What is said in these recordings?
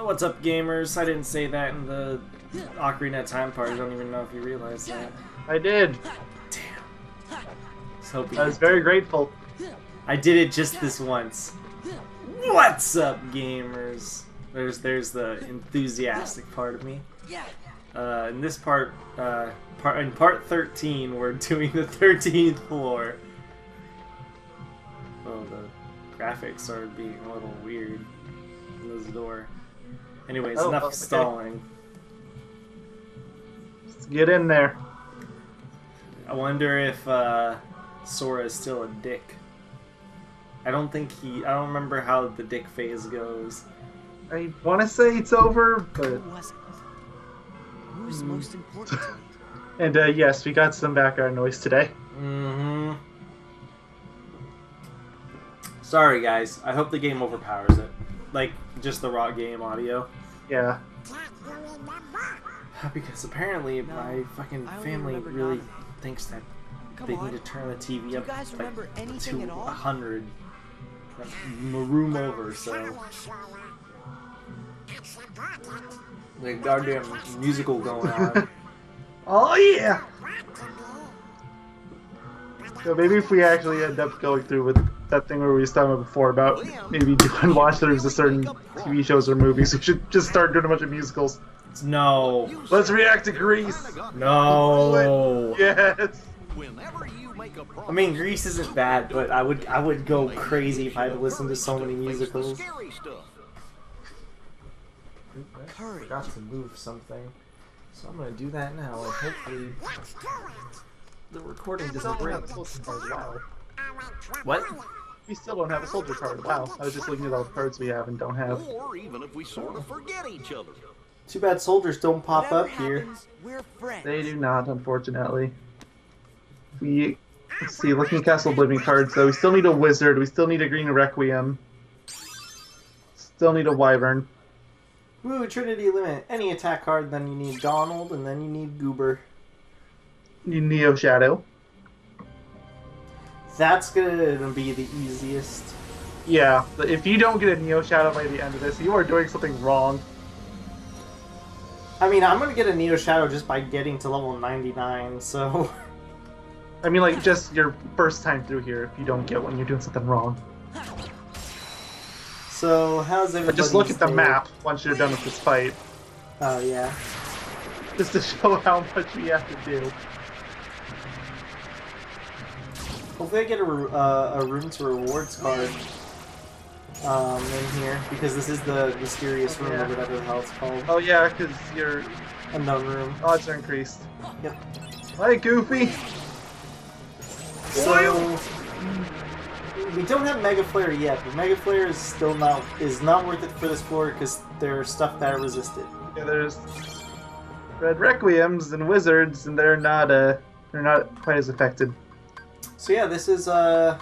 What's up, gamers? I didn't say that in the Ocarina of Time part. I don't even know if you realized that. I did. Damn. I was very grateful. I did it just this once. What's up, gamers? There's the enthusiastic part of me. In this part, in part 13, we're doing the 13th floor. Oh, the graphics started being a little weird in this door. Anyways, enough stalling. Let's get in there. I wonder if Sora is still a dick. I don't remember how the dick phase goes. I want to say it's over, but... Who was it? Who's most important to me? And yes, we got some background noise today. Mm-hmm. Sorry, guys. I hope the game overpowers it. Like, just the raw game audio. Yeah. Because apparently my fucking family really thinks that they need to turn the TV up like, to 100. Room over, so... The goddamn musical going on. Oh yeah! So maybe if we actually end up going through with that thing where we was talking about before about maybe doing watch throughs of certain TV shows or movies, we should just start doing a bunch of musicals. No. Let's react to Grease. No. Yes. I mean, Grease isn't bad, but I would go crazy if I had to listen to so many musicals. I forgot to move something, so I'm gonna do that now, and hopefully the recording doesn't break. Wow. What? We still don't have a soldier card. Wow. I was just looking at all the cards we have and don't have. Or even if we sort of forget each other. Too bad soldiers don't pop up here. We're friends. They do not, unfortunately. Let's see, looking at Castle Oblivion cards, though. We still need a wizard. We still need a green requiem. Still need a wyvern. Woo, Trinity limit. Any attack card, then you need Donald, and then you need Goober. You need Neo Shadow. That's gonna be the easiest. Yeah, but if you don't get a Neo Shadow by the end of this, you are doing something wrong. I mean, I'm gonna get a Neo Shadow just by getting to level 99, so... I mean, like, just your first time through here, if you don't get one, you're doing something wrong. So, how's everybody? Just look at the map once you're done with this fight. Oh, yeah. Just to show how much we have to do. Hopefully I get a room to rewards card in here, because this is the mysterious room or whatever the hell it's called. Oh yeah, because your unknown room. Odds are increased. Yep. Hi, Goofy! So, we don't have Mega Flare yet, but Mega Flare is still not worth it for this floor because there's stuff that are resisted. Yeah, there's red requiems and wizards, and they're not quite as affected. So yeah, this is our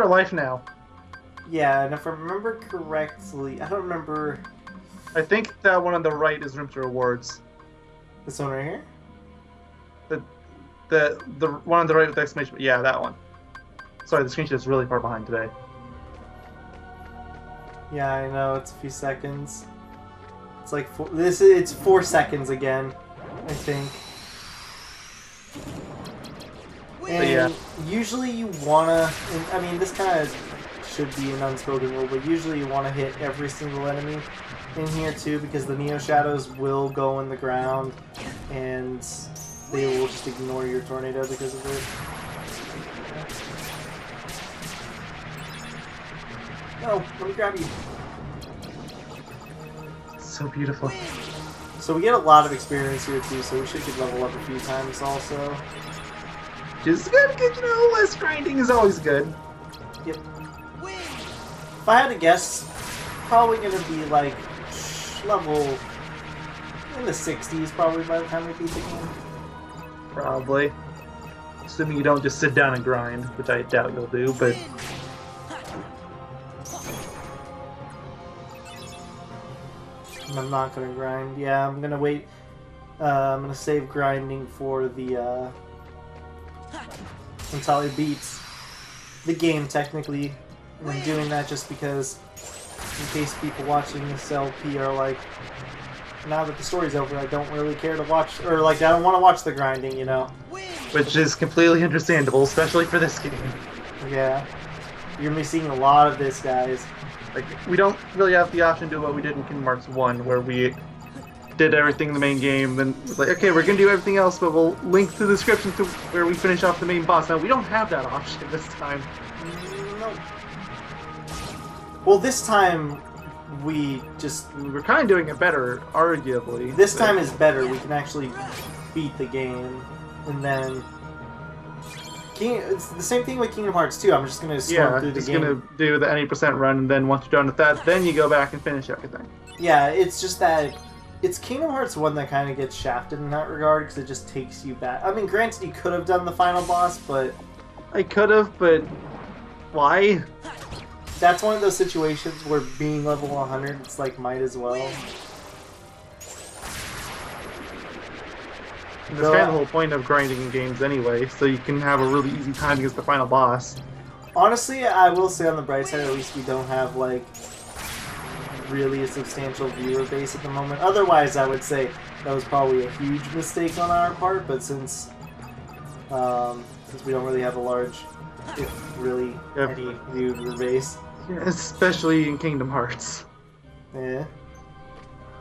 life now. Yeah, and if I remember correctly, I don't remember. I think that one on the right is room to rewards. This one right here. The one on the right with the exclamation. Yeah, that one. Sorry, the screenshot is really far behind today. Yeah, I know, it's a few seconds. It's like it's 4 seconds again, I think. And yeah. Usually you wanna, I mean, this kind of should be an unspoken rule, but usually you want to hit every single enemy in here too, because the Neo Shadows will go in the ground, and they will just ignore your tornado because of it. Oh, let me grab you. So beautiful. So we get a lot of experience here too, so we should get level up a few times also. Just good, you know, less grinding is always good. Yep. If I had to guess, probably gonna be like level in the 60s probably by the time we beat the game. Probably. Assuming you don't just sit down and grind, which I doubt you'll do, but... I'm not gonna grind. Yeah, I'm gonna wait. I'm gonna save grinding for the, until it beats the game, technically. And I'm doing that just because in case people watching this LP are like, now that the story's over, I don't really care to watch, or like, I don't want to watch the grinding, you know? Which is completely understandable, especially for this game. Yeah. You're gonna be seeing a lot of this, guys. Like, we don't really have the option to do what we did in Kingdom Hearts 1, where we did everything in the main game, then was like, okay, we're gonna do everything else, but we'll link to the description to where we finish off the main boss. Now, we don't have that option this time. No. Well, this time, we We're kind of doing it better, arguably. This time is better. We can actually beat the game. And then... It's the same thing with Kingdom Hearts 2. I'm just going to scroll through the game. Yeah, just going to do the 90% run, and then once you're done with that, then you go back and finish everything. Yeah, it's just that... It's Kingdom Hearts 1 that kind of gets shafted in that regard, because it just takes you back. I mean, granted, you could have done the final boss, but... I could have, but... Why? That's one of those situations where being level 100, it's like, might as well. That's kind of the whole point of grinding in games anyway, so you can have a really easy time against the final boss. Honestly, I will say on the bright side, at least we don't have, like, really a substantial viewer base at the moment. Otherwise, I would say that was probably a huge mistake on our part, but since we don't really have a large, if really any viewer base. Especially in Kingdom Hearts. Yeah.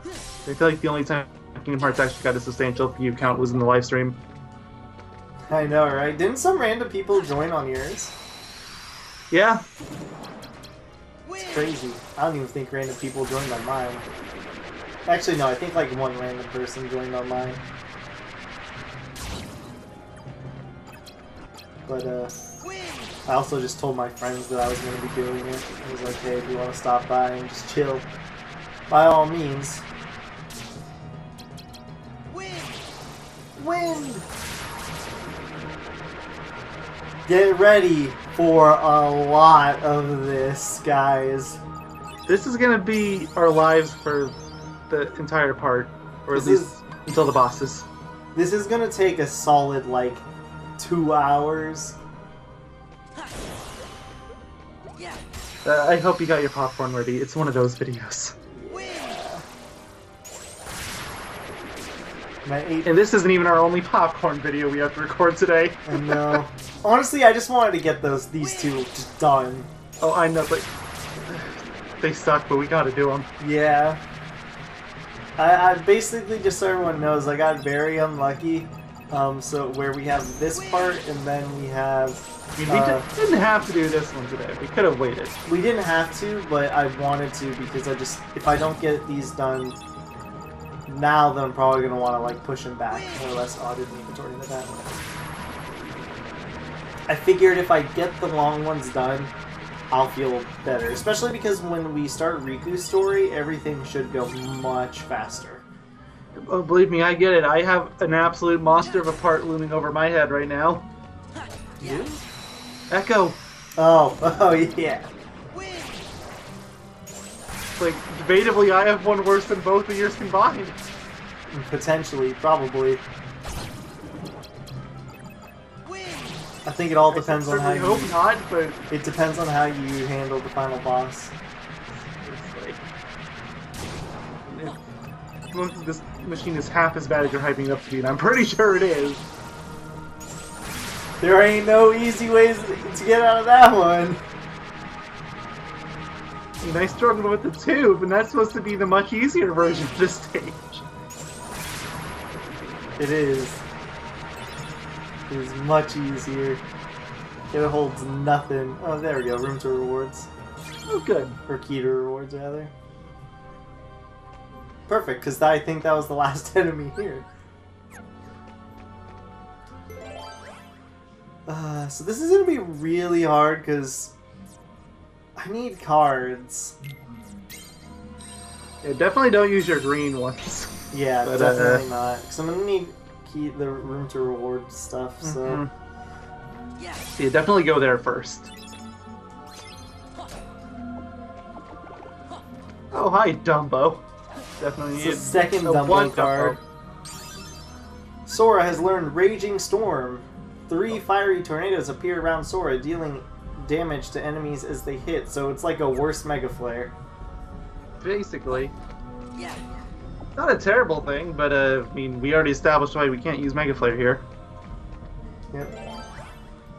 I feel like the only time Kingdom Hearts actually got a substantial view count was in the live stream. I know, right? Didn't some random people join on yours? Yeah. It's crazy. I don't even think random people joined on mine. Actually, no, I think like one random person joined on mine. But, I also just told my friends that I was going to be doing it. I was like, hey, if you want to stop by and just chill, by all means. Wind! Get ready for a lot of this, guys. This is gonna be our lives for the entire part, or at least until the bosses. This is gonna take a solid, like, 2 hours. I hope you got your popcorn ready. It's one of those videos. And this isn't even our only popcorn video we have to record today. I know. Honestly, I just wanted to get these two just done. Oh, I know, but they suck, but we gotta do them. Yeah. I basically, just so everyone knows, I got very unlucky. So where we have this part, and then we have... I mean, we didn't have to do this one today. We could have waited. We didn't have to, but I wanted to, because if I don't get these done now, then I'm probably going to want to like push them back, more or less audit inventory to that way. I figured if I get the long ones done, I'll feel better. Especially because when we start Riku's story, everything should go much faster. Oh, believe me, I get it. I have an absolute monster of a part looming over my head right now. You? Echo. Oh yeah. Like, debatably, I have one worse than both of yours combined. Potentially, probably. I think it all depends on how you... I hope not, but... It depends on how you handle the final boss. It's like... This machine is half as bad as you're hyping it up to be, and I'm pretty sure it is. There ain't no easy ways to get out of that one. And I struggled with the tube, and that's supposed to be the much easier version of this stage. It is. It is much easier. It holds nothing. Oh, there we go. Room to rewards. Oh, good. Or key to rewards, rather. Perfect, because I think that was the last enemy here. So this is going to be really hard, because I need cards. Yeah, definitely don't use your green ones. Yeah, but, definitely not. Because I'm going to need the room to reward stuff, so... Yeah, definitely go there first. Oh, hi, Dumbo. Definitely It's need the second a Dumbo one card. Sora has learned Raging Storm. 3 fiery tornadoes appear around Sora, dealing damage to enemies as they hit, so it's like a worse Mega Flare. basically. Not a terrible thing, but I mean, we already established why we can't use Mega Flare here. Yep.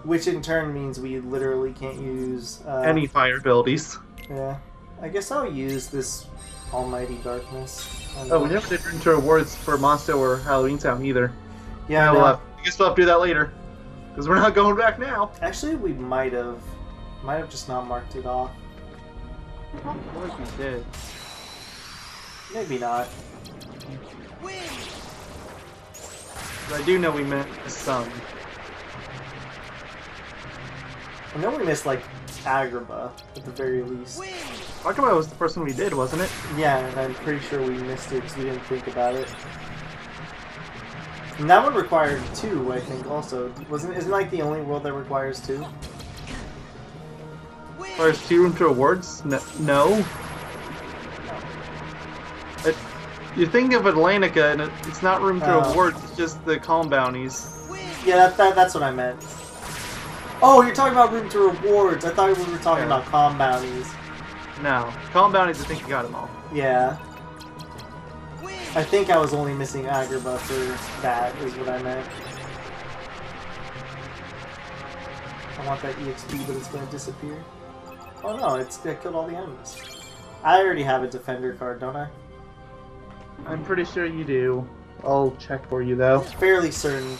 Which in turn means we literally can't use Any fire abilities. Yeah. I guess I'll use this Almighty Darkness. Oh, we never did Room to Rewards for Monster or Halloween Town either. Yeah, I no. guess we'll have to do that later. Because we're not going back now. Actually, we might have just not marked it off. I feel like we did. Maybe not. But I do know we missed some. I know we missed, like, Agrabah, at the very least. Akaba was the first one we did, wasn't it? Yeah, and I'm pretty sure we missed it because we didn't think about it. And that one required 2, I think, also. Isn't like the only world that requires 2? Requires 2 Room to Rewards? No. You think of Atlantica, and it's not Room to Rewards, it's just the Calm Bounties. Yeah, that's what I meant. Oh, you're talking about Room to Rewards. I thought we were talking about Calm Bounties. No. Calm Bounties, I think you got them all. Yeah. I think I was only missing Agrabah for that, is what I meant. I want that EXP, but it's going to disappear. Oh no, it killed all the enemies. I already have a Defender card, don't I? I'm pretty sure you do. I'll check for you, though. Fairly certain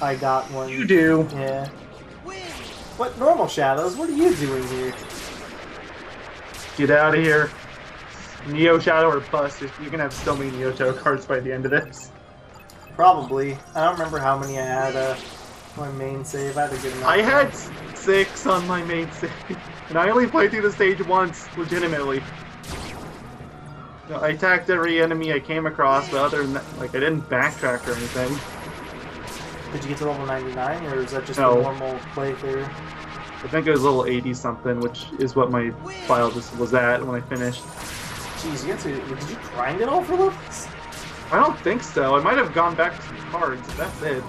I got one. You do. Yeah. What normal shadows? What are you doing here? Get out of here. Neo Shadow or bust. You're gonna have so many Neo Shadow cards by the end of this. Probably. I don't remember how many I had my main save. I had to get enough. I had 6 on my main save. And I only played through the stage once, legitimately. You know, I attacked every enemy I came across, but other than that, like, I didn't backtrack or anything. Did you get to level 99, or is that just No. a normal playthrough? I think it was level 80 something, which is what my file just was at when I finished. Jeez, did you grind it all for levels? I don't think so. I might have gone back to some cards. That's it.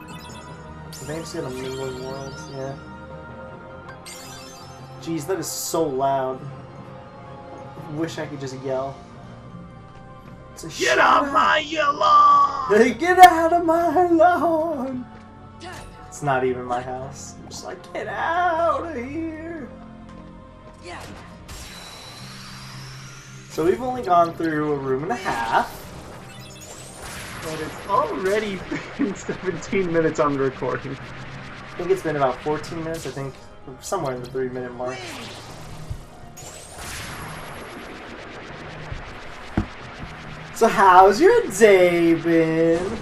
I think it's got a mingling worlds, yeah. Jeez, that is so loud. I wish I could just yell. Get off my lawn! Get out of my lawn! It's not even my house. I'm just like, get out of here! So we've only gone through a room and a half. And it's already been 17 minutes on the recording. I think it's been about 14 minutes, I think. Somewhere in the 3-minute mark. So how's your day been?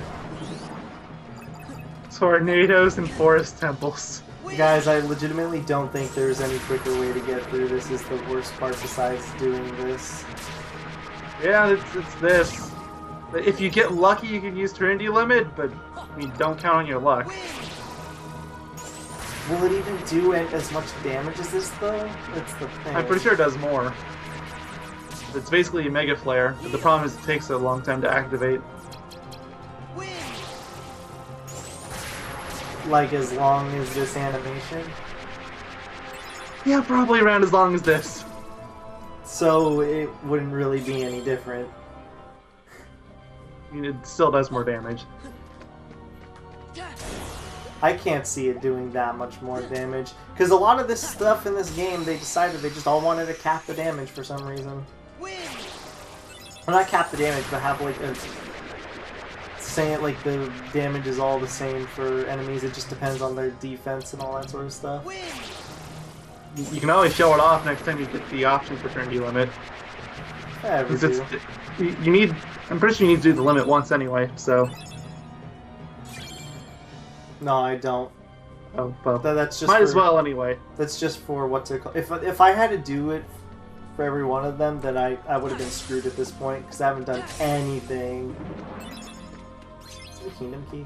Tornadoes and forest temples. Guys, I legitimately don't think there's any quicker way to get through this. Is the worst part besides doing this. Yeah, it's this. If you get lucky, you can use Trinity Limit, but I mean, don't count on your luck. Will it even do as much damage as this, though? That's the thing. I'm pretty sure it does more. It's basically a Mega Flare, but the problem is it takes a long time to activate. Like, as long as this animation? Yeah, probably around as long as this. So it wouldn't really be any different. I mean, it still does more damage. I can't see it doing that much more damage. Because a lot of this stuff in this game, they decided they just all wanted to cap the damage for some reason. Well, not cap the damage, but have like a... saying like the damage is all the same for enemies, it just depends on their defense and all that sort of stuff. You can always show it off next time you get the option for Trinity Limit. You need... I'm pretty sure you need to do the limit once anyway, so... No, I don't. Oh, well. That's just might as well anyway. That's just for what's it called. If I had to do it for every one of them, then I would have been screwed at this point, because I haven't done anything. Is it a kingdom key?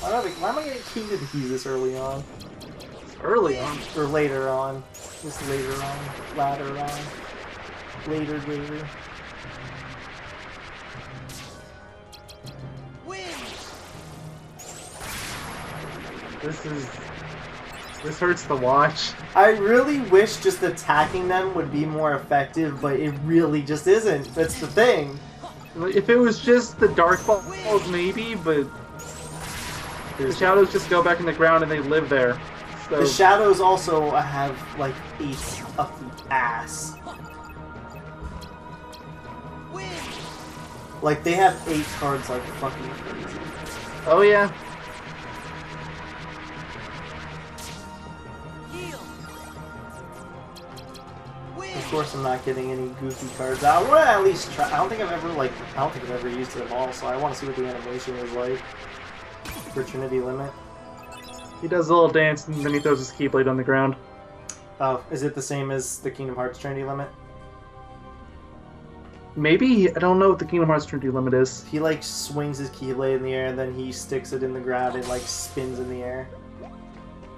Why am I getting kingdom keys this early on? Early on? Or later on. Just later on. Later on. Later. This is This hurts to watch. I really wish just attacking them would be more effective, but it really just isn't. That's the thing. If it was just the dark balls, maybe, but the shadows just go back in the ground and they live there. So The shadows also have, like, 8 up the ass. Like, they have 8 cards like fucking crazy. oh yeah. Of course I'm not getting any goofy cards. I want to at least try. I don't think I've ever used them all, so I want to see what the animation is like for Trinity Limit. He does a little dance and then he throws his Keyblade on the ground. Oh, is it the same as the Kingdom Hearts Trinity Limit? Maybe, I don't know what the Kingdom Hearts Trinity Limit is. He like swings his Keyblade in the air and then he sticks it in the ground and like spins in the air.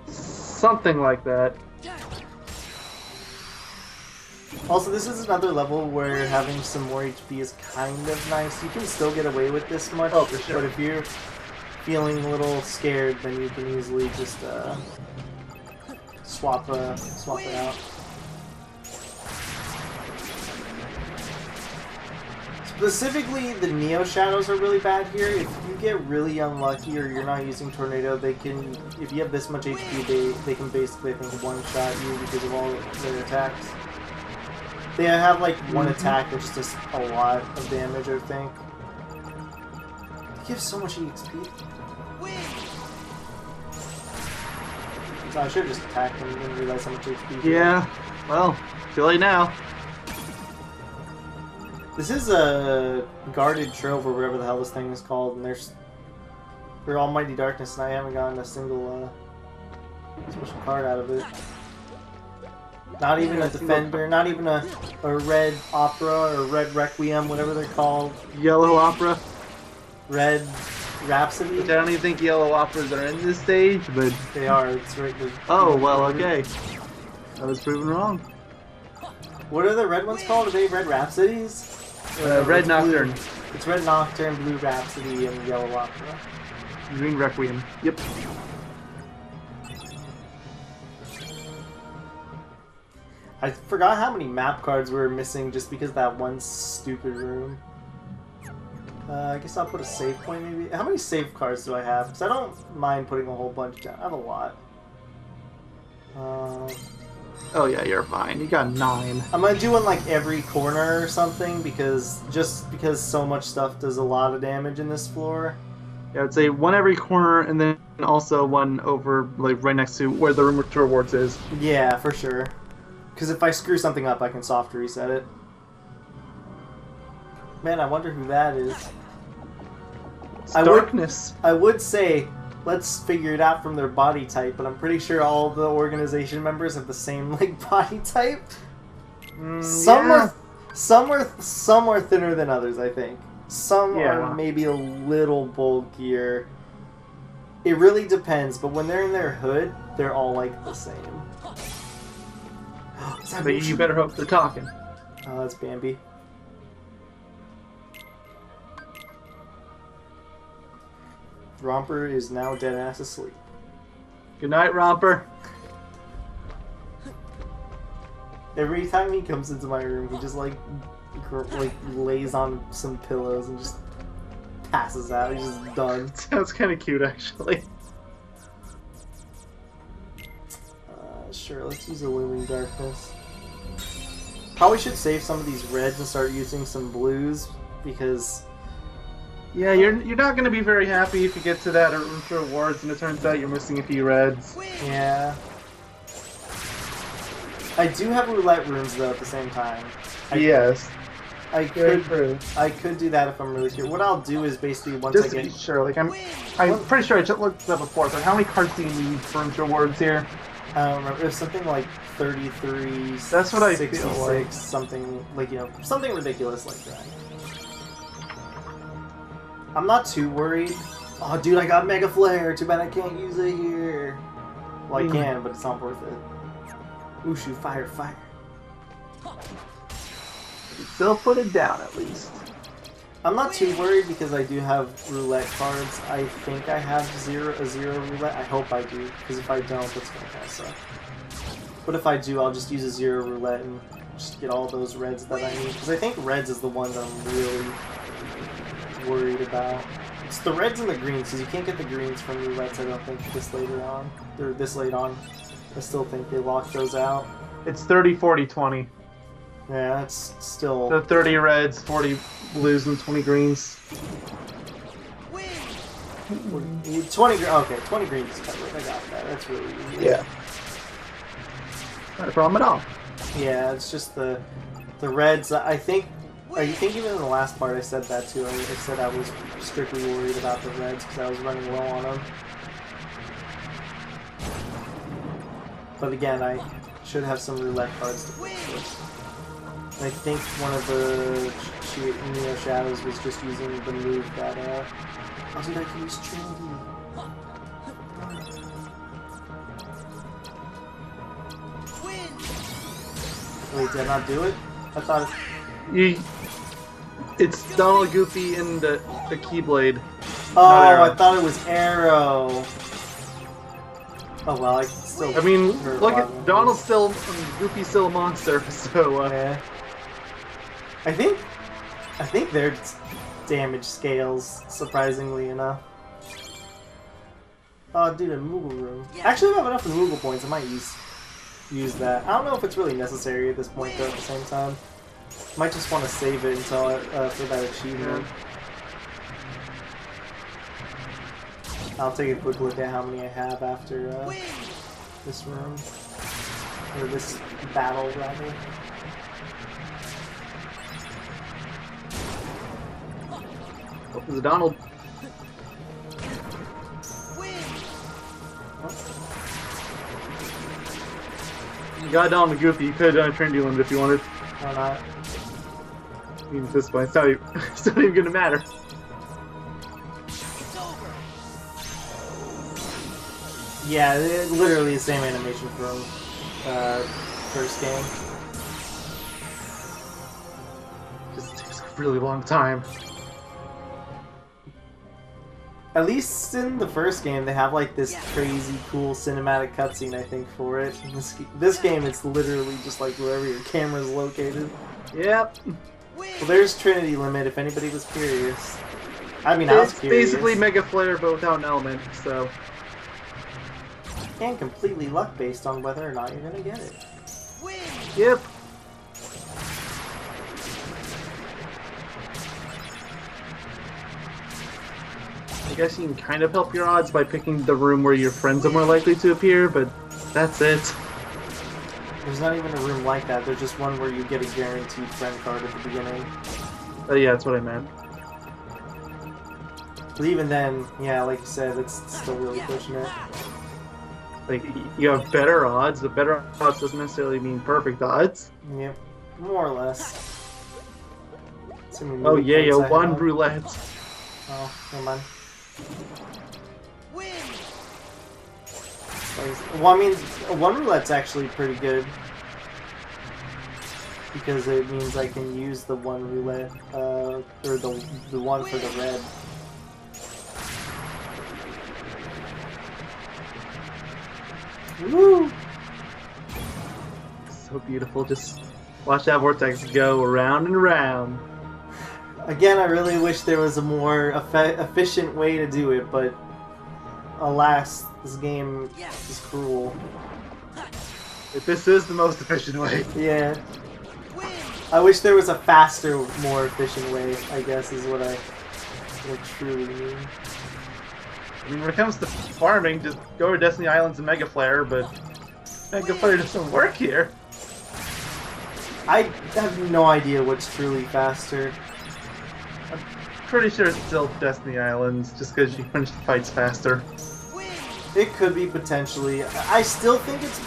Something like that. Also, this is another level where having some more HP is kind of nice. You can still get away with this much, Oh, for sure. but if you're feeling a little scared, then you can easily just swap it out. Specifically, the Neo Shadows are really bad here. If you get really unlucky or you're not using Tornado, they can, if you have this much HP, they can basically, I think, one-shot you because of all their attacks. They have like one attack which does a lot of damage, I think. They give so much EXP. So I should have just attacked him and didn't realize how much HP. Yeah, well, too late now. This is a guarded trove or whatever the hell this thing is called, and they're Almighty Darkness, and I haven't gotten a single special card out of it. Not even a Defender, not even a Red Opera or Red Requiem, whatever they're called. Yellow Opera. Red Rhapsody. Which I don't even think Yellow Operas are in this stage, but... They are, it's right there. Oh, well, okay. I was proven wrong. What are the red ones called? Are they Red Rhapsodies? Red Nocturne. Blue. It's Red Nocturne, Blue Rhapsody, and Yellow Opera. Green Requiem. Yep. I forgot how many map cards we were missing just because of that one stupid room. I guess I'll put a save point maybe. How many save cards do I have? Because I don't mind putting a whole bunch down. I have a lot. Oh yeah, you're fine. You got 9. I'm gonna do one like every corner or something because so much stuff does a lot of damage in this floor. Yeah, I'd say one every corner, and then also one over, like, right next to where the room to rewards is. Yeah, for sure. Because if I screw something up, I can soft reset it. Man, I wonder who that is. It's darkness. I would say, let's figure it out from their body type, but I'm pretty sure all the organization members have the same like body type. Some are thinner than others, I think. Some are maybe a little bulkier. It really depends, but when they're in their hood, they're all like the same. But you better hope they're talking. Oh, that's Bambi. Romper is now dead ass asleep. Good night, Romper. Every time he comes into my room, he just like lays on some pillows and just passes out. He's just done. Sounds kind of cute, actually. Sure, let's use a Looming Darkness. Probably should save some of these reds and start using some blues because... Yeah, you're not going to be very happy if you get to that room for rewards and it turns out you're missing a few reds. Yeah. I do have roulette rooms though at the same time. Yes. I could do that if I'm really sure. What I'll do is basically once Just I to get... be sure, like I'm pretty sure I just looked that before, but how many cards do you need for room to rewards here? I don't remember. It was something like 33, That's what I 66, feel like. something like, you know, something ridiculous like that. I'm not too worried. Oh, dude, I got Mega Flare. Too bad I can't use it here. Well, I can, but it's not worth it. Ushu, fire, fire. You still put it down, at least. I'm not too worried because I do have roulette cards. I think I have a zero roulette. I hope I do, because if I don't, that's gonna kind of suck. But if I do, I'll just use a 0 roulette and just get all those reds that I need. Because I think reds is the one that I'm really worried about. It's the reds and the greens, because you can't get the greens from roulettes, I don't think, this later on. Or this late on. I still think they lock those out. It's 30, 40, 20. Yeah, that's still... So 30 reds, 40 blues, and 20 greens. 20 okay, 20 greens is covered. I got that. That's really easy. Yeah. Not a problem at all. Yeah, it's just the reds. I think even in the last part I said that too. I said I was strictly worried about the reds because I was running low on them. But again, I should have some roulette cards to fix this. I think one of the Neo Shadows was just using the move that, oh dude, I can use Trinity. Wait, did I not do it? I thought it's Donald, Goofy, and the Keyblade. Oh, I thought it was Arrow. Oh well, I can still... I mean, look at Donald's still... Goofy's still a monster, so... Yeah. I think their damage scales, surprisingly enough. Oh, dude, a Moogle room. Actually, if I have enough Moogle points, I might use that. I don't know if it's really necessary at this point, though, at the same time. Might just want to save it until for that achievement. I'll take a quick look at how many I have after this room. Or this battle, rather. Oh, there's a Donald. You got Donald and Goofy. You could have done a Trinity limit if you wanted. Why not? Even at this point, it's not even gonna matter. Yeah, literally the same animation from first game. Just takes a really long time. At least in the first game, they have like this crazy cool cinematic cutscene, I think, for it. This game, it's literally just like wherever your camera is located. Yep. Well, there's Trinity Limit, if anybody was curious. I mean, I was curious. It's basically Mega Flare, but without an element, so... And completely luck-based on whether or not you're gonna get it. Yep. I guess you can kind of help your odds by picking the room where your friends are more likely to appear, but that's it. There's not even a room like that. There's just one where you get a guaranteed friend card at the beginning. Yeah, that's what I meant. But even then, yeah, like you said, it's still really pushing it. Like, you have better odds, but better odds doesn't necessarily mean perfect odds. Yep, more or less. Oh yeah, you won roulette. Oh, never mind. Well, I mean, one roulette's actually pretty good. Because it means I can use the one roulette, or the one for the red. Woo! So beautiful, just watch that vortex go around and around. Again, I really wish there was a more efficient way to do it, but alas, this game is cruel. If this is the most efficient way. Yeah. I wish there was a faster, more efficient way, I guess, is what I truly mean. I mean, when it comes to farming, just go to Destiny Islands and Mega Flare, but Mega Flare doesn't work here. I have no idea what's truly faster. I'm pretty sure it's still Destiny Islands, just because you finish the fights faster. It could be, potentially. I still think it's...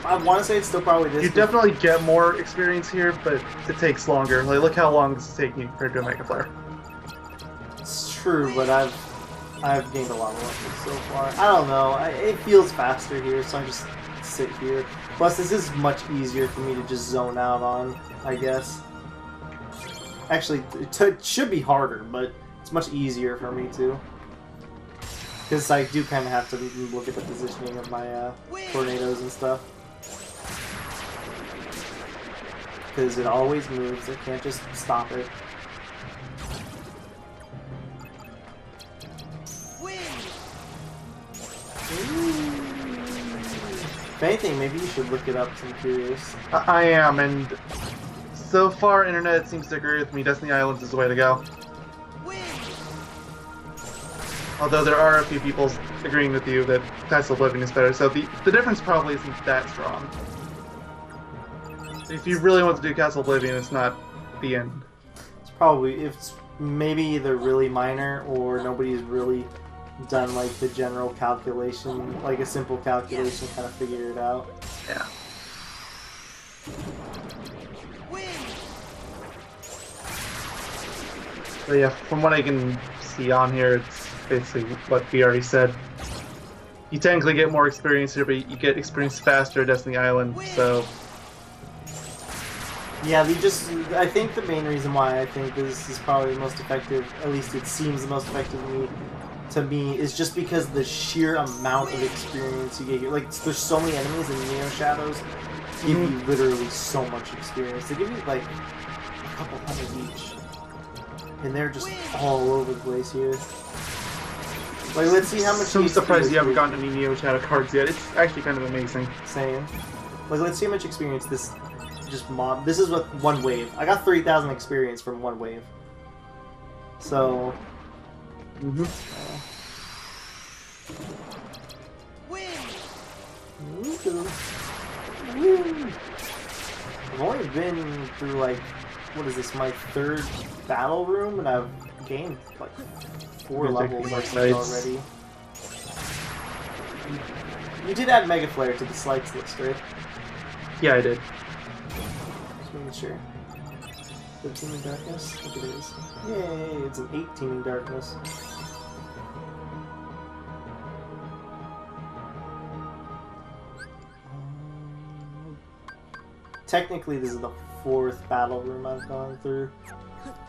I want to say it's still probably this. You definitely get more experience here, but it takes longer. Like, look how long this is taking you compared to a Mega Flare. It's true, but I've gained a lot of luck so far. I don't know. It feels faster here, so I just sit here. Plus, this is much easier for me to just zone out on, I guess. Actually, it should be harder, but it's much easier for me to. Because I do kind of have to look at the positioning of my tornadoes and stuff. Because it always moves, I can't just stop it. If anything, maybe you should look it up, I'm curious. I am, and so far, internet seems to agree with me. Destiny Islands is the way to go. Although there are a few people agreeing with you that Castle Oblivion is better, so the difference probably isn't that strong. If you really want to do Castle Oblivion, it's not the end. It's probably, it's maybe either really minor or nobody's really done like the general calculation, like a simple calculation, kind of figure it out. Yeah. So yeah, from what I can see on here, it's basically what we already said. You technically get more experience here, but you get experience faster at Destiny Island, so... Yeah, I think the main reason why I think this is probably the most effective, at least it seems the most effective to me, is just because the sheer amount of experience you get here. Like, there's so many enemies in Neo Shadows, give you literally so much experience. They give you, like, a couple hundred each. And they're just all over the place here. Like, let's see how much. So I'm surprised you haven't gotten any Neo Shadow cards yet. It's actually kind of amazing. Same. Like, let's see how much experience this mob. This is what one wave. I got 3,000 experience from one wave. So. I've only been through like, what is this? My third battle room, and I've gained like 4 levels I think already. You did add Mega Flare to the slights list, right? Yeah, I did. Just making sure. 15 Teaming Darkness? I think it is. Yay, it's an 8 Teaming Darkness. Technically, this is the 4th battle room I've gone through.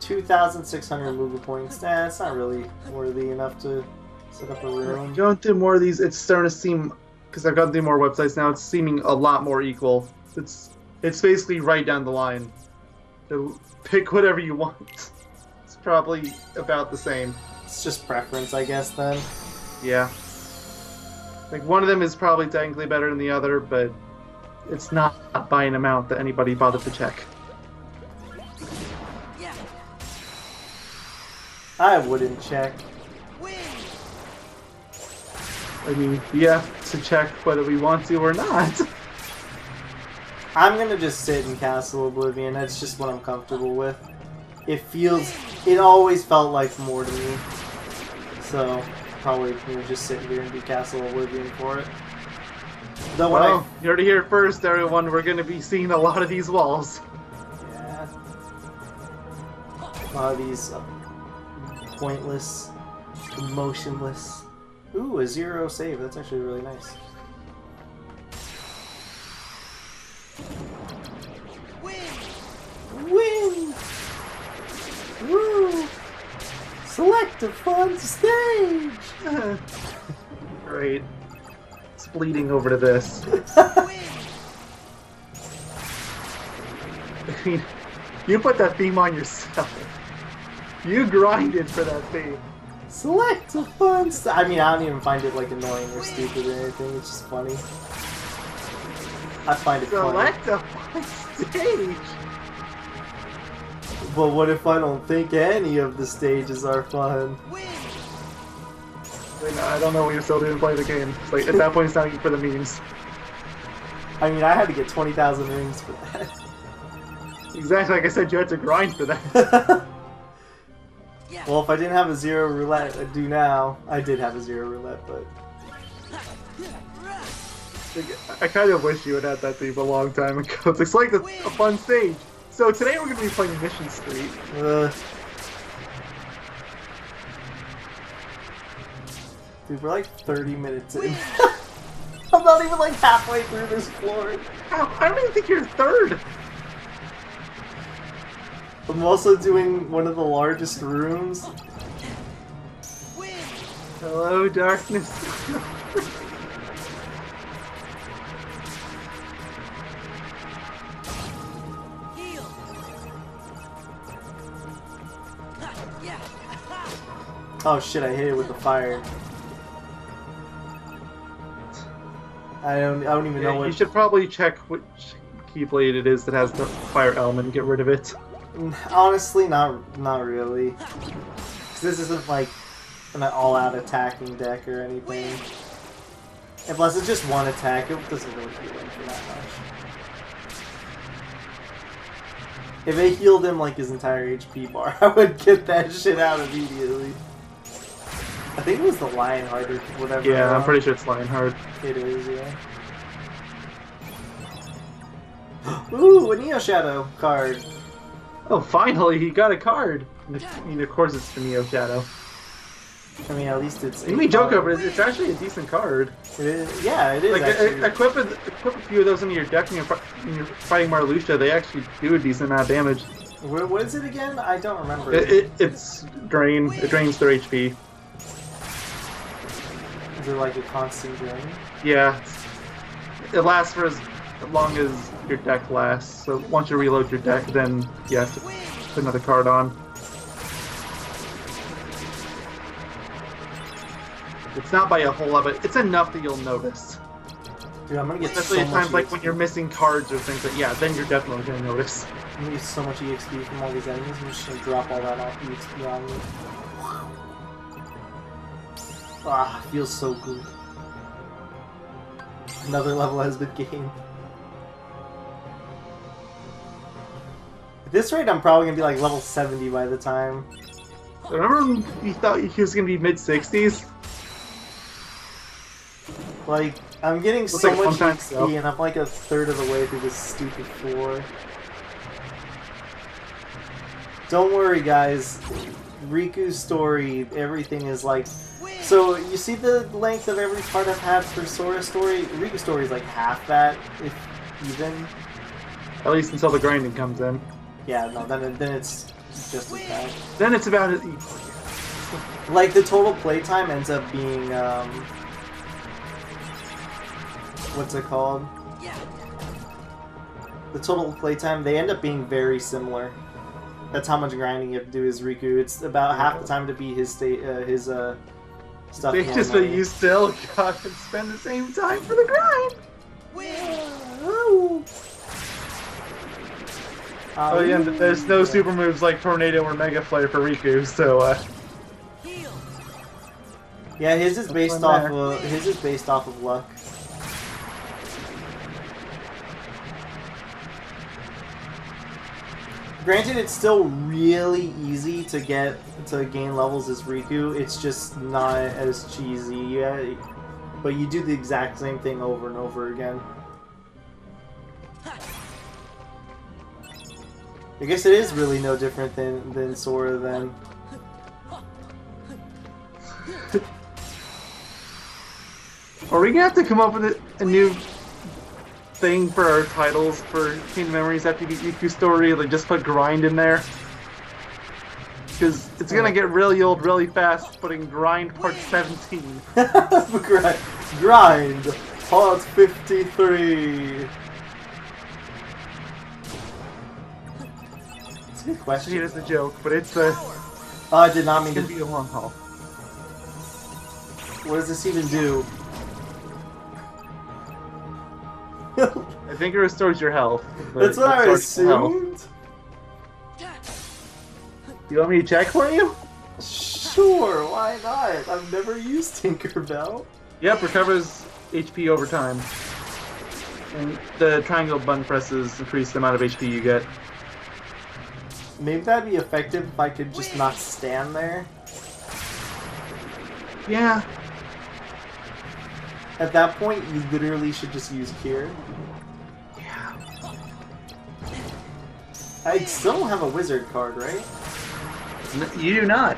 2,600 movement points. Nah, it's not really worthy enough to set up a room. Going through more of these, it's starting to seem, because I've gone through more websites now, it's seeming a lot more equal. It's basically right down the line. So pick whatever you want. It's probably about the same. It's just preference, I guess, then. Yeah. Like, one of them is probably technically better than the other, but it's not by an amount that anybody bothered to check. I wouldn't check. I mean, we have to check whether we want to or not. I'm gonna just sit in Castle Oblivion. That's just what I'm comfortable with. It always felt like more to me. So, probably just sit here and do Castle Oblivion for it. Though Well, you heard it here first, everyone. We're going to be seeing a lot of these walls. Yeah. A lot of these pointless, emotionless. Ooh, a 0 save. That's actually really nice. Win! Woo! Select a fun stage! Great. It's bleeding over to this. I mean, you put that theme on yourself. You grinded for that theme. Select a fun stage! I mean, I don't even find it like annoying or stupid or anything. It's just funny. I find it funny. Select a fun stage! But what if I don't think any of the stages are fun? Wait, no, I don't know what you're still doing to play the game. It's like, at that point, it's not even for the memes. I mean, I had to get 20,000 rings for that. Exactly, like I said, you had to grind for that. Well, if I didn't have a 0 roulette, I do now. I did have a 0 roulette, but... I kind of wish you had had that theme a long time ago. It's like a fun stage. So today we're going to be playing Mission Street. Dude, we're like 30 minutes in. I'm not even like halfway through this floor. I don't even think you're third. I'm also doing one of the largest rooms. Hello, darkness. Oh shit, I hit it with the fire. I don't even know what... You should probably check which Keyblade it is that has the fire element and get rid of it. Honestly, not really. 'Cause this isn't like an all-out attacking deck or anything. And plus, it's just one attack. It doesn't really heal him for that much. If they healed him like his entire HP bar, I would get that shit out immediately. I think it was the Lionheart or whatever. Yeah, I'm pretty sure it's Lionheart. It is, yeah. Ooh, a Neo Shadow card. Oh, finally, he got a card. I mean, of course it's the Neo Shadow. I mean, at least it's... You may joke over it, it's actually a decent card. It is, yeah, it is Like, actually. equip a few of those into your deck when you're fighting Marluxia, they actually do a decent amount of damage. What is it again? I don't remember. It's Drain. It drains their HP. Is it like a constant drain? Yeah. It lasts for as long as your deck lasts. So once you reload your deck, then you have to put another card on. It's not by a whole lot, but it's enough that you'll notice. Dude, I'm gonna get Especially so at much times like EXP. when you're missing cards or things like then you're definitely gonna notice. I'm gonna get so much EXP from all these enemies. I'm just gonna drop all that EXP on me. Ah, feels so good. Another level has been gained. At this rate, I'm probably gonna be like level 70 by the time. Remember when you thought he was gonna be mid-60s? Like, I'm getting Looks so like much sometimes EXP, so. and I'm like a third of the way through this stupid floor. Don't worry, guys. Riku's story, everything is like... So, you see the length of every part I've had for Sora's story? Riku's story is like half that, if even. At least until the grinding comes in. Yeah, no, then it's just as bad. Then it's about as equal. Like, the total playtime ends up being, what's it called? The total playtime, they end up being very similar. That's how much grinding you have to do as Riku. It's about half the time to beat his stuff. They just but you still gotta spend the same time for the grind. Oh yeah, and there's no super moves like Tornado or Mega Flare for Riku, so yeah, his is based off of luck. Granted, it's still really easy to gain levels as Riku. It's just not as cheesy. Yeah, but you do the exact same thing over and over again. I guess it is really no different than Sora then. are we gonna have to come up with a new thing for our titles for ReChain of Memories after you beat Riku's story? Like just put grind in there? Because it's gonna get really old really fast putting grind part 17. Grind part 53. It's a good question. It is a joke, but it's a. Oh, I did not mean It's to. gonna be a long haul. What does this even do? I think it restores your health. but That's what I it restores your health. assumed. You want me to check for you? Sure, why not? I've never used Tinkerbell. Yep, recovers HP over time. And the triangle button presses increase the amount of HP you get. Maybe that'd be effective if I could just not stand there. Yeah. At that point, you literally should just use Cure. Yeah. I still don't have a wizard card, right? You do not.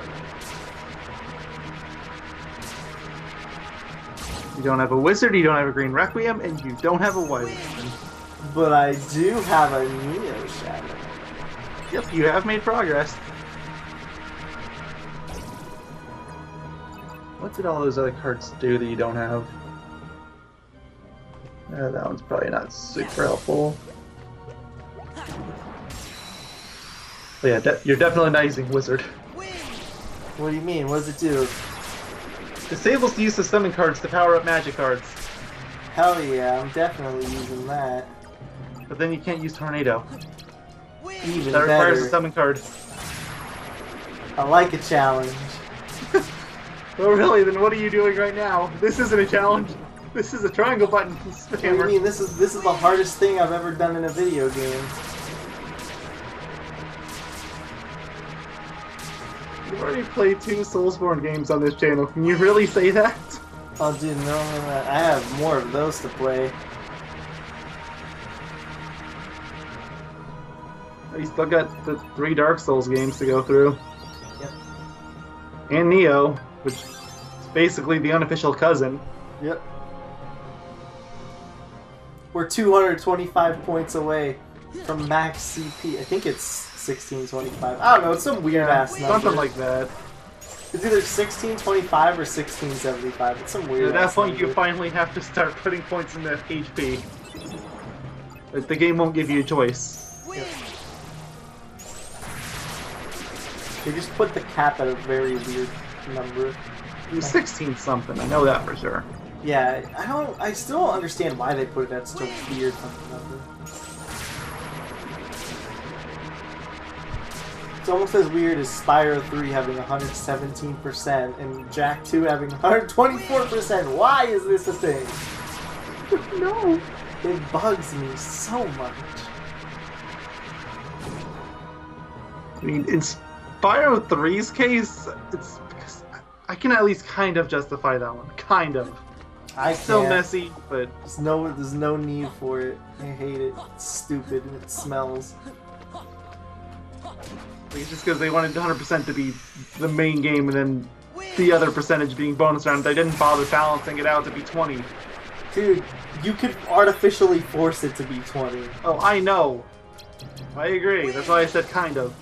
You don't have a wizard, you don't have a green requiem, and you don't have a white one. But I do have a Neo Shadow. Yep, you have made progress. What did all those other cards do that you don't have? That one's probably not super helpful. But yeah, you're definitely Wizard. What do you mean? What does it do? Disables the use of summon cards to power up magic cards. Hell yeah, I'm definitely using that. But then you can't use Tornado. Even That requires better. a summon card. I like a challenge. Well, really, then what are you doing right now? This isn't a challenge. This is a triangle button What do you spammer. mean? This is the hardest thing I've ever done in a video game. You've already played 2 Soulsborne games on this channel. Can you really say that? Oh, dude, no, I have more of those to play. You still got the 3 Dark Souls games to go through. Yep. And Neo, which is basically the unofficial cousin. Yep. We're 225 points away from max CP. I think it's 1625. I don't know, it's some weird ass number. Something like that. It's either 1625 or 1675. It's some weird At that ass point, number. you finally have to start putting points in the HP. Like, the game won't give you a choice. Yep. They just put the cap at a very weird number. It was 16 something, I know that for sure. Yeah, I still don't understand why they put it at such a weird fucking number. It's almost as weird as Spyro 3 having 117% and Jack 2 having 124%. Why is this a thing? No. It bugs me so much. I mean, in Spyro 3's case, it's because I can at least kind of justify that one. Kind of. I It's still can't. messy, but There's no need for it. I hate it. It's stupid and it smells. it's just because they wanted 100% to be the main game and then the other percentage being bonus round. They didn't bother balancing it out to be 20. Dude, you could artificially force it to be 20. Oh, I know. I agree. That's why I said kind of.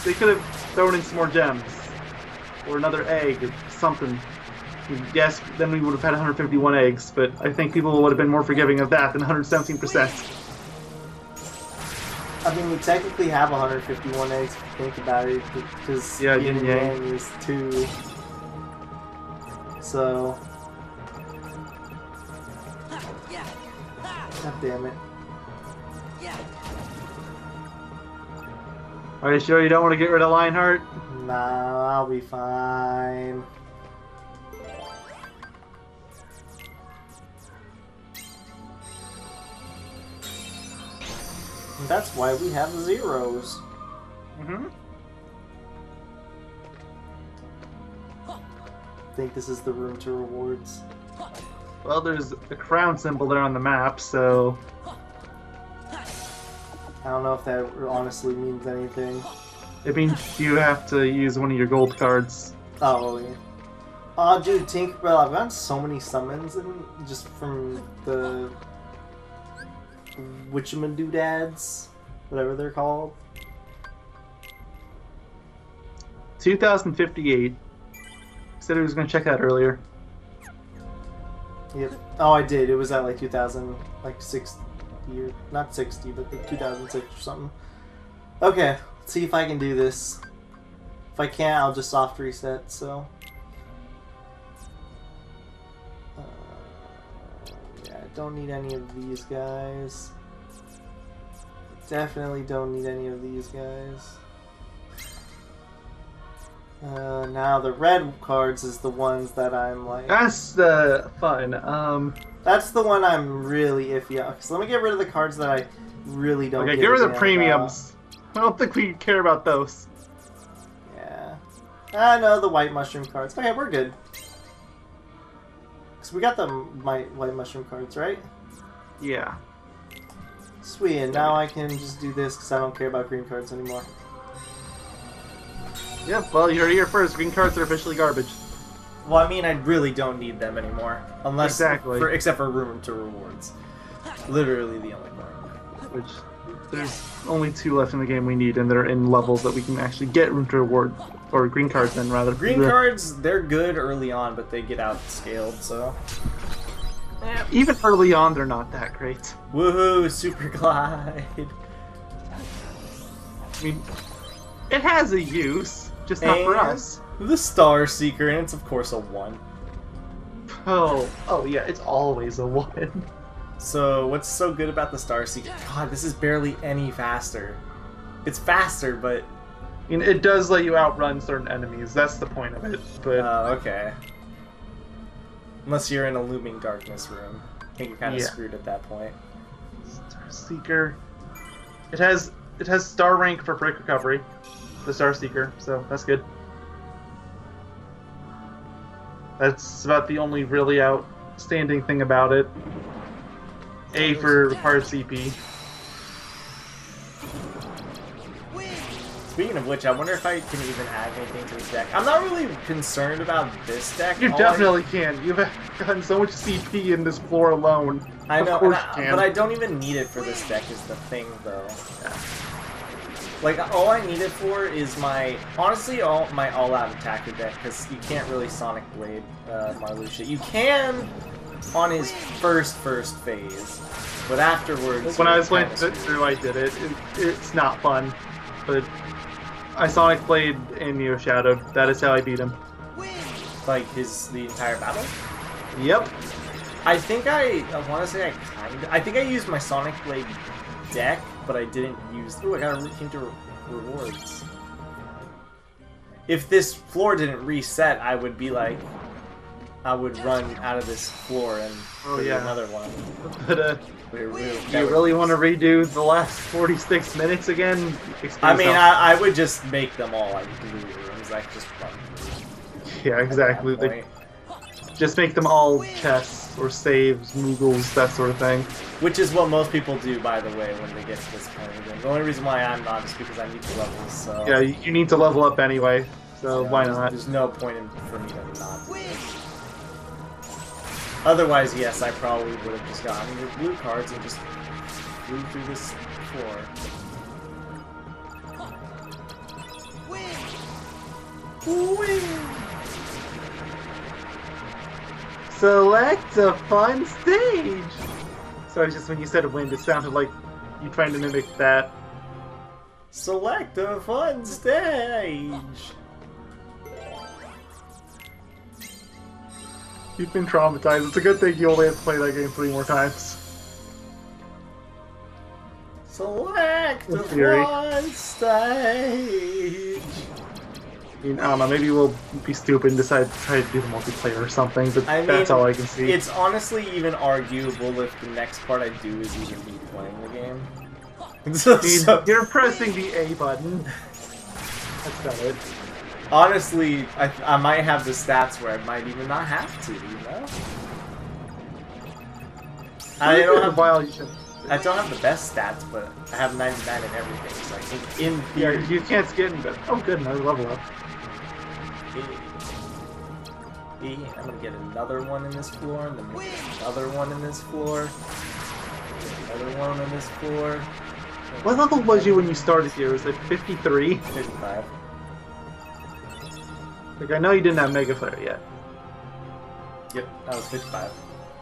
They could have thrown in some more gems. Or another egg or something. Yes, then we would have had 151 eggs, but I think people would have been more forgiving of that than 117%. I mean, we technically have 151 eggs if you think about it, because Yeah, yin and yin-yang. yang is 2. So... God damn it. Are you sure you don't want to get rid of Lionheart? Nah, I'll be fine. And that's why we have zeros. Mm-hmm. I think this is the room to rewards. Well, there's a crown symbol there on the map, so... I don't know if that honestly means anything. It means you have to use one of your gold cards. Oh, yeah. Oh, dude, Tinkerbell, I've gotten so many summons and just from the Witchamadoodads, whatever they're called. 2058. Said he was going to check that earlier. Yep. Oh, I did. It was at like 2000, like 60 or not 60, but like 2006 or something. Okay, let's see if I can do this. If I can't, I'll just soft reset. So. Yeah, I don't need any of these guys. Definitely don't need any of these guys. Now the red cards is the ones that I'm like... That's fun. That's the one I'm really iffy on. So let me get rid of the cards that I really don't Okay, give get rid a of the damn premiums. I don't think we care about those. about. Yeah. I know the white mushroom cards. Okay, we're good. Because we got the white mushroom cards, right? Yeah. Sweet, and now I can just do this because I don't care about green cards anymore. Yep, well, you heard it here first. Green cards are officially garbage. Well, I mean, I really don't need them anymore. Unless, Exactly. except for room to rewards. Literally the only one. Which there's only 2 left in the game we need, and they're in levels that we can actually get room to reward, or green cards then, rather. Green cards, they're good early on, but they get outscaled, so... Even early on, they're not that great. Woohoo, Super Glide! I mean, it has a use, just not for us. The Star Seeker, and it's of course a 1. Oh yeah, it's always a 1. So, what's so good about the Star Seeker? God, this is barely any faster. It's faster, but... I mean, it does let you outrun certain enemies, that's the point of it, but... okay. Unless you're in a Looming Darkness room. I think you're kind of screwed at that point. Star Seeker... It has star rank for break recovery, the Star Seeker, so that's good. That's about the only really outstanding thing about it. A for required CP. Speaking of which, I wonder if I can even add anything to this deck. I'm not really concerned about this deck. You definitely can. You've gotten so much CP in this floor alone. I know, of course you can. but I don't even need it for this deck is the thing, though. Like, all I need it for is my... Honestly, my all-out attacker deck, because you can't really Sonic Blade Marluxia. You can on his first phase, but afterwards... When I was playing through, I did it. It's not fun, but I Sonic Blade and Neo Shadowed. That is how I beat him. Like, the entire battle? Yep. I think I want to say I think I used my Sonic Blade deck, but I didn't use... Ooh, I got a into rewards. If this floor didn't reset, I would be like... I would run out of this floor and do another one. But, do you really want to redo the last 46 minutes again? I mean, I would just make them all like blue rooms. Like, just run through. Yeah, exactly. Just make them all chests or saves, Moogles, that sort of thing. Which is what most people do, by the way, when they get to this point of the game. The only reason why I'm not is because I need the levels, so... Yeah, you need to level up anyway, so why not? There's no point for me to not do this. Otherwise, yes, I probably would have just gotten your blue cards and just flew through this floor. Select a fun stage! Sorry, just when you said wind, it sounded like you trying to mimic that. Select a fun stage! You've been traumatized. It's a good thing you only have to play that game 3 more times. Select a fun stage! I mean, I don't know, maybe we'll be stupid and decide to try to do the multiplayer or something, but that's all I can see. It's honestly even arguable if the next part I do is even me playing the game. You're pressing the A button. That's about it. Honestly, I might have the stats where I might even not have to, you know? I don't have the best stats, but I have 99 in everything, so I think in theory... Yeah, you can't skip in, but... Oh, good, another level up. I'm gonna get another one in this floor, and then maybe another one in this floor. Another one in this floor. What level was you when you started here? Was it 53? 55. Like, I know you didn't have Mega Flare yet. Yep, that was 55.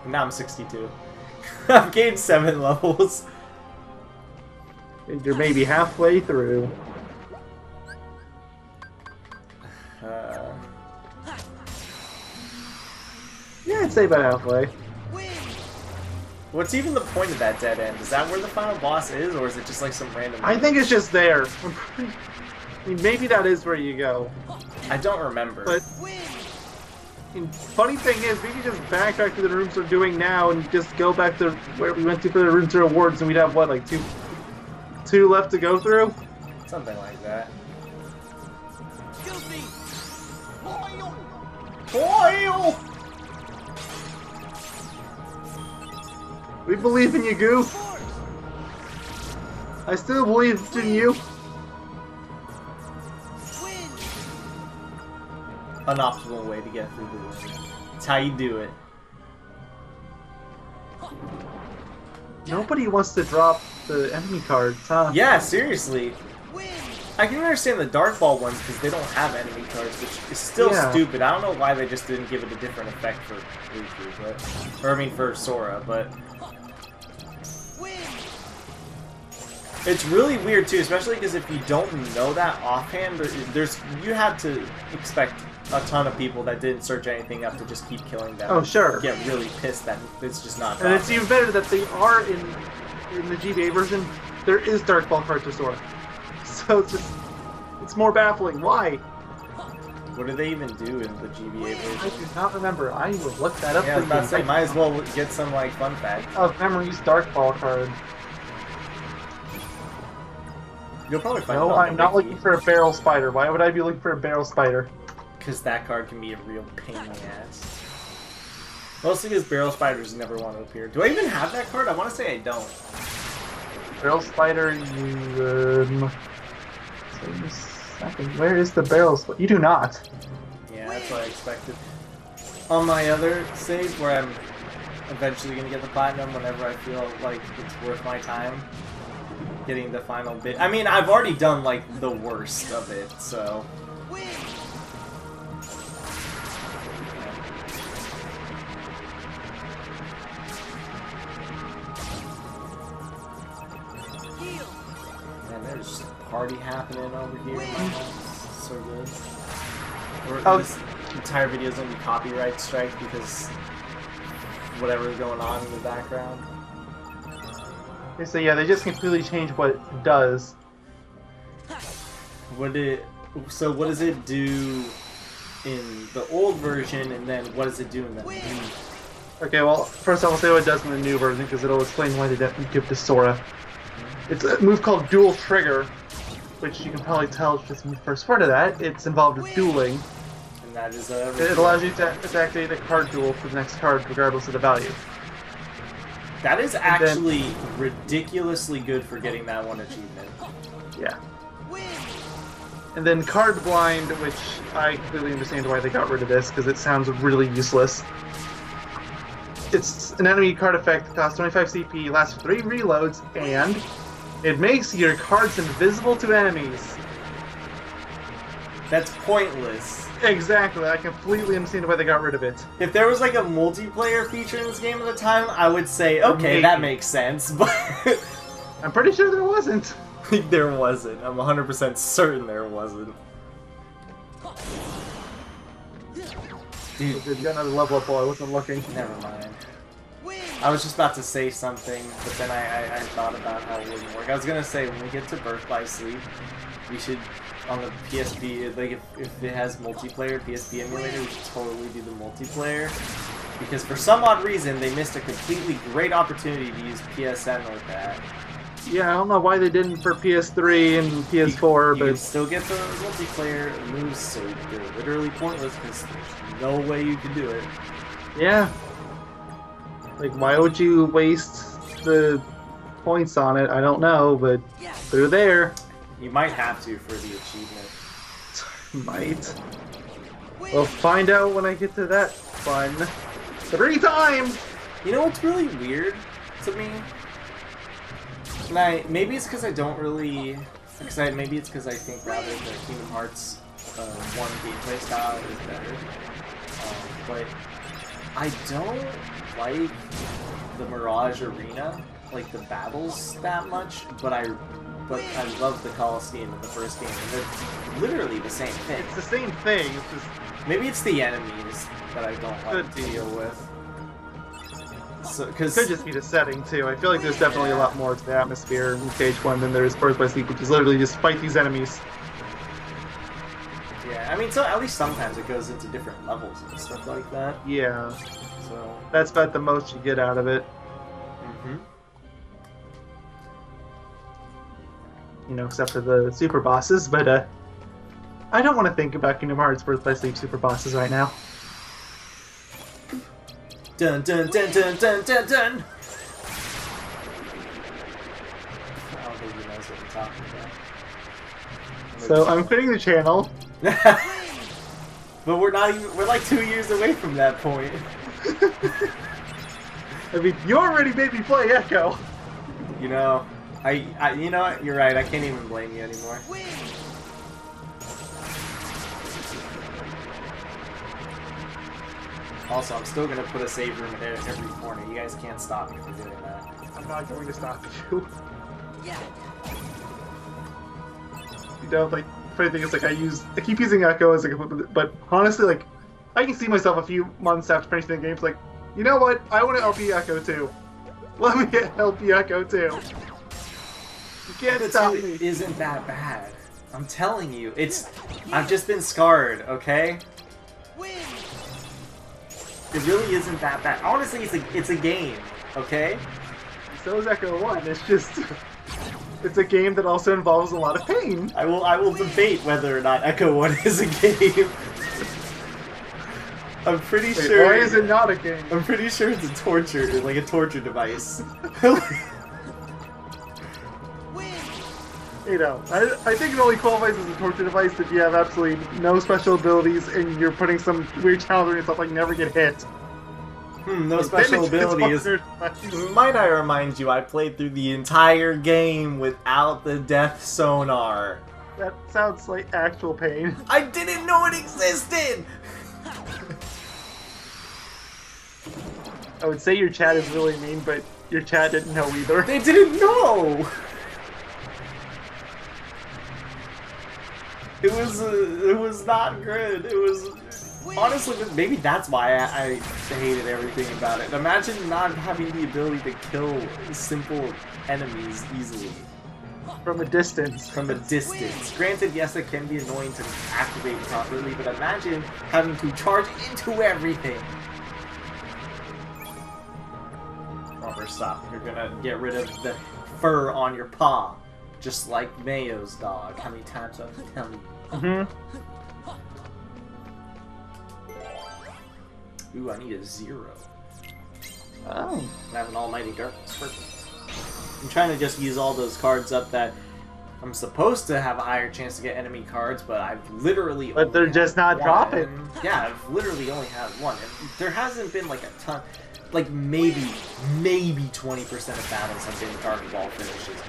And now I'm 62. I've gained 7 levels. You're maybe halfway through. Yeah, I'd say about halfway. What's even the point of that dead end? Is that where the final boss is, or is it just like some random... I think it's just there. I mean, maybe that is where you go. I don't remember. But funny thing is, we could just backtrack to the rooms we're doing now and just go back to where we went to for the rooms to rewards, and we'd have what, like two left to go through? Something like that. Foil! We believe in you, Goof. I still believe in you. An optimal way to get through the room. It's how you do it. Nobody wants to drop the enemy cards, huh? Yeah, seriously. I can understand the Dark Ball ones because they don't have enemy cards, which is still Yeah. stupid. I don't know why they just didn't give it a different effect for Riku, but... Or, I mean, for Sora, but... It's really weird, too, especially because if you don't know that offhand, you have to expect a ton of people that didn't search anything up to just keep killing them. Oh, sure. Get really pissed that it's just not And it's even better that they are in the GBA version. There is Dark Ball cards for Sora. So it's more baffling. Why? What do they even do in the GBA I version? do not remember. I will look that up. Yeah, I was about to say, might as well get some, like, fun facts. Of Memories Dark Ball card. You'll probably find No, it on I'm the not wiki, looking for a barrel spider. Why would I be looking for a barrel spider? because that card can be a real pain in the ass. Mostly because barrel spiders never want to appear. Do I even have that card? I want to say I don't. Barrel spider, where is the barrel spider? You do not. Yeah, that's what I expected. On my other save, where I'm eventually going to get the platinum whenever I feel like it's worth my time, getting the final bit. I mean, I've already done, like, the worst of it, so... And there's a party happening over here in my house. So good. This entire video is going to be copyright strike because whatever's going on in the background. Okay, so yeah, they just completely changed what it does. So what does it do in the old version, and then what does it do in the new? Okay, well, first I'll say what it does in the new version, because it'll explain why they didn't give to Sora. It's a move called Dual Trigger, which you can probably tell just from the first word of that. It's involved with dueling. And that is It allows you to activate a card duel for the next card, regardless of the value. That is actually ridiculously good for getting that one achievement. Yeah. And then Card Blind, which I completely understand why they got rid of this, because it sounds really useless. It's an enemy card effect that costs 25 CP, lasts for 3 reloads, and it makes your cards invisible to enemies. That's pointless. Exactly, I completely understand why they got rid of it. If there was like a multiplayer feature in this game at the time, I would say, okay, that makes sense, but... I'm pretty sure there wasn't. There wasn't. I'm 100% certain there wasn't. Dude, There's another level up ball, I wasn't looking. never mind. I was just about to say something, but then I thought about how it wouldn't work. I was gonna say, when we get to Birth by Sleep, we should, on the PSP, like if it has multiplayer, PSP emulator, we should totally do the multiplayer. Because for some odd reason, they missed a completely great opportunity to use PSN with that. Yeah, I don't know why they didn't for PS3 and PS4, You but can still get the multiplayer moves, so they're literally pointless because there's no way you can do it. yeah. Like, why would you waste the points on it? I don't know, but they're there. You might have to for the achievement. Might. We'll find out when I get to that fun. 3 times! You know what's really weird to me? Maybe it's because I don't really... maybe it's because I think rather the Kingdom Hearts 1 gameplay style is better. But I don't like the Mirage Arena, like the battles that much, but I love the Coliseum in the first game. And they're literally the same thing. It's the same thing. It's just Maybe it's the enemies that I don't like to deal with. So, it could just be the setting too. I feel like there's definitely a lot more to the atmosphere in Stage 1 than there is Birth by Sleep, which is literally just fight these enemies. yeah, I mean, so at least sometimes it goes into different levels and stuff like that. Yeah, So, that's about the most you get out of it. You know, except for the super bosses, but I don't want to think about Kingdom Hearts Birth by Sleep super bosses right now. Dun dun dun dun dun dun dun! I don't think he knows what I'm talking about. So I'm quitting the channel. But we're not even, we're like 2 years away from that point. I mean, you already made me play Echo. You know, You know what? You're right. I can't even blame you anymore. Also, I'm still gonna put a save room at every corner. You guys can't stop me from doing that. I'm not going to stop you. Yeah. You know, like, funny thing is, like, I keep using Echo as like, but honestly, like, I can see myself a few months after finishing the games, like, you know what? I want to help you Echo too. Let me help you Echo too. You can't stop me. It isn't that bad. I'm telling you, I've just been scarred, okay? It really isn't that bad. Honestly, it's a game, okay? So is Echo 1. It's just, it's a game that also involves a lot of pain. I will debate whether or not Echo 1 is a game. I'm pretty sure. Why is it not a game? I'm pretty sure it's a torture device. You know, I think it only qualifies as a torture device if you have absolutely no special abilities and you're putting some weird challenge on yourself like never get hit. No special abilities. Might I remind you, I played through the entire game without the death sonar. That sounds like actual pain. I didn't know it existed! I would say your chat is really mean, but your chat didn't know either. They didn't know! It was not good. It was... Honestly, maybe that's why I hated everything about it. Imagine not having the ability to kill simple enemies easily. From a distance. From a distance. Granted, yes, it can be annoying to activate properly, but imagine having to charge into everything. Robert, stop. You're gonna get rid of the fur on your paw. Just like Mayo's dog. How many times have I tell you? Ooh, I need a 0. Oh. I have an almighty darkness. Perfect. I'm trying to just use all those cards up that I'm supposed to have a higher chance to get enemy cards, but I've literally But they're just not dropping. Yeah, I've literally only had one. And there hasn't been like a ton, like maybe 20% of battles have been dark ball finishes.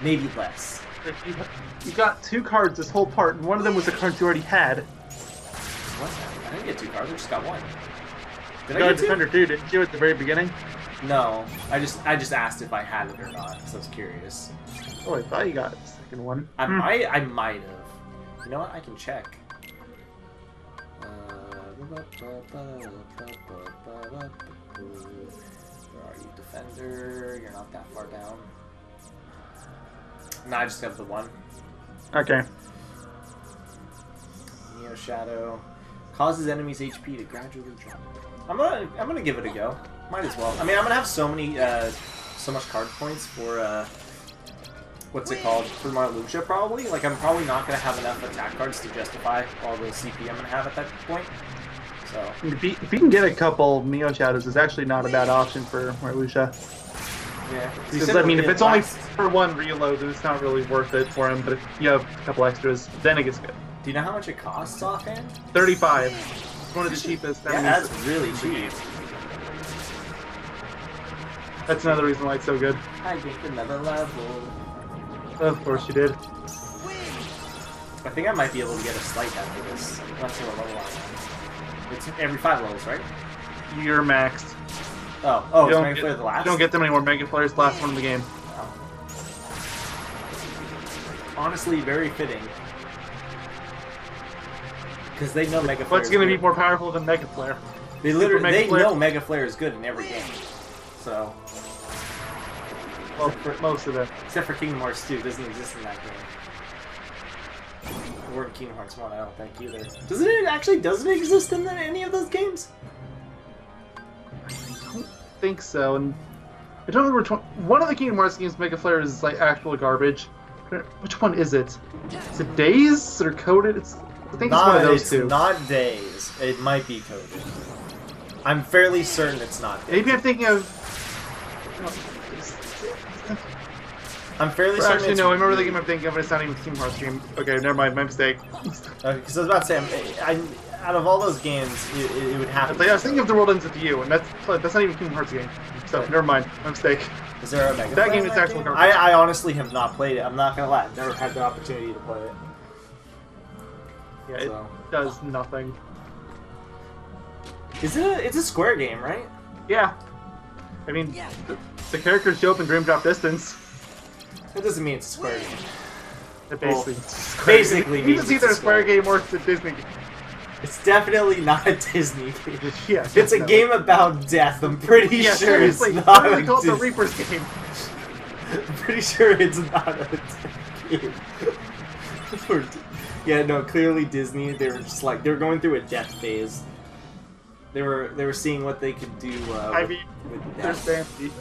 Maybe less. You got 2 cards this whole part, and one of them was a card you already had. What? I didn't get 2 cards. I just got 1. Did You I got get 2? Defender 2, didn't you, at the very beginning? No, I just asked if I had it or not, because I was curious. Oh, I thought you got the second one. I might have. You know what? I can check. Where are you, Defender? You're not that far down. No, I just have the 1. Okay. Neo Shadow causes enemies' HP to gradually drop. I'm gonna give it a go. Might as well. I mean, I'm gonna have so much card points for what's it called, for Marluxia probably. Like, I'm probably not gonna have enough attack cards to justify all the CP I'm gonna have at that point. So If you can get a couple Neo Shadows, it's actually not a bad option for Marluxia. yeah. Because, I mean, if it's only for 1 reload, then it's not really worth it for him. But if you have a couple extras, then it gets good. Do you know how much it costs offhand? 35. It's one of the cheapest. Yeah, that's really cheap. That's another reason why it's so good. I get another level. Of course you did. I think I might be able to get a slight after this. I'm not sure what level I am. It's every 5 levels, right? You're maxed. Oh, You it's don't Mega Flare the last? You don't get them anymore. Mega Flare's the last one in the game. Oh. Honestly, very fitting. Because they know Mega Flare. What's going to be more powerful than Mega Flare? They know Mega Flare is good in every game. So. Well, for most of it. Except for Kingdom Hearts 2, it doesn't exist in that game. Or in Kingdom Hearts 1, I don't think either. Doesn't it exist in any of those games? I don't think so. And I don't remember one of the Kingdom Hearts games. Mega Flare is like actual garbage. Which one is it? Is it Days or Coded? I think it's one of those two. It's not Days. It might be Coded. I'm fairly certain it's not Days. Maybe I'm thinking of. I'm fairly certain. Actually, no. I remember the game I'm thinking of. It's not even a Kingdom Hearts game. Okay, never mind. My mistake. Because I was about to say, out of all those games, it would have. I was thinking of The World Ends With You, and that's not even a Kingdom Hearts game. So never mind. My mistake. Is there a Mega That Play game in is actually game? garbage. I honestly have not played it. I'm not gonna lie. I've never had the opportunity to play it. Yeah, So. it does nothing. Is it? It's a Square game, right? Yeah. I mean, the characters show up in Dream Drop Distance. It doesn't mean it's a Square game. It basically, Well, basically you means can see it's a either a Square Square game or it's a Disney game. It's definitely not a Disney game. Yeah, It's a definitely. game about death. I'm pretty Yeah, sure it's seriously, not literally a called the Disney. Reaper's game. I'm pretty sure it's not a game. Yeah, no, clearly Disney. They were just like they were going through a death phase. They were seeing what they could do. I mean, with there's death. fancy.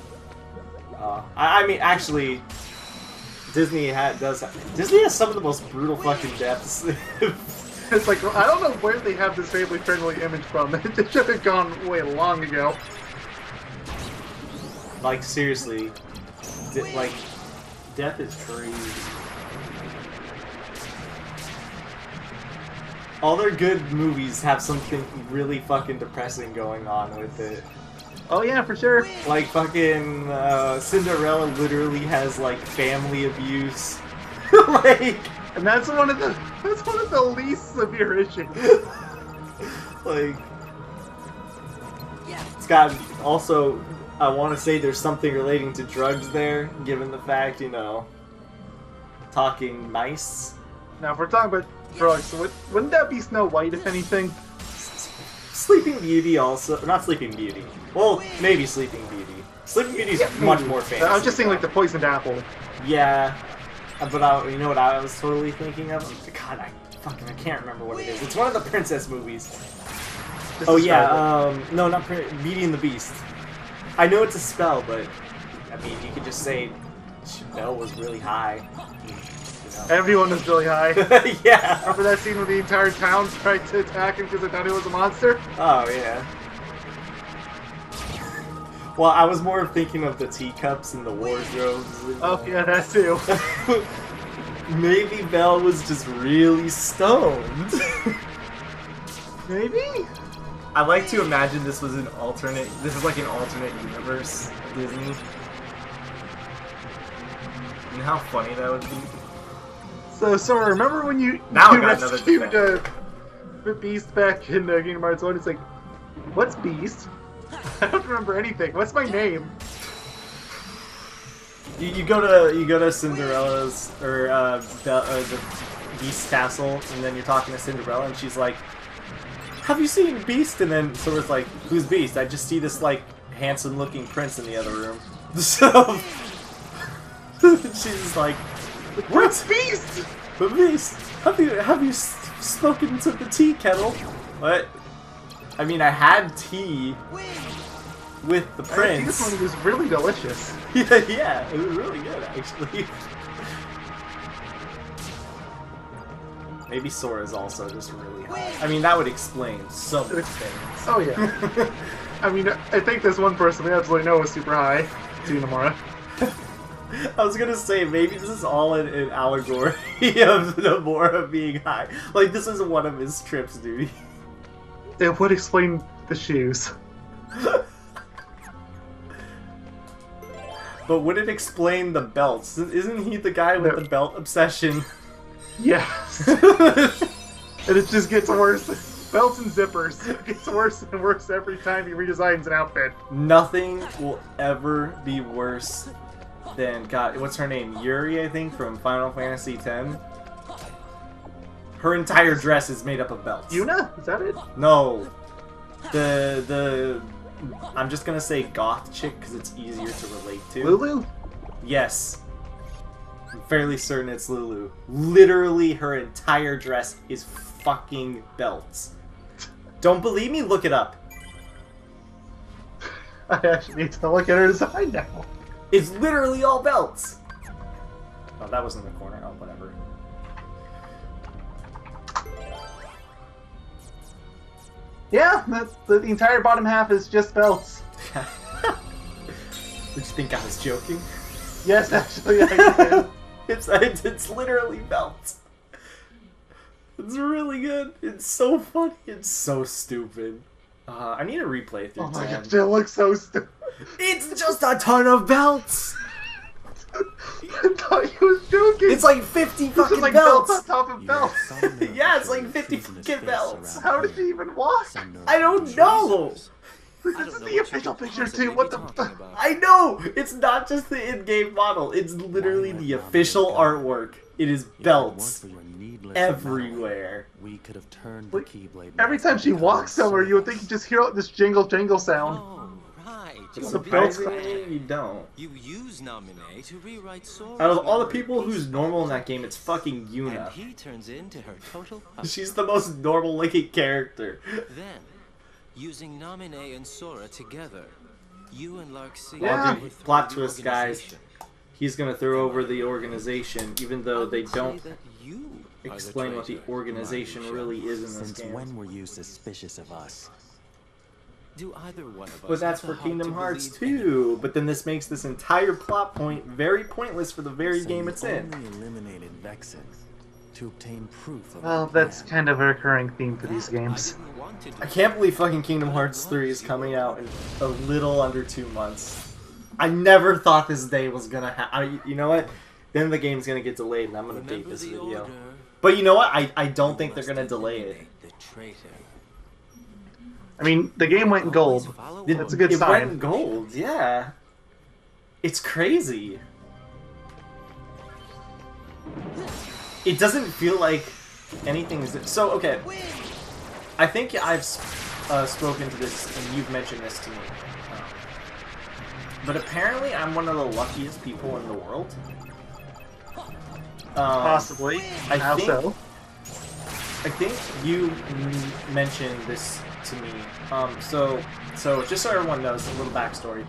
I mean, actually, Disney has some of the most brutal fucking deaths. It's like, I don't know where they have this family-friendly image from. It should have gone away long ago. Like seriously, like death is crazy. All their good movies have something really fucking depressing going on with it. Oh yeah, for sure. Like fucking Cinderella literally has like family abuse. Like, And that's one of the least severe issues. like it's got also. I want to say there's something relating to drugs there, given the fact, you know, talking mice. Now, if we're talking about drugs, wouldn't that be Snow White, if anything? Sleeping Beauty also, not Sleeping Beauty. Well, maybe Sleeping Beauty. Sleeping Beauty's much more fancy. I was just saying, like, the poisoned apple. Yeah, but you know what I was totally thinking of? God, I can't remember what it is. It's one of the princess movies. Just Oh describe yeah, no, not Beauty and the Beast. I know it's a spell, but I mean, you could just say Belle was really high. You know. Everyone was really high. Yeah. Remember that scene where the entire town tried to attack him because they thought he was a monster? Oh yeah. Well, I was more thinking of the teacups and the wardrobes. And, Oh yeah, that too. maybe Belle was just really stoned. Maybe? I like to imagine this is like an alternate universe of Disney. And how funny that would be. So, Sora, remember when you Now I got another rescued the Beast back in Kingdom Hearts 1? It's like, what's Beast? I don't remember anything. What's my name? You go to Cinderella's or the Beast castle, and then you're talking to Cinderella, and she's like, "Have you seen Beast?" And then Sora's like, "Who's Beast?" I just see this like handsome-looking prince in the other room. So she's like, What's Beast? "But Beast, have you spoken to the tea kettle?" What? I mean, I had tea with the prince. This one was really delicious. Yeah, it was really good, actually. Maybe Sora's also just really high. I mean, that would explain so many things. Oh yeah. I mean, I think there's one person we absolutely know is super high. See you tomorrow. I was gonna say, maybe this is all an allegory of Nomura being high. Like, this is one of his trips, dude. It would explain the shoes. But would it explain the belts? Isn't he the guy with the belt obsession? Yes. And it just gets worse. Belts and zippers. It gets worse and worse every time he redesigns an outfit. Nothing will ever be worse than, God, what's her name? Yuri, I think, from Final Fantasy X. Her entire dress is made up of belts. Yuna? Is that it? No. I'm just gonna say goth chick because it's easier to relate to. Lulu? Yes. I'm fairly certain it's Lulu. Literally, her entire dress is fucking belts. Don't believe me? Look it up. I actually need to look at her design now. It's literally all belts. Oh, that was in the corner. Oh, whatever. Yeah, the entire bottom half is just belts. Did you think I was joking? Yes, actually, I did. It's literally belts. It's really good. It's so funny. It's so stupid. I need to replay through Oh my 10. god, it looks so stupid. It's just a ton of belts! I thought he was joking. It's like 50 this fucking is like belts! belts on top of belts. Yeah, it's like 50 fucking belts! How did he even walk? I don't know! This is the official picture too. What the fuck? I know! It's not just the in-game model, it's literally the official artwork. It is belts everywhere. We could have turned the Keyblade. Every time she walks somewhere, you would think you just hear this jingle jangle sound. Oh, right. The belts Surprisingly, you don't. You use Nomine to rewrite Sora's Out of all the memory people who's piece normal in by that game, it's fucking and Yuna. he turns into her total puppet. She's the most normal looking character. Then, using Nomine and Sora together, you and Larxia Yeah. will Plot throw the twist, guys. organization. He's gonna throw over the organization, even though I they would say don't that you are explain what the traitor, organization Marusha. really is in this Since game. when were you suspicious of us? Do either one of us But that's have for the heart Kingdom to Hearts believe too. But then this makes this entire plot point very pointless for the very So game you it's in. only eliminated Vexen to obtain proof of Well, our that's plan. kind of a recurring theme for these anything? games. I didn't want to do I can't believe fucking Kingdom Hearts 3 is coming out in a little under 2 months. I never thought this day was gonna happen. You know what? Then the game's gonna get delayed and I'm gonna date Remember this the video. order. But you know what? I don't think You they're must gonna delay it. eliminate the traitor. I mean, the game went Always gold. follow That's a good It sign. went gold, yeah. It's crazy. It doesn't feel like anything's... So, okay. I think I've spoken to this, and you've mentioned this to me. But apparently I'm one of the luckiest people in the world. Possibly. I How think- so? I think you mentioned this to me. So just so everyone knows, a little backstory.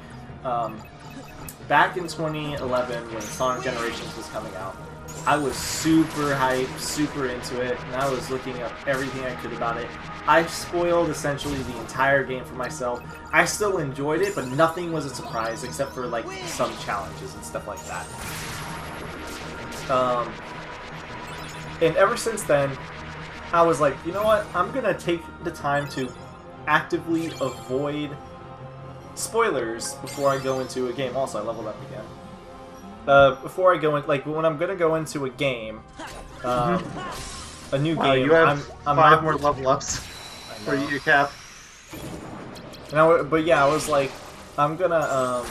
Back in 2011, when Sonic Generations was coming out, I was super hyped, super into it, and I was looking up everything I could about it. I spoiled essentially the entire game for myself. I still enjoyed it, but nothing was a surprise except for like some challenges and stuff like that. And ever since then, I was like, you know what? I'm gonna take the time to actively avoid spoilers before I go into a game. Also, I leveled up again. Before I go in, like when I'm gonna go into a game, a new Wow, game. you have I'm 5 not more level ups I for know. your cap. But yeah, I was like, I'm gonna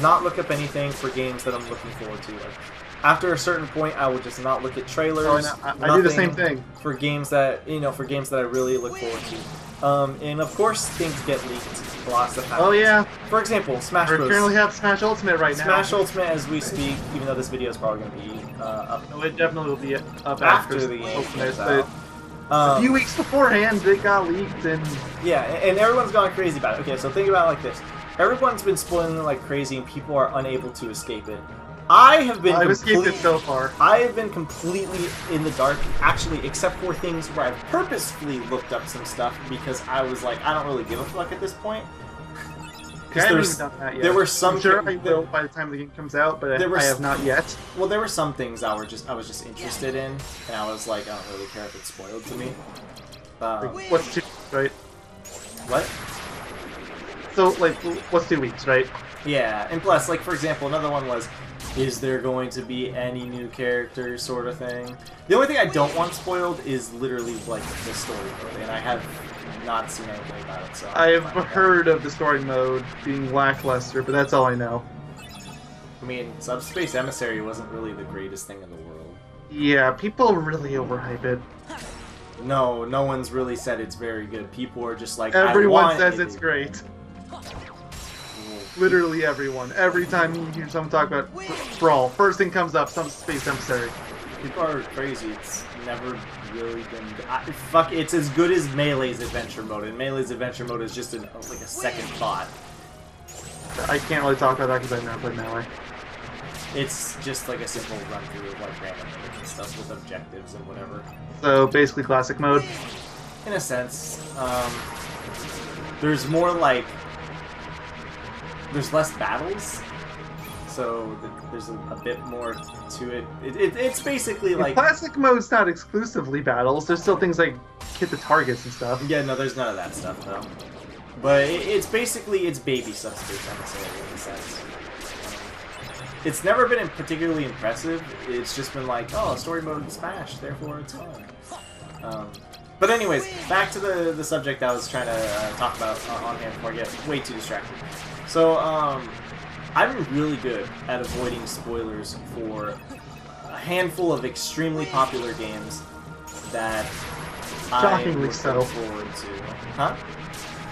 not look up anything for games that I'm looking forward to. Like, after a certain point, I would just not look at trailers. Oh, I do the nothing same thing. for games that for games that I really look forward to. And of course, things get leaked. A lot of stuff happens. Oh yeah, For example, Smash we Bros. currently have Smash Ultimate right now. Smash Ultimate as we speak, even though this video is probably going to be up No, it definitely will be up after after the game Ultimate. comes But out. a few weeks beforehand, it got leaked, and Yeah, and everyone's gone crazy about it. Okay, so think about it like this. Everyone's been spoiling it like crazy, and people are unable to escape it. I've escaped it so far. I have been completely in the dark, actually, except for things where I've purposefully looked up some stuff because I was like, I don't really give a fuck at this point. I haven't even done that yet. there were some I'm sure thi- I will by the time the game comes out, but there were I s- have not yet. Well, there were some things I was just interested in, and I was like, I don't really care if it's spoiled to me. What's 2 right? What? So like, what's 2 weeks, right? Yeah, and plus, like, for example, another one was, is there going to be any new characters, sort of thing. The only thing I don't want spoiled is literally, like, the story mode, and I have not seen anything about it, so... I've heard of the story mode being lackluster, but that's all I know. I mean, Subspace Emissary wasn't really the greatest thing in the world. Yeah, people really overhype it. No, no one's really said it's very good. People are just like, Everyone I want says it. it's great. Literally everyone. Every time you hear someone talk about Brawl, first thing comes up, some Space Emissary. People are crazy. It's never really been. Fuck, it's as good as Melee's adventure mode, and Melee's adventure mode is just like a second thought. I can't really talk about that because I've never played Melee. It's just like a simple run through of like random moves and stuff with objectives and whatever. So basically classic mode. In a sense, there's more like there's less battles, so there's a bit more to it. It's basically like Classic mode's not exclusively battles. There's still things like hit the targets and stuff. yeah, no, there's none of that stuff though. But it's basically, it's baby subspace emissary in a sense. It's never been particularly impressive. It's just been like, oh, story mode in Smash, therefore it's fun. But anyways, back to the subject I was trying to talk about on hand before I get way too distracted. So, I'm really good at avoiding spoilers for a handful of extremely popular games that Shockingly I'm so. looking forward to. Huh?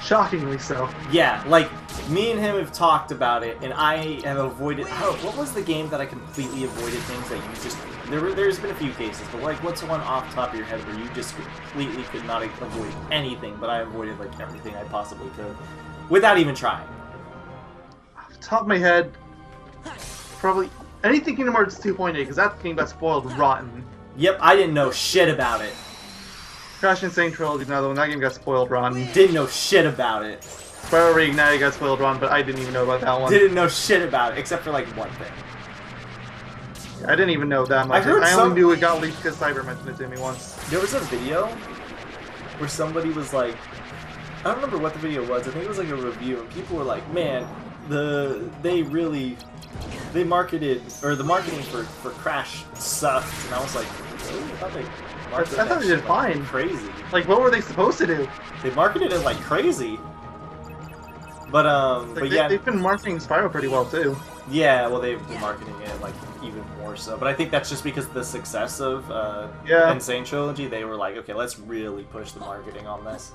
Shockingly so. Yeah, like, me and him have talked about it, and I have avoided... what was the game that I completely avoided things that you just... There's been a few cases, but, like, what's one off the top of your head where you just completely could not avoid anything, but I avoided, like, everything I possibly could, without even trying? Off the top of my head, probably anything Kingdom Hearts 2.8, because that game got spoiled rotten. Yep, I didn't know shit about it. Crash Insane Trilogy, another one, that game got spoiled rotten. Didn't know shit about it. Spiral Reignited got spoiled rotten, but I didn't even know about that one. Didn't know shit about it, except for, like, one thing. I didn't even know that much. I only knew it got leaked because Cyber mentioned it to me once. There was a video where somebody was like, I don't remember what the video was, I think it was like a review, and people were like, man, they marketed, or the marketing for Crash sucked, and I was like, really? I thought they marketed I thought they did fine. Crazy. Like, what were they supposed to do? They marketed it like crazy. But, Like, yeah. They've been marketing Spyro pretty well, too. Yeah, well, they've been marketing it, like, even more so. But I think that's just because of the success of Insane Trilogy. They were like, okay, let's really push the marketing on this.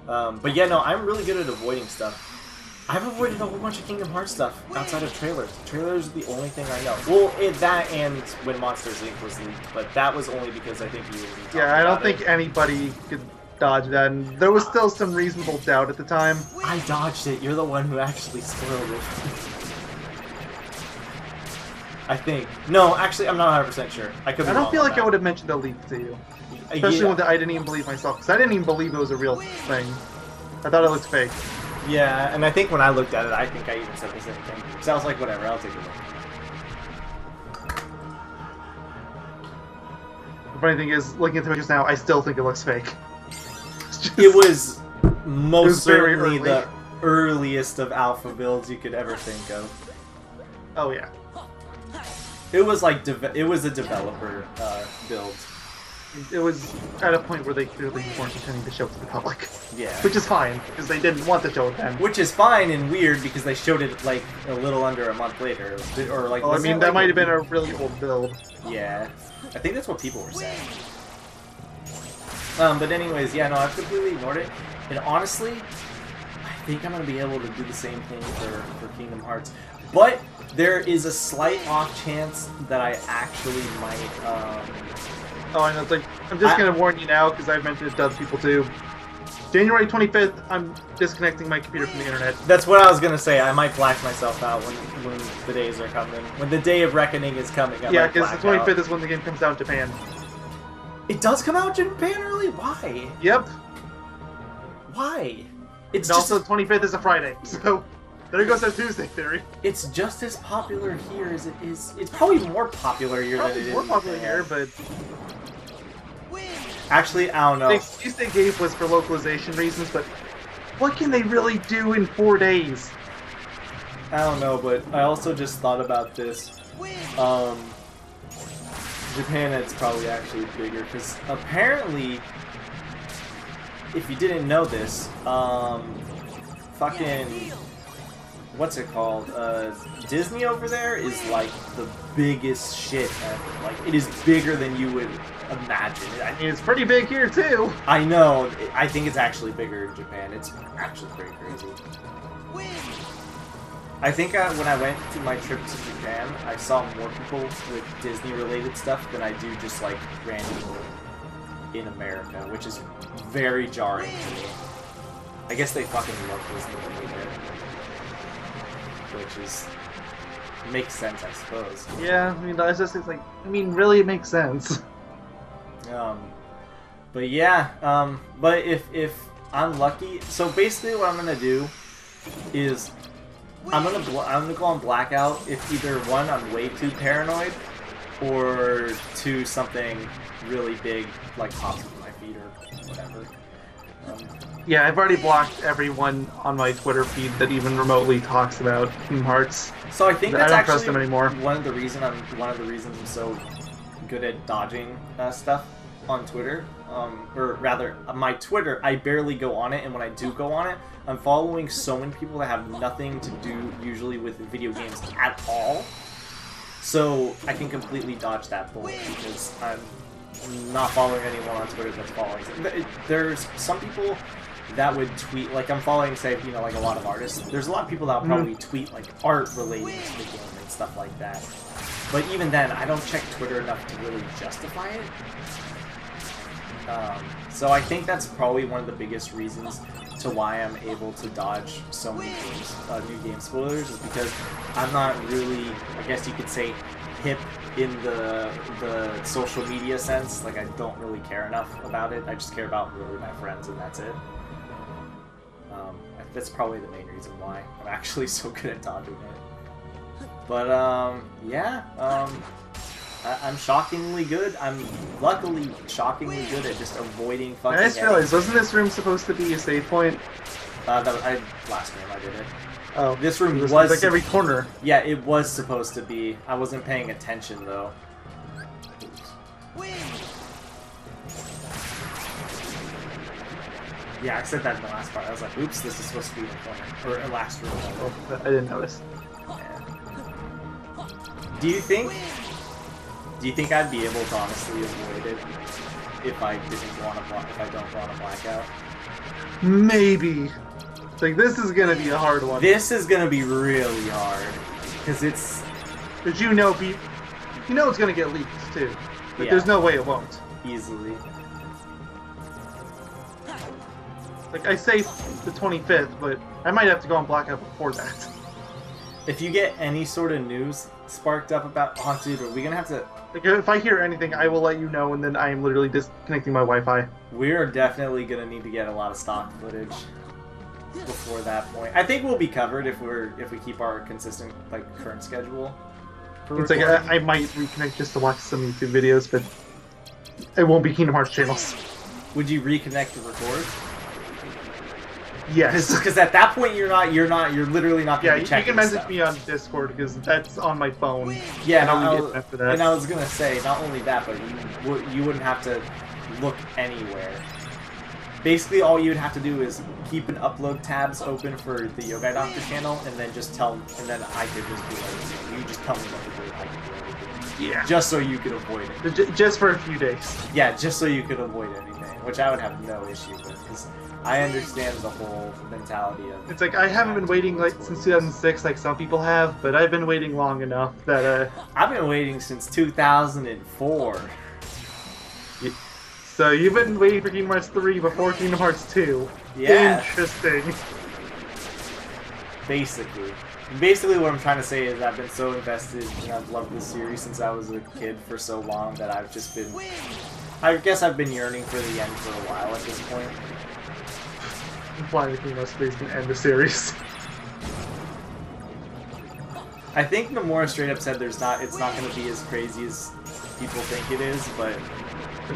But yeah, no, I'm really good at avoiding stuff. I've avoided a whole bunch of Kingdom Hearts stuff outside of trailers. Trailers are the only thing I know. Well, that and when Monsters Inc. was leaked, but that was only because I think you were Yeah, I don't think anybody could dodge that, and there was still some reasonable doubt at the time. I dodged it. You're the one who actually spoiled it. I think. No, actually, I'm not 100% sure. I could be I don't wrong feel on like that. I would have mentioned the leak to you. Especially when I didn't even believe myself, because I didn't even believe it was a real thing. I thought it looked fake. Yeah, and I think when I looked at it, I think I even said the same thing. So I was like, whatever, I'll take a look. The funny thing is, looking at the pictures now, I still think it looks fake. It was most It was very certainly early. the earliest of alpha builds you could ever think of. Oh yeah. It was like it was a developer build. It was at a point where they clearly weren't intending to show it to the public. Yeah. Which is fine, because they didn't want to show it then. Which is fine and weird because they showed it like a little under a month later, or like. Well, I wasn't mean, it, that like, might have been a really old build. Yeah, I think that's what people were saying. But anyways, yeah, no, I've completely ignored it, and honestly, I think I'm gonna be able to do the same thing for Kingdom Hearts, but there is a slight off chance that I actually might. Oh, I know. It's like, I'm just gonna warn you now, because I've mentioned it to other people too. January 25th, I'm disconnecting my computer from the internet. That's what I was gonna say. I might black myself out when the days are coming. When the day of reckoning is coming, Yeah, because the 25th is when the game comes out in Japan. It does come out in Japan early? Why? Yep. Why? It's And just also, 25th is a Friday, so there goes that Tuesday theory. it's just as popular here as it is. It's probably more popular here than it Probably is. more in popular Japan. here, but Actually, I don't know. the excuse they gave was for localization reasons, but what can they really do in 4 days? I don't know, but I also just thought about this. Japan, it's probably actually bigger because apparently, if you didn't know this, fucking what's it called? Disney over there is like the biggest shit ever. Like it is bigger than you would imagine. I mean, it's pretty big here too. I know. I think it's actually bigger in Japan. It's actually pretty crazy. I think when I went to my trip to Japan, I saw more people with Disney-related stuff than I do just like random people in America, which is very jarring to me. I guess they fucking love Disney over there, which is makes sense, I suppose. Yeah, I mean, it's just it's like, I mean, really, it makes sense. But yeah, but if I'm lucky, so basically what I'm gonna do is I'm gonna go on blackout if either one I'm way too paranoid, or two something really big like pops with my feet or whatever. Yeah, I've already blocked everyone on my Twitter feed that even remotely talks about Kingdom Hearts. So I think I that's don't trust actually them anymore. one of the reasons I'm so good at dodging stuff on Twitter. Or rather, my Twitter, I barely go on it, and when I do go on it, I'm following so many people that have nothing to do usually with video games at all. So I can completely dodge that bullet because I'm not following anyone on Twitter that's following. There's some people that would tweet, like I'm following, say, you know, like a lot of artists. There's a lot of people that will probably tweet like art relating to the game and stuff like that. But even then, I don't check Twitter enough to really justify it. So I think that's probably one of the biggest reasons to why I'm able to dodge so many games, new game spoilers, is because I'm not really, I guess you could say, hip in the social media sense. Like, I don't really care enough about it. I just care about really my friends, and that's it. That's probably the main reason why I'm actually so good at dodging it. But yeah, I'm shockingly good. I'm luckily shockingly good at just avoiding fucking. I just realized, wasn't this room supposed to be a save point? Last room I did it. Oh, this room was like every corner. Yeah, it was supposed to be. I wasn't paying attention though. Yeah, I said that in the last part. I was like, oops, this is supposed to be the corner. Or last room. Oh, I didn't notice. Yeah. Do you think I'd be able to honestly avoid it if I don't want to blackout? Maybe. Like, this is gonna be a hard one. This is gonna be really hard. Because it's... Because you know it's gonna get leaked, too. But Yeah. there's no way it won't. Easily. Like, I say the 25th, but I might have to go on blackout before that. If you get any sort of news sparked up about... Oh, dude, are we gonna have to... Like, if I hear anything, I will let you know, and then I am literally disconnecting my Wi-Fi. We're definitely gonna need to get a lot of stock footage before that point. I think we'll be covered if we keep our consistent, like, current schedule. It's like, I might reconnect just to watch some YouTube videos, but it won't be Kingdom Hearts channels. Would you reconnect to record? Yes. Because at that point you're literally not Yeah, gonna be you checking can message stuff. me on Discord, because that's on my phone. Yeah, and I'll get after that. And I was gonna say, not only that, but you wouldn't have to look anywhere. Basically, all you'd have to do is keep an upload tabs open for the Yogaidr channel, and then just tell, and then I could just be like, you just tell me what to do, I can do everything. Yeah. Just so you could avoid it. Just for a few days. Yeah, just so you could avoid anything, which I would have no issue with, because I understand the whole mentality of... It's like, I haven't been waiting, like, since 2006, like some people have, but I've been waiting long enough that, I've been waiting since 2004. So you've been waiting for Kingdom Hearts 3 before Kingdom Hearts 2. Yeah. Interesting. Basically what I'm trying to say is I've been so invested and I've loved this series since I was a kid for so long that I've just been... I guess I've been yearning for the end for a while at this point. Implying that Kingdom Hearts 3 is going to end the series. I think Nomura straight up said it's not going to be as crazy as people think it is, but...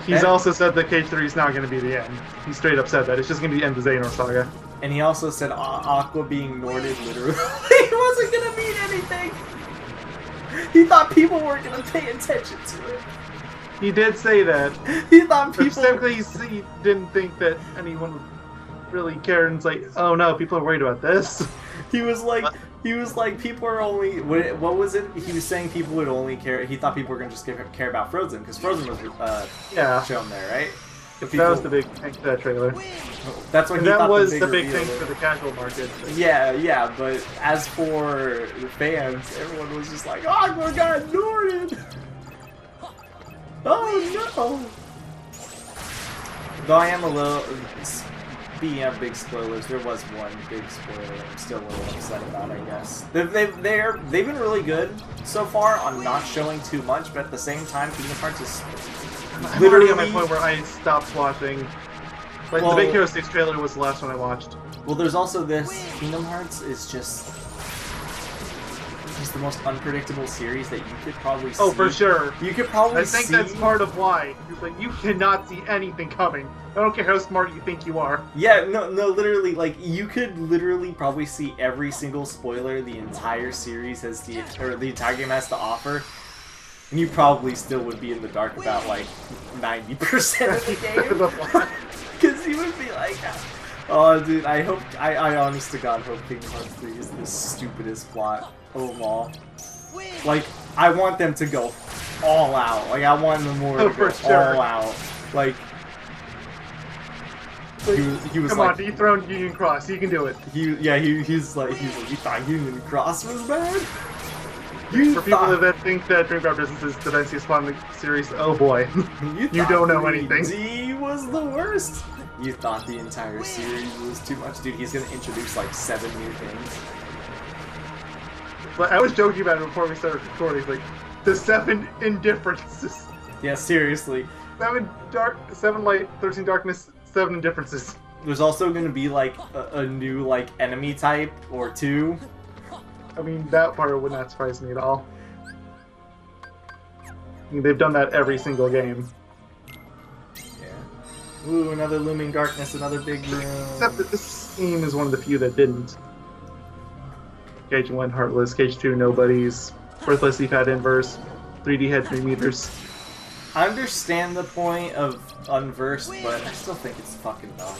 He's also said that K3 is not going to be the end. He straight up said that. It's just going to be the end of the Xehanort Saga. And he also said Aqua being Norded literally wasn't going to mean anything! He thought people weren't going to pay attention to it. He did say that. He thought people... Specifically, he didn't think that anyone would really care, and it's like, oh no, people are worried about this. He was like, people are only... What was it? He was saying people would only care... He thought people were going to just care about Frozen, because Frozen was shown there, right? That was the big thing for that trailer. That's what he that thought was the the big reveal thing was. for the casual market. Yeah, but as for the fans, everyone was just like, oh my god, Norden! Oh no! Though I am a little... Speaking of big spoilers, there was one big spoiler I'm still a little upset about, I guess. They've been really good so far on not showing too much, but at the same time, Kingdom Hearts is I'm literally at my point where I stopped watching. Like, Well, the Big Hero 6 trailer was the last one I watched. Well, there's also this. Kingdom Hearts is just... just the most unpredictable series that you could probably see. Oh, for sure. You could probably I think see... that's part of why. It's like, you cannot see anything coming. I don't care how smart you think you are. Yeah, no, literally, like, you could literally probably see every single spoiler the entire series has or the entire game has to offer, and you probably still would be in the dark about, like, 90% of the game. Because you would be like, oh, dude, I honest to God hope Kingdom Hearts 3 is the stupidest plot of them all. Like, I want them to go all out. Like, I want Nomura to go all out. Like, he was come like, on, dethrone Union Cross. You can do it. He's like, you thought Union Cross was bad? For people that think that Dreamcraft Business is the best Spawn series, oh boy, you don't know anything. 3D was the worst. You thought the entire series was too much, dude. He's gonna introduce like 7 new things. But I was joking about it before we started recording, like the 7 indifferences. Yeah, seriously. 7 light, 13 darkness, 7 indifferences. There's also gonna be like a new like enemy type or 2. I mean, that part would not surprise me at all. I mean, they've done that every single game. Yeah. Ooh, another looming darkness, another big room. Except that this game is one of the few that didn't. Cage 1, Heartless. Cage 2, Nobodies. Worthless, Pad Inverse. 3D Head 3 meters. I understand the point of Unversed, but I still think it's fucking dumb.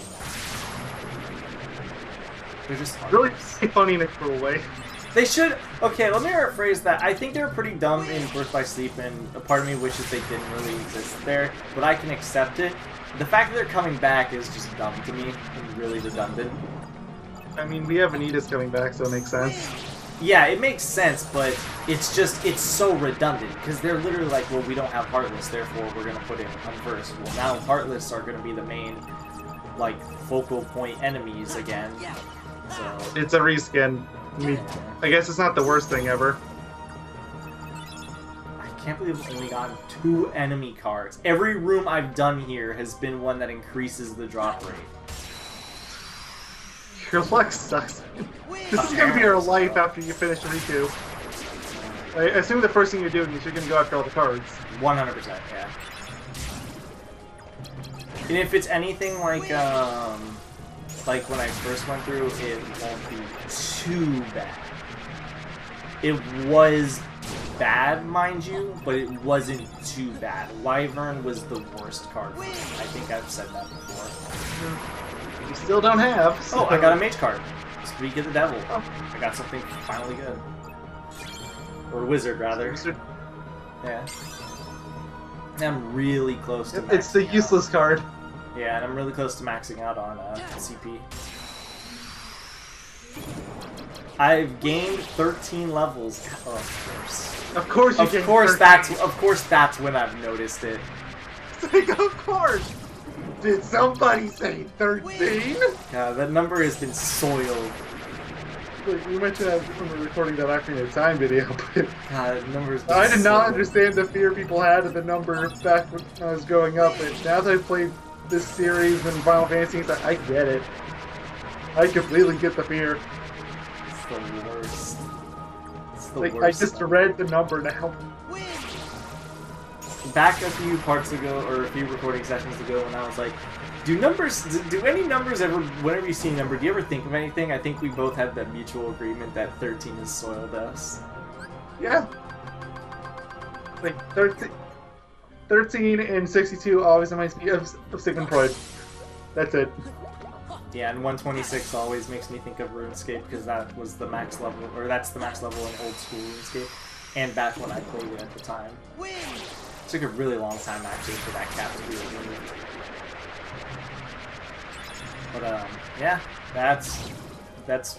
They're just Really heartless. funny in a cruel way. They should... Okay, let me rephrase that. I think they're pretty dumb in Birth by Sleep, and a part of me wishes they didn't really exist there, but I can accept it. The fact that they're coming back is just dumb to me, and really redundant. I mean, we have Anita's coming back, so it makes sense. Yeah, it makes sense, but it's just, it's so redundant, because they're literally like, well, we don't have Heartless, therefore we're going to put in Unversed. Well, now Heartless are going to be the main, like, focal point enemies again, so... It's a reskin. I guess it's not the worst thing ever. I can't believe I've only gotten 2 enemy cards. Every room I've done here has been one that increases the drop rate. Your luck sucks. This is gonna be your life after you finish Riku. I assume the first thing you're doing is you're gonna go after all the cards. 100%, yeah. And if it's anything like when I first went through, it won't be too bad. It was bad, mind you, but it wasn't too bad. Wyvern was the worst card for me. I think I've said that before. You still don't have. So. Oh, I got a mage card. Speak of the devil. Oh. I got something finally good. Or wizard, rather. Wizard. Yeah. And I'm really close to It's the useless card. Yeah, and I'm really close to maxing out on CP. I've gained 13 levels. Oh, of course. Of course you gained Of course that's when I've noticed it. Of course. Did somebody say 13? God, that number has been soiled. Look, you mentioned that when we were recording that Ocarina of Time video, but God, that number has been I did not soiled. understand the fear people had of the number back when I was growing up, but now that I've played this series and Final Fantasy, I get it. I completely get the fear. It's the worst. It's the Like, worst. I just read the number now. Back a few parts ago, or a few recording sessions ago, when I was like, do any numbers ever, whenever you see a number, do you ever think of anything? I think we both had that mutual agreement that 13 has soiled us. Yeah. Like, 13 and 62 always reminds me of Sigmund Freud. That's it. Yeah, and 126 always makes me think of RuneScape, because that was the max level, or that's the max level in old school RuneScape, and back when I played it at the time. It took a really long time, actually, for that cap to be removed. But, yeah, that's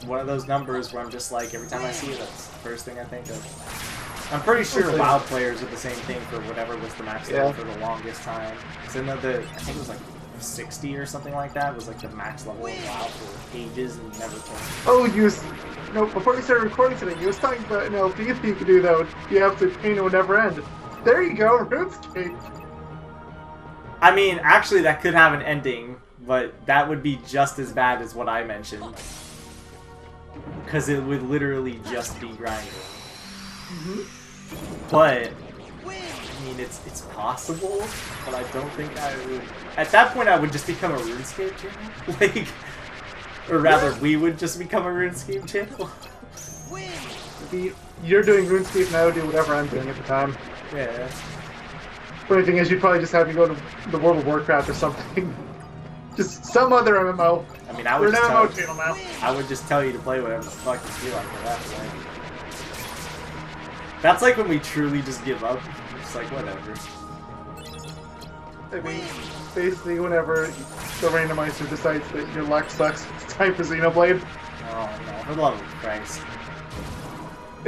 one of those numbers where I'm just like, every time I see it, that's the first thing I think of. I'm pretty sure WoW players are the same thing for whatever was the max level for the longest time. So I think it was like 60 or something like that was like the max level in WoW for ages and never changed. Oh, before we started recording today, you was talking about an LP you could do that you have to paint it would never end. There you go, RuneScape. I mean, actually that could have an ending, but that would be just as bad as what I mentioned. Because it would literally just be grinding. But I mean, it's possible, but I don't think I would. At that point, I would just become a RuneScape channel, like, or rather, we would just become a RuneScape channel. You're doing RuneScape and I would do whatever I'm doing at the time. Yeah. Funny thing is, you'd probably just have me go to the World of Warcraft or something. Just some other MMO. I mean, I We're would an just MMO tell, channel now. I would just tell you to play whatever the fuck you feel like at that point. That's like when we truly just give up. It's like, whatever. I mean, basically, whenever the randomizer decides that your luck sucks, it's time for Xenoblade. Oh no, for the love of Christ.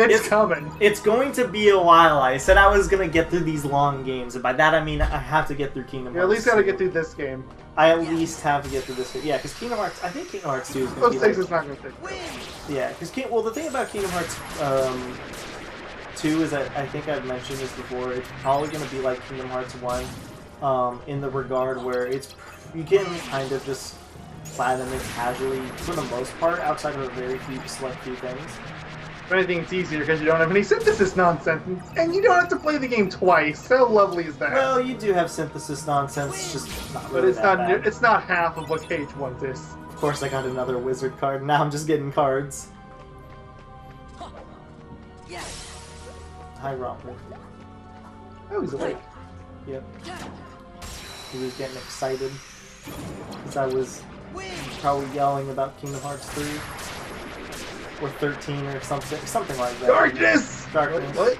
It's coming. It's going to be a while. I said I was going to get through these long games, and by that I mean I have to get through Kingdom Hearts. You at least gotta get through this game. I at least have to get through this game. Yeah, because Kingdom Hearts, I think Kingdom Hearts 2 is going to be Those things like... is not gonna take forever. Yeah, because, well, the thing about Kingdom Hearts 2 is that I think I've mentioned this before, it's probably going to be like Kingdom Hearts 1 in the regard where it's you can kind of just platinum it casually for the most part, outside of a very few select few things. If anything, it's easier because you don't have any synthesis nonsense, and you don't have to play the game twice. How lovely is that? Well, you do have synthesis nonsense, just not really But it's that not. bad. It's not half of what KH1 is. Of course, I got another wizard card. Now I'm just getting cards. Hi, Romper. Oh, he's awake. Yep. He was getting excited because I was probably yelling about Kingdom Hearts 3 or 13 or something like that. Darkness. Darkness. What?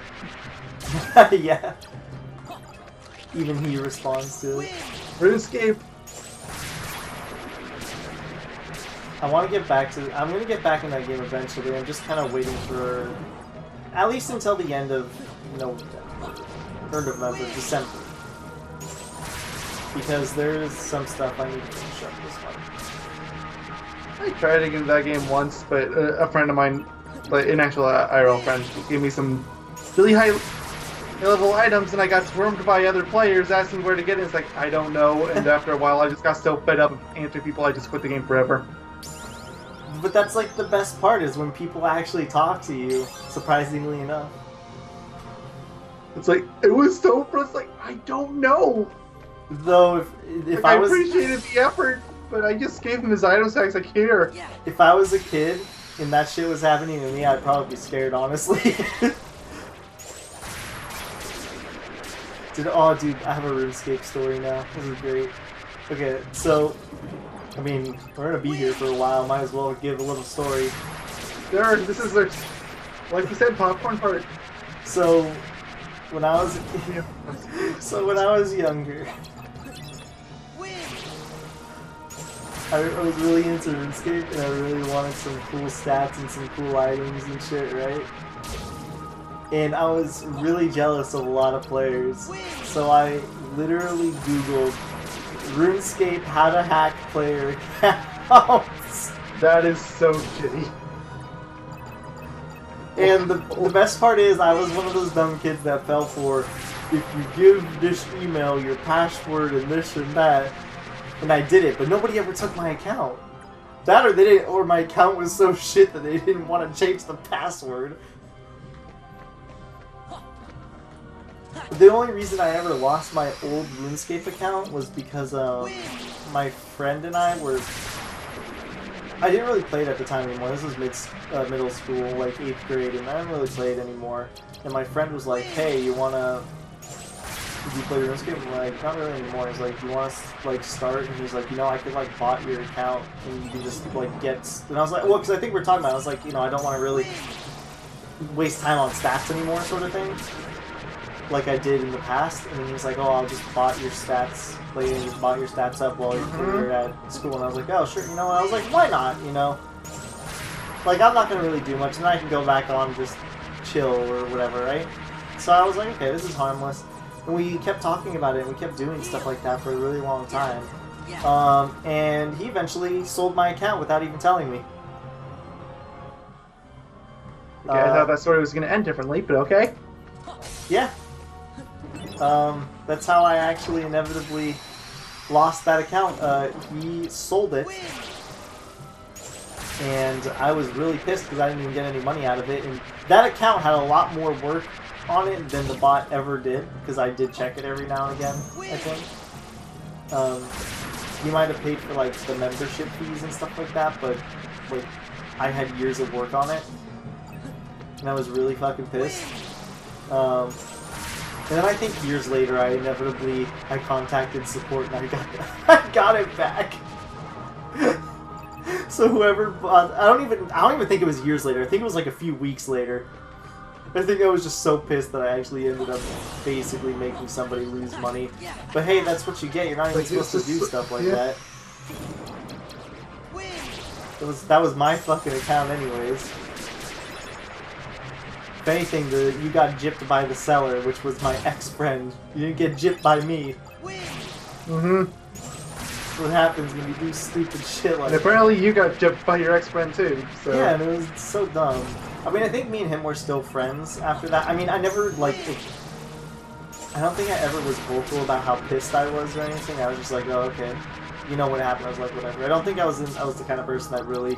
Yeah. Even he responds to it. RuneScape. I want to get back to. I'm gonna get back in that game eventually. I'm just kind of waiting for, at least until the end of November, December, because there is some stuff I need to finish up this month. I tried to get into that game once, but a friend of mine, like an actual IRL friend, gave me some really high level items, and I got swarmed by other players asking where to get it. It's like, I don't know, and after a while I just got so fed up of answering people, I just quit the game forever. But that's like the best part, is when people actually talk to you, surprisingly enough. It's like, it was so frustrating, like, I don't know! Though, if Like, I was... appreciated the effort, but I just gave him his item tags, like, here. If I was a kid and that shit was happening to me, I'd probably be scared, honestly. Dude, I have a RuneScape story now. This is great. Okay, so, I mean, we're gonna be here for a while. Might as well give a little story. There, this is their, like you said, popcorn part. So, when I was younger, I was really into RuneScape, and I really wanted some cool stats and some cool items and shit, right? And I was really jealous of a lot of players, so I literally Googled RuneScape how to hack player accounts. That is so shitty. And the best part is, I was one of those dumb kids that fell for, if you give this email your password and this and that, and I did it, but nobody ever took my account. That or they didn't, or my account was so shit that they didn't want to change the password. The only reason I ever lost my old RuneScape account was because my friend and I were... I didn't really play it at the time anymore. This was middle school, like 8th grade, and I didn't really play it anymore. And my friend was like, hey, you wanna... Did you play RuneScape? I'm like, not really anymore. He's like, you want to like start? And he's like, I could like bot your account and you can just like get... And I was like, well, because I think we're talking about it. I was like, I don't want to really waste time on stats anymore, sort of thing, like I did in the past. And then he was like, oh, I'll just bot your stats, play and just bot your stats up while you're at school. And I was like, oh, sure, I was like, why not, Like, I'm not going to really do much, and then I can go back on and just chill or whatever, right? So I was like, okay, this is harmless. And we kept talking about it, and we kept doing stuff like that for a really long time. And he eventually sold my account without even telling me. Okay, I thought that story was going to end differently, but okay. Yeah. That's how I actually inevitably lost that account. He sold it, and I was really pissed because I didn't even get any money out of it. And that account had a lot more work on it than the bot ever did, because I did check it every now and again, I think. You might have paid for like the membership fees and stuff like that, but like I had years of work on it, and I was really fucking pissed. And then I think years later, I contacted support and I I got it back. So whoever bought, I don't even think it was years later. I think it was like a few weeks later. I think I was just so pissed that I actually ended up basically making somebody lose money. But hey, that's what you get. You're not even supposed to do stuff like that. That was my fucking account anyways. If anything, you got gypped by the seller, which was my ex-friend. You didn't get gypped by me. Mm-hmm. That's what happens when you do stupid shit like that. And apparently you got gypped by your ex-friend too, so... Yeah, and it was so dumb. I mean, I think me and him were still friends after that. I mean, I never, like... I don't think I ever was vocal about how pissed I was or anything. I was just like, oh, okay. You know what happened. I was like, whatever. I don't think I was the kind of person that really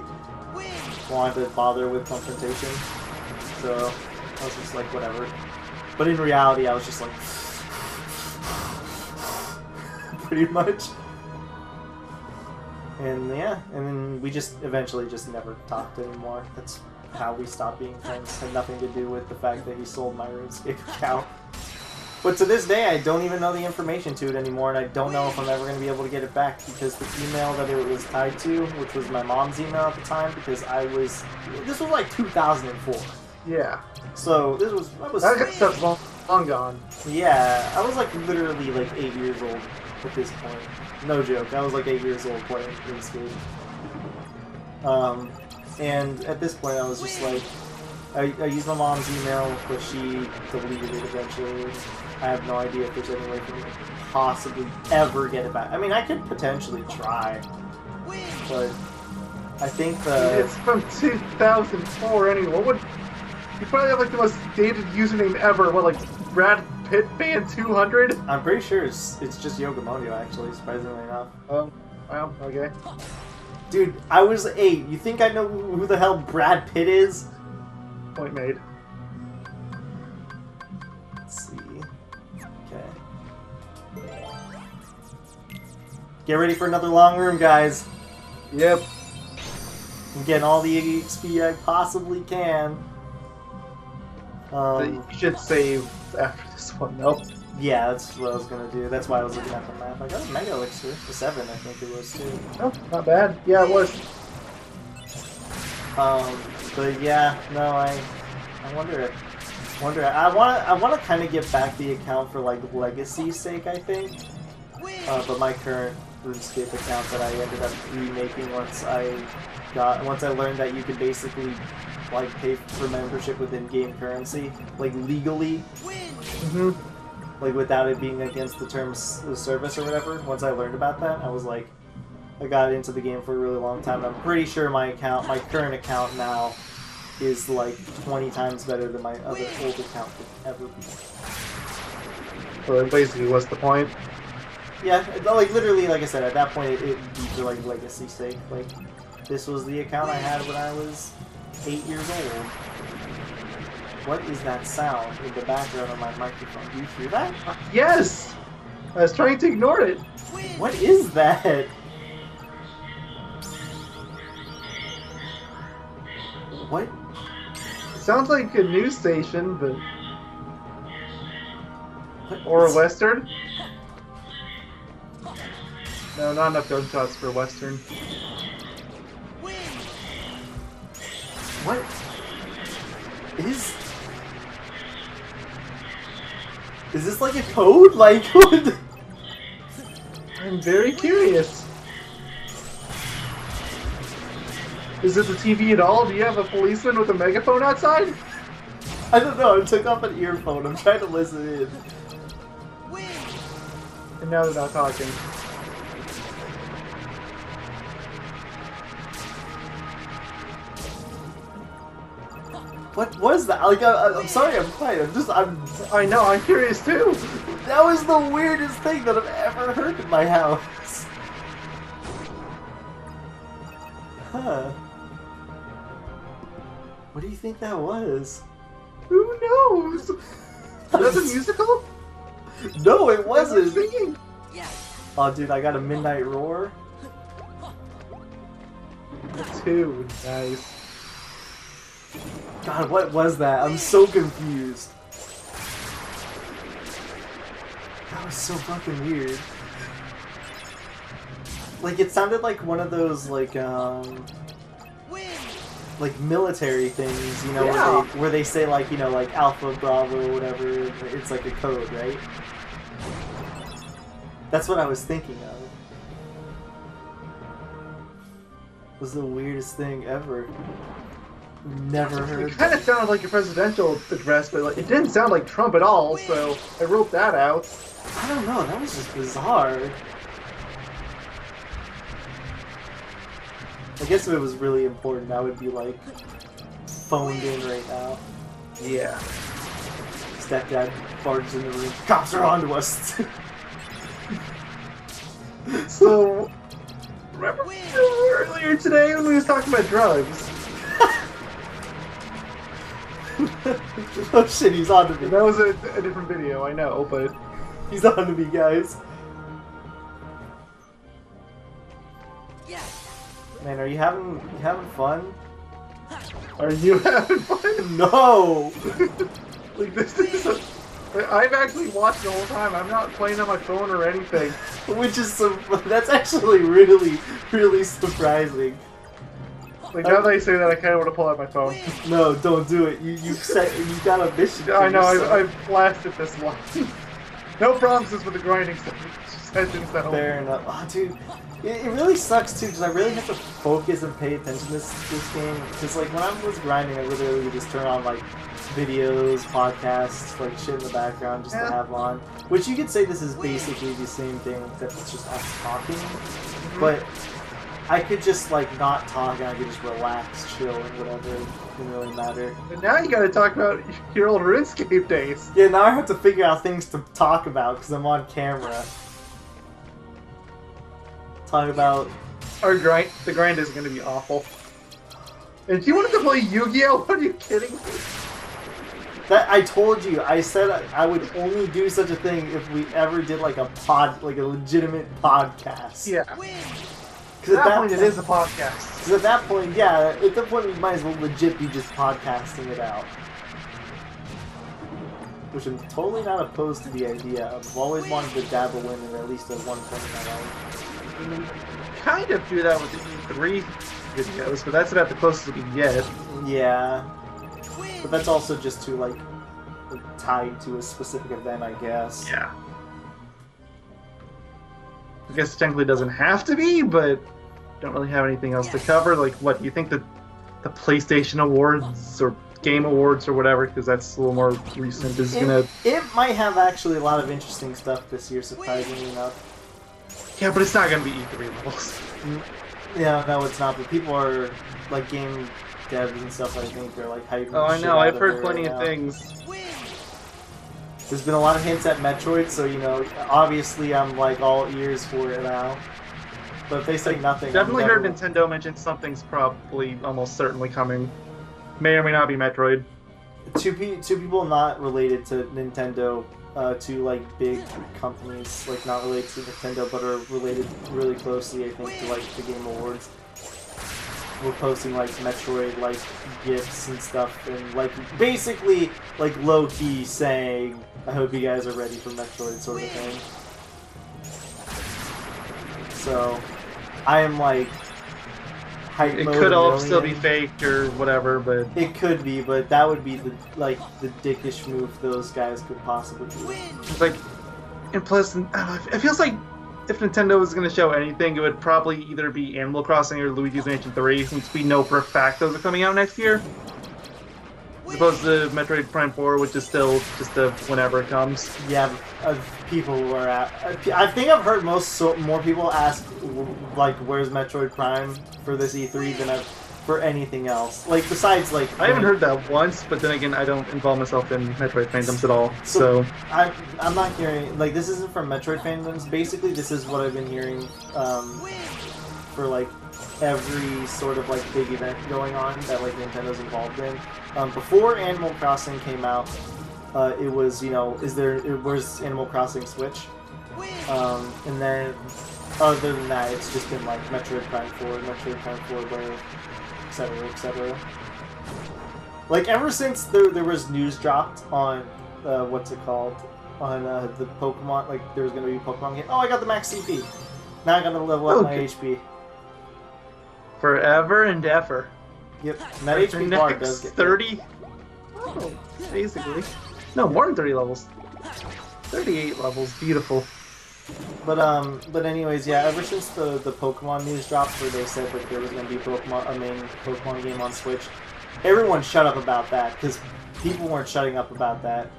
wanted to bother with confrontation. So, I was just like, whatever. But in reality, I was just like... pretty much. And yeah, and then we just eventually just never talked anymore. That's how we stopped being friends. Had nothing to do with the fact that he sold my RuneScape account. But to this day, I don't even know the information to it anymore, and I don't know if I'm ever going to be able to get it back, because the email that it was tied to, which was my mom's email at the time, because this was like 2004. Yeah. So That stuff's long gone. Yeah, I was like literally like 8 years old at this point. No joke, I was like 8 years old playing RuneScape. And at this point I was just like, I used my mom's email, but she deleted it eventually. I have no idea if there's any way for me to possibly ever get it back. I mean, I could potentially try, but I think It's from 2004 anyway. You probably have like the most dated username ever. What, like Brad Pitt Band 200? I'm pretty sure it's just Yogamondo, actually, surprisingly enough. Oh, well, okay. Dude, I was 8. You think I know who the hell Brad Pitt is? Point made. Let's see. Okay. Get ready for another long room, guys. Yep. I'm getting all the XP I possibly can. You should save after this one, though. Yeah, that's what I was gonna do. That's why I was looking at the map. Like, oh, Mega Elixir. The 7, I think it was, too. Oh, not bad. Yeah, it was. But yeah, no, I wonder. I want to kind of get back the account for like legacy's sake, I think. But my current RuneScape account that I ended up remaking once I learned that you could basically like pay for membership with in-game currency, like legally, like without it being against the terms of service or whatever. Once I learned about that, I was like, I got into the game for a really long time. I'm pretty sure my current account now is like 20 times better than my other old account could ever be. So basically, what's the point? Yeah, like literally, like I said, at that point it'd be for like legacy's sake. Like, this was the account I had when I was 8 years old. What is that sound in the background of my microphone? Do you hear that? Yes! I was trying to ignore it. What is that? What? It sounds like a news station, but... What Or a is... western? No, not enough gunshots for a western. What is... Is this like a code? Like, what? I'm very curious. Is it the TV at all? Do you have a policeman with a megaphone outside? I don't know, I took off an earphone. I'm trying to listen in. And now they're not talking. What was that? Like, I'm sorry, I'm quiet. I know, I'm curious too. That was the weirdest thing that I've ever heard in my house. Huh. What do you think that was? nose. That's a musical? No, it wasn't. Singing. Oh, dude, I got a midnight roar. 2. Nice. God, what was that? I'm so confused. That was so fucking weird. Like, it sounded like one of those, like military things, you know, Yeah. where they say, like, you know, like Alpha, Bravo, whatever. It's like a code, right? That's what I was thinking of. It was the weirdest thing ever. Never heard. It kind of sounded like a presidential address, but like, it didn't sound like Trump at all, so I wrote that out. I don't know, that was just bizarre. I guess if it was really important, I would be like phoned in right now. Yeah. Stepdad barges in the room. Cops are onto us. So, remember earlier today when we was talking about drugs? Oh shit, he's onto me. That was a different video, I know, but He's onto me, guys. Man, are you having fun? are you having fun? No. Like this is I've actually watched the whole time. I'm not playing on my phone or anything. Which is that's actually really, really surprising. Like now that I say that, I kind of want to pull out my phone. No, don't do it. You got a mission. for I know, yourself. I've blasted this one. No promises with the grinding sessions though. Fair enough. Oh, dude, it really sucks too because I really have to focus and pay attention to this game. Because like when I was grinding, I literally would just turn on like videos, podcasts, like shit in the background just to have on. Which you could say this is basically the same thing, except it's just us talking. But I could just like not talk and I could just relax, chill, and whatever. It didn't really matter. But now you gotta talk about your old RuneScape days. Yeah, now I have to figure out things to talk about because I'm on camera. Talk about. The grind is gonna be awful. And if you wanted to play Yu-Gi-Oh, what are you kidding me? That I told you. I said I would only do such a thing if we ever did like a legitimate podcast. Yeah. Because At that point, it is a podcast. Because at that point, yeah, at that point we might as well legit be just podcasting it out. Which I'm totally not opposed to the idea of. I've always wanted to dabble in it at least at one point in my life. Kind of do that with the E3 videos, but that's about the closest we can get. Yeah. But that's also just to like tied to a specific event, I guess. Yeah. I guess it technically doesn't have to be, but don't really have anything else to cover. Like, what do you think that the PlayStation Awards or Game Awards or whatever, because that's a little more recent, is gonna? It might have actually a lot of interesting stuff this year, surprisingly enough. Yeah, but it's not gonna be E3 levels. Yeah, no, it's not. But people are like game devs and stuff. I think they're like hyping. Oh, I shit know. out I've of heard it plenty right of now. things. There's been a lot of hints at Metroid, so you know, obviously I'm like all ears for it now. But if they say nothing, Definitely I'm heard never- Nintendo mention something's probably almost certainly coming. May or may not be Metroid. Two people not related to Nintendo, two like big companies, like not related to Nintendo, but are related really closely, I think, to like the Game Awards. We're posting like Metroid like gifs and stuff, and like basically like low key saying, "I hope you guys are ready for Metroid," sort of thing. So, I am like hype It mode could a all million. still be fake or whatever, but It could be, but that would be the dickish move those guys could possibly do. it's like, and plus, I don't know, it feels like if Nintendo was going to show anything, it would probably either be Animal Crossing or Luigi's Mansion 3, since we know for a fact those are coming out next year. As opposed to Metroid Prime 4, which is still just a whenever it comes. Yeah, people who are at. I think I've heard more people ask like, "Where's Metroid Prime" for this E3 than for anything else. Like besides like. I haven't heard that once, but then again, I don't involve myself in Metroid fandoms at all. So I'm not hearing like this isn't from Metroid fandoms. Basically, this is what I've been hearing for like every sort of like big event going on that like Nintendo's involved in. Before Animal Crossing came out, it was, you know, where's Animal Crossing Switch? And then other than that, it's just been like Metroid Prime 4, Metroid Prime 4 Blade, etc., etc. Like ever since there was news dropped on what's it called, on the Pokemon, like there was gonna be a Pokemon game. Oh, I got the max CP. Now I gotta level up my HP. Forever and ever. Yep, and that HP bar does get 30. Oh, basically. No, more than 30 levels. 38 levels. Beautiful. But anyways, yeah. Ever since the Pokemon news dropped, where they said that there was gonna be a main Pokemon game on Switch, everyone shut up about that because people weren't shutting up about that.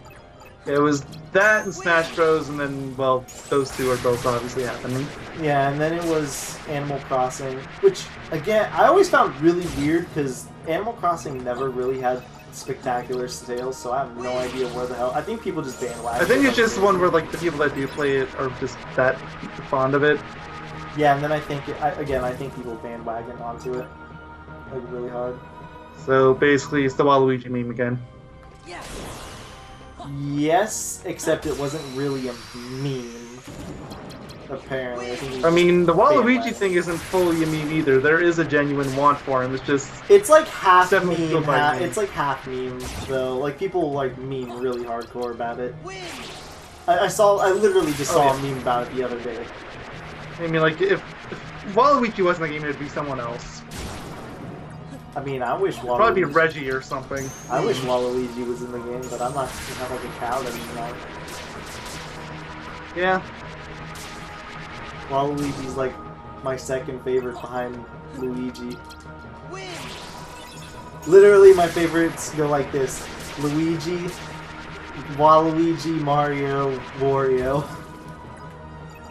It was that and Smash Bros, and then, well, those two are both obviously happening. Yeah, and then it was Animal Crossing, which, again, I always found really weird because Animal Crossing never really had spectacular sales, so I have no idea where the hell. I think people just bandwagon. I think it's just one where, like, the people that do play it are just that fond of it. Yeah, and then I think, I think people bandwagon onto it, like, really hard. So, basically, it's the Waluigi meme again. Yes, except it wasn't really a meme. Apparently, I mean, the Waluigi thing isn't fully a meme either. There is a genuine want for him. It's just it's like half meme. meme. It's like half meme though. Like people like meme really hardcore about it. I literally just saw a meme about it the other day. I mean, like if Waluigi wasn't a game, it'd be someone else. I mean, I wish Waluigi... Probably be Reggie or something. I wish Waluigi was in the game, but I'm not gonna have like a cow anymore. Yeah. Waluigi's like my second favorite behind Luigi. Literally, my favorites go like this: Luigi, Waluigi, Mario, Wario.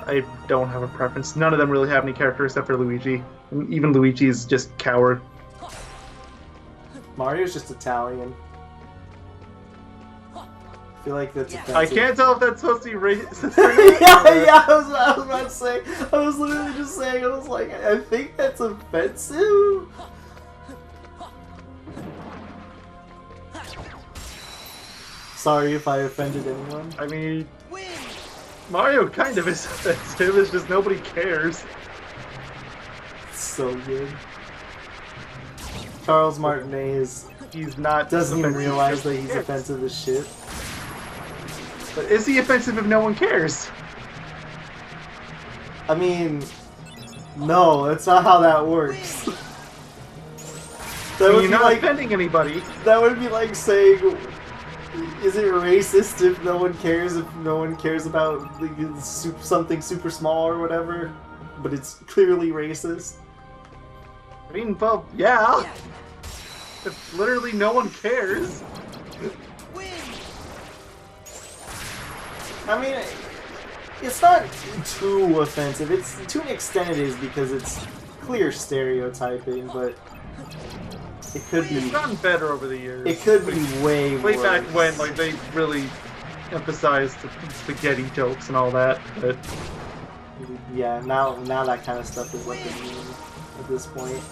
I don't have a preference. None of them really have any character except for Luigi. Even Luigi's just coward. Mario's just Italian. I feel like that's offensive. I can't tell if that's supposed to be racist. yeah, I was about to say. I was literally just saying. I was like, I think that's offensive. Sorry if I offended anyone. I mean, Mario kind of is offensive. It's just nobody cares. So good. Charles Martinet he's not doesn't even offensive. realize that he's offensive as shit. But is he offensive if no one cares? I mean, no, that's not how that works. You're not offending anybody. That would be like saying, is it racist if no one cares? If no one cares about like, something super small or whatever, but it's clearly racist. I mean, well, yeah. If literally no one cares. I mean, it's not too offensive. It's to an extent it is because it's clear stereotyping, but it could be. It's gotten better over the years. It could be way worse. Back when, like, they really emphasized the spaghetti jokes and all that. But yeah, now that kind of stuff is like a meme at this point.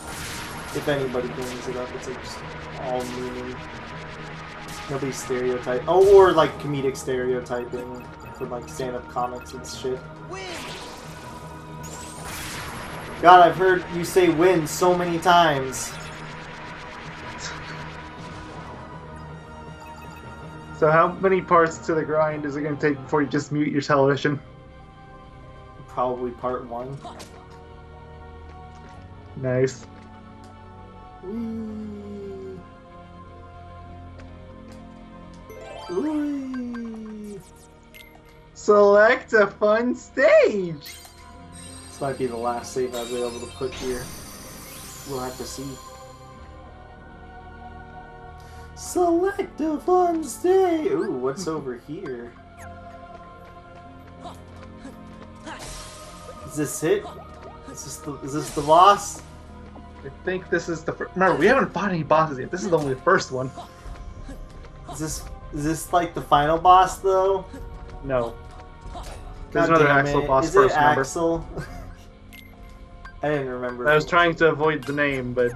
If anybody brings it up, it's like just all meme. Nobody stereotype. Oh, or like comedic stereotyping for like stand-up comics and shit. God, I've heard you say "win" so many times. So how many parts to the grind is it going to take before you just mute your television? Probably part 1. Nice. Whee. Whee. Select a fun stage! This might be the last save I'll be able to put here. We'll have to see. Select a fun stage! Ooh, what's over here? Is this it? Is this the boss? I think this is the first. Remember, we haven't fought any bosses yet. This is only the first one. Is this like the final boss though? No. There's God another damn Axel it. boss Is first, it remember? Axel? I didn't remember. I was trying to avoid the name, but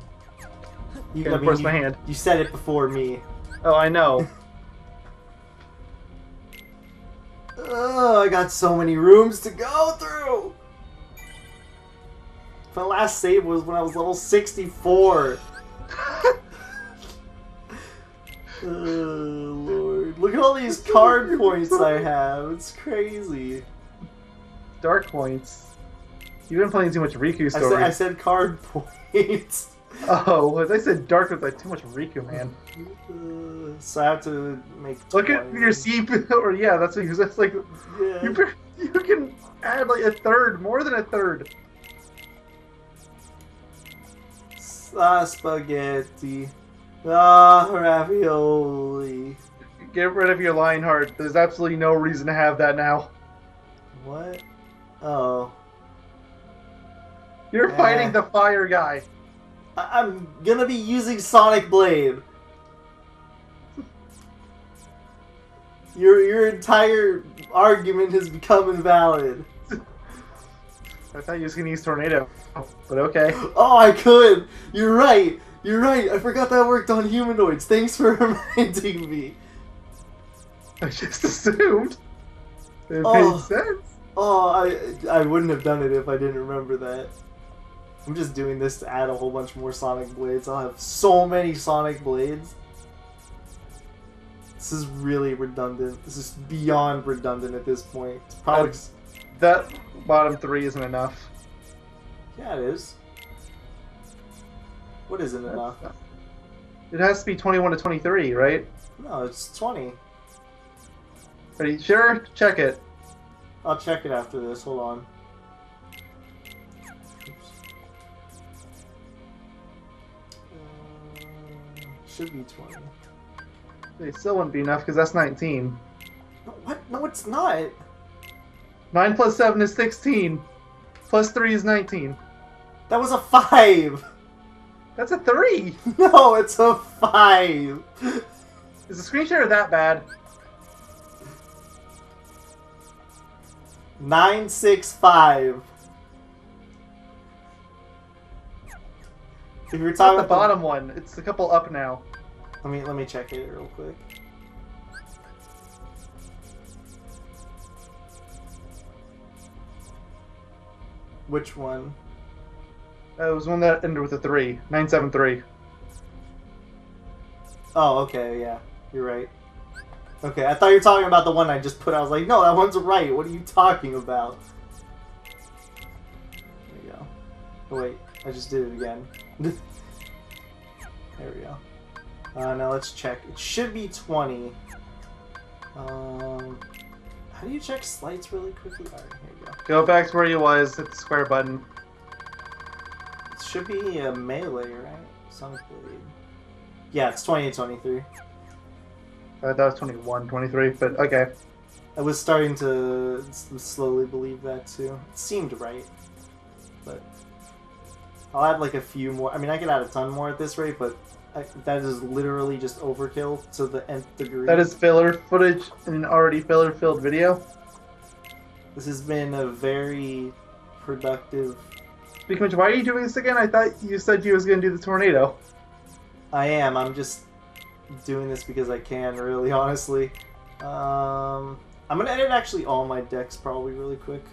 can't force my hand. You said it before me. Oh, I know. Oh, I got so many rooms to go through. My last save was when I was level 64. Oh, Lord. Look at all these card points I have. It's crazy. Dark points. You've been playing too much Riku stories. I said card points. Oh, as I said, dark was like too much Riku, man. So I have to make. Look at your CPU, or yeah, that's what that's like. Yeah. You can add like a third, more than a third. Spaghetti. Ravioli. Get rid of your Lionheart. There's absolutely no reason to have that now. What? Oh. You're fighting the fire guy. I'm gonna be using Sonic Blade. Your entire argument has become invalid. I thought you was gonna use Tornado, but okay. Oh, I could! You're right! You're right! I forgot that worked on humanoids. Thanks for reminding me. I just assumed. It Oh. made sense. Oh, I wouldn't have done it if I didn't remember that. I'm just doing this to add a whole bunch more Sonic Blades. I'll have so many Sonic Blades. This is really redundant. This is beyond redundant at this point. It's probably... That bottom 3 isn't enough. Yeah, it is. What isn't enough? It has to be 21 to 23, right? No, it's 20. Are you sure? Check it. I'll check it after this. Hold on. Should be 20. It still wouldn't be enough because that's 19. No, what? No, it's not. 9 plus 7 is 16. Plus 3 is 19. That was a 5. That's a 3! No, it's a 5. Is the screen share that bad? 965. If you're It's talking not the about bottom one. It's a couple up now. let me check it real quick. Which one? It was one that ended with a 3. 973. Oh, okay, yeah. You're right. Okay, I thought you were talking about the one I just put. I was like, no, that one's right. What are you talking about? There you go. Oh, wait, I just did it again. There we go. Now let's check. It should be 20. How do you check slights really quickly? Alright, here you go. Go back to where you was. Hit the square button. It should be a melee, right? Sonic Blade. Yeah, it's 20 to 23. I thought it was 21, 23, but okay. I was starting to slowly believe that too. It seemed right. But I'll add like a few more. I mean, I could add a ton more at this rate, but that is literally just overkill to the nth degree. That is filler footage in an already filler-filled video. This has been a very productive... Speaking of which, why are you doing this again? I thought you said you was going to do the tornado. I am. I'm just doing this because I can, really, honestly. I'm going to edit actually all my decks probably really quick.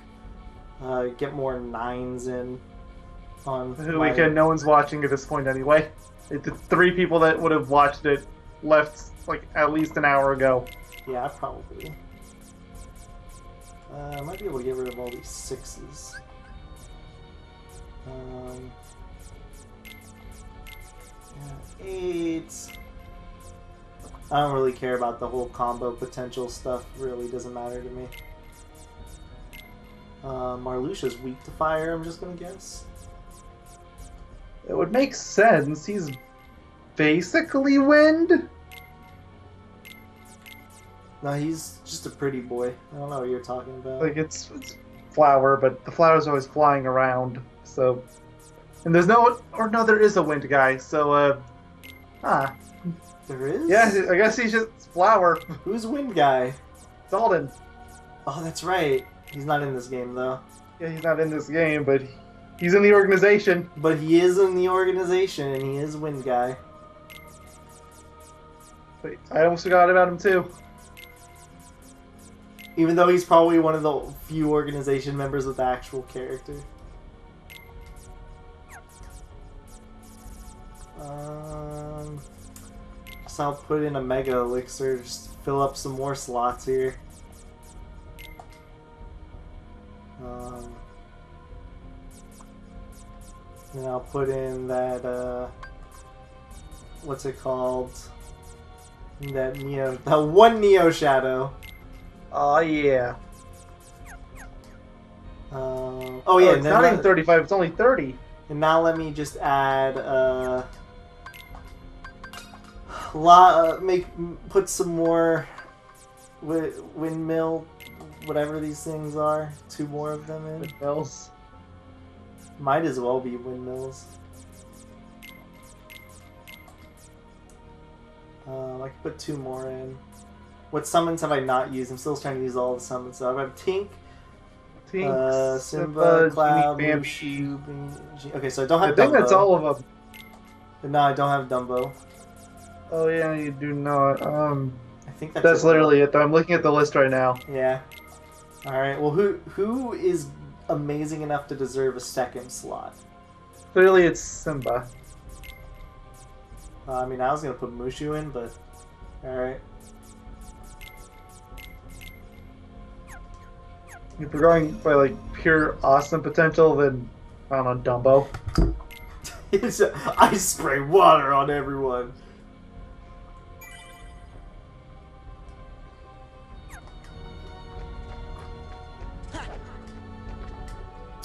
Get more 9s in on The weekend, no one's watching at this point anyway. The 3 people that would have watched it left like at least an hour ago. Yeah, probably. I might be able to get rid of all these 6s. Yeah, 8s. I don't really care about the whole combo potential stuff. Really doesn't matter to me. Marluxia's weak to fire, I'm just gonna guess. It would make sense. He's basically wind. No, he's just a pretty boy. I don't know what you're talking about. Like it's flower, but the flower's always flying around. So, and there's no, or no, there is a wind guy. So, There is? yeah, I guess he's just flower. Who's Wind Guy? Dalton. Oh, that's right. He's not in this game, though. Yeah, he's not in this game, but He's in the organization. But he is in the organization, and he is Wind Guy. Wait, I almost forgot about him too. Even though he's probably one of the few organization members with actual character. So I'll put in a Mega Elixir, just fill up some more slots here. And I'll put in that, what's it called? That one Neo Shadow. Oh yeah. Oh yeah, it's not even 35, it's only 30. And now let me just add, put some more windmill, whatever these things are. 2 more of them in. Windmills. Might as well be windmills. I could put 2 more in. What summons have I not used? I'm still trying to use all the summons. So I have Tink, Simba, Cloud, Mushu, okay, so I don't have Dumbo. I think that's all of them. But no, I don't have Dumbo. Oh yeah, you do not. I think that's literally it. Though I'm looking at the list right now. Yeah. All right. Well, who is amazing enough to deserve a second slot? Clearly, it's Simba. I mean, I was gonna put Mushu in, but all right. If we're going by like pure awesome potential, then I don't know, Dumbo. I spray water on everyone.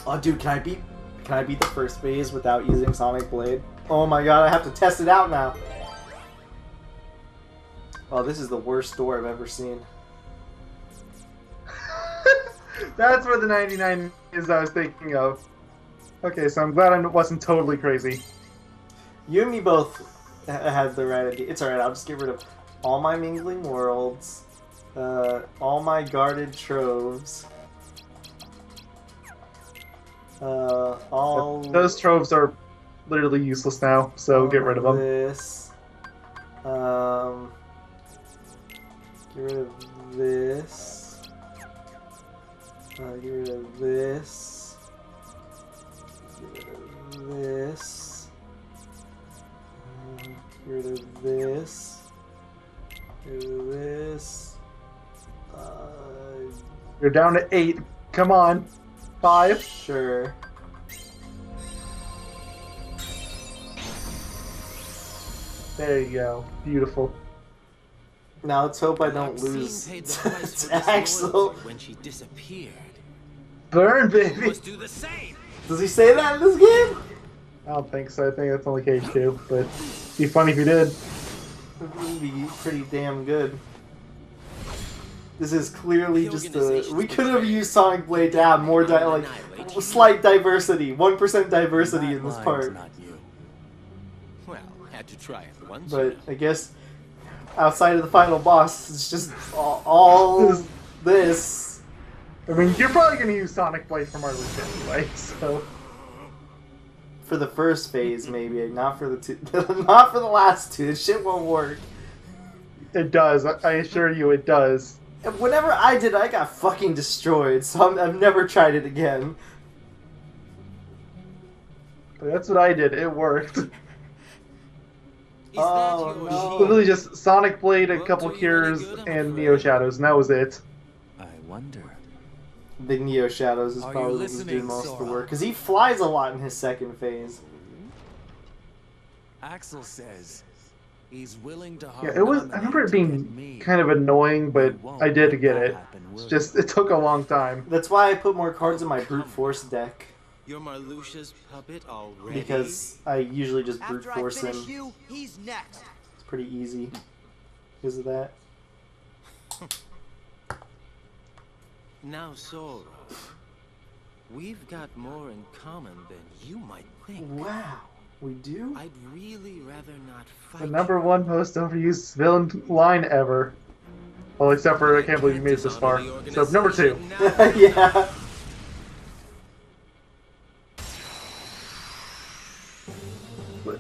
Oh, dude, can I beat the first phase without using Sonic Blade? Oh my god, I have to test it out now. Oh, this is the worst door I've ever seen. That's where the 99 is I was thinking of. Okay, so I'm glad I wasn't totally crazy. You and me both had the right idea. It's alright, I'll just get rid of all my Mingling Worlds, all my Guarded Troves, all... Those troves are literally useless now, so get rid of them. This, get rid of this. Get rid of this. Get rid of this. Get rid of this. Get rid of this. You're down to 8. Come on. 5. Sure. There you go. Beautiful. Now let's hope I don't lose to Axel when she disappeared. Burn, baby! Must do the same. Does he say that in this game? I don't think so. I think that's only Cage 2, but it'd be funny if he did. It would be pretty damn good. This is clearly just a... We could have used Sonic Blade to have more, slight diversity. 1% diversity in this part. Not you. Well, had to try it once. But I guess outside of the final boss, it's just all this. I mean, you're probably going to use Sonic Blade from our list anyway, so... For the first phase, maybe. Not for the two, not for the last 2. This shit won't work. It does. I assure you it does. And whenever I did, I got fucking destroyed, so I've never tried it again. But that's what I did. It worked. Oh, no. Literally just Sonic Blade, a couple cures, and Neo Shadows, and that was it. I wonder. The Neo Shadows is Are you probably what's listening, doing most of the Sora? work. Because he flies a lot in his second phase. Axel says he's willing to. Yeah, it was. I remember it being kind of annoying, but I did get it. It's just it took a long time. That's why I put more cards in my Brute Force deck. You're Marluxia's puppet already? Because I usually just Brute Force him. You, he's next. It's pretty easy because of that. Now, Sora, we've got more in common than you might think. Wow, we do? I'd really rather not fight. The #1 most overused villain line ever. Well, except for I can't believe you made it this far. So number 2. Yeah.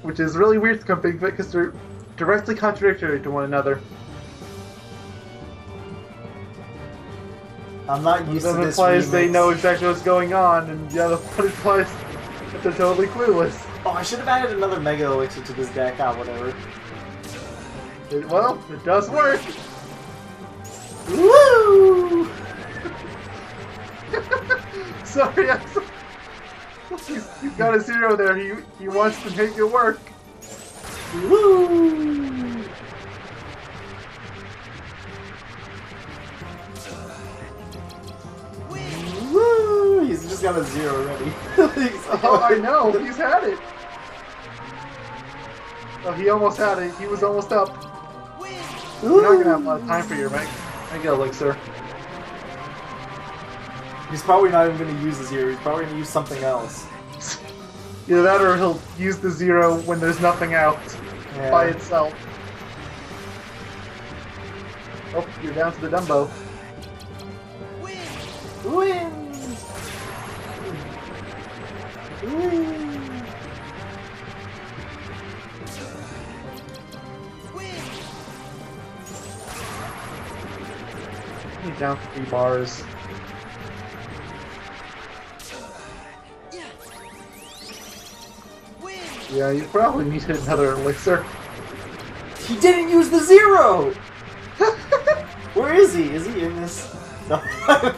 which is really weird to compare because they're directly contradictory to one another. I'm not used to One this implies remix. they know exactly what's going on, and the other one implies that they're totally clueless. Oh, I should have added another Mega Elixir to this deck. Ah, whatever. Well, it does work. Woo! Sorry, he's got a 0 there. He wants to make it work. Woo! Woo! He's just got a 0 already. Oh, I know. He's had it. Oh, he almost had it. He was almost up. We're not gonna have a lot of time for your Mega Elixir. He's probably not even going to use the 0. He's probably going to use something else. Either that or he'll use the 0 when there's nothing out by itself. Oh, you're down to the Dumbo. Wins! Wins! He's down 3 bars. Yeah, you probably needed another elixir. He didn't use the 0! Where is he? Is he in this? No.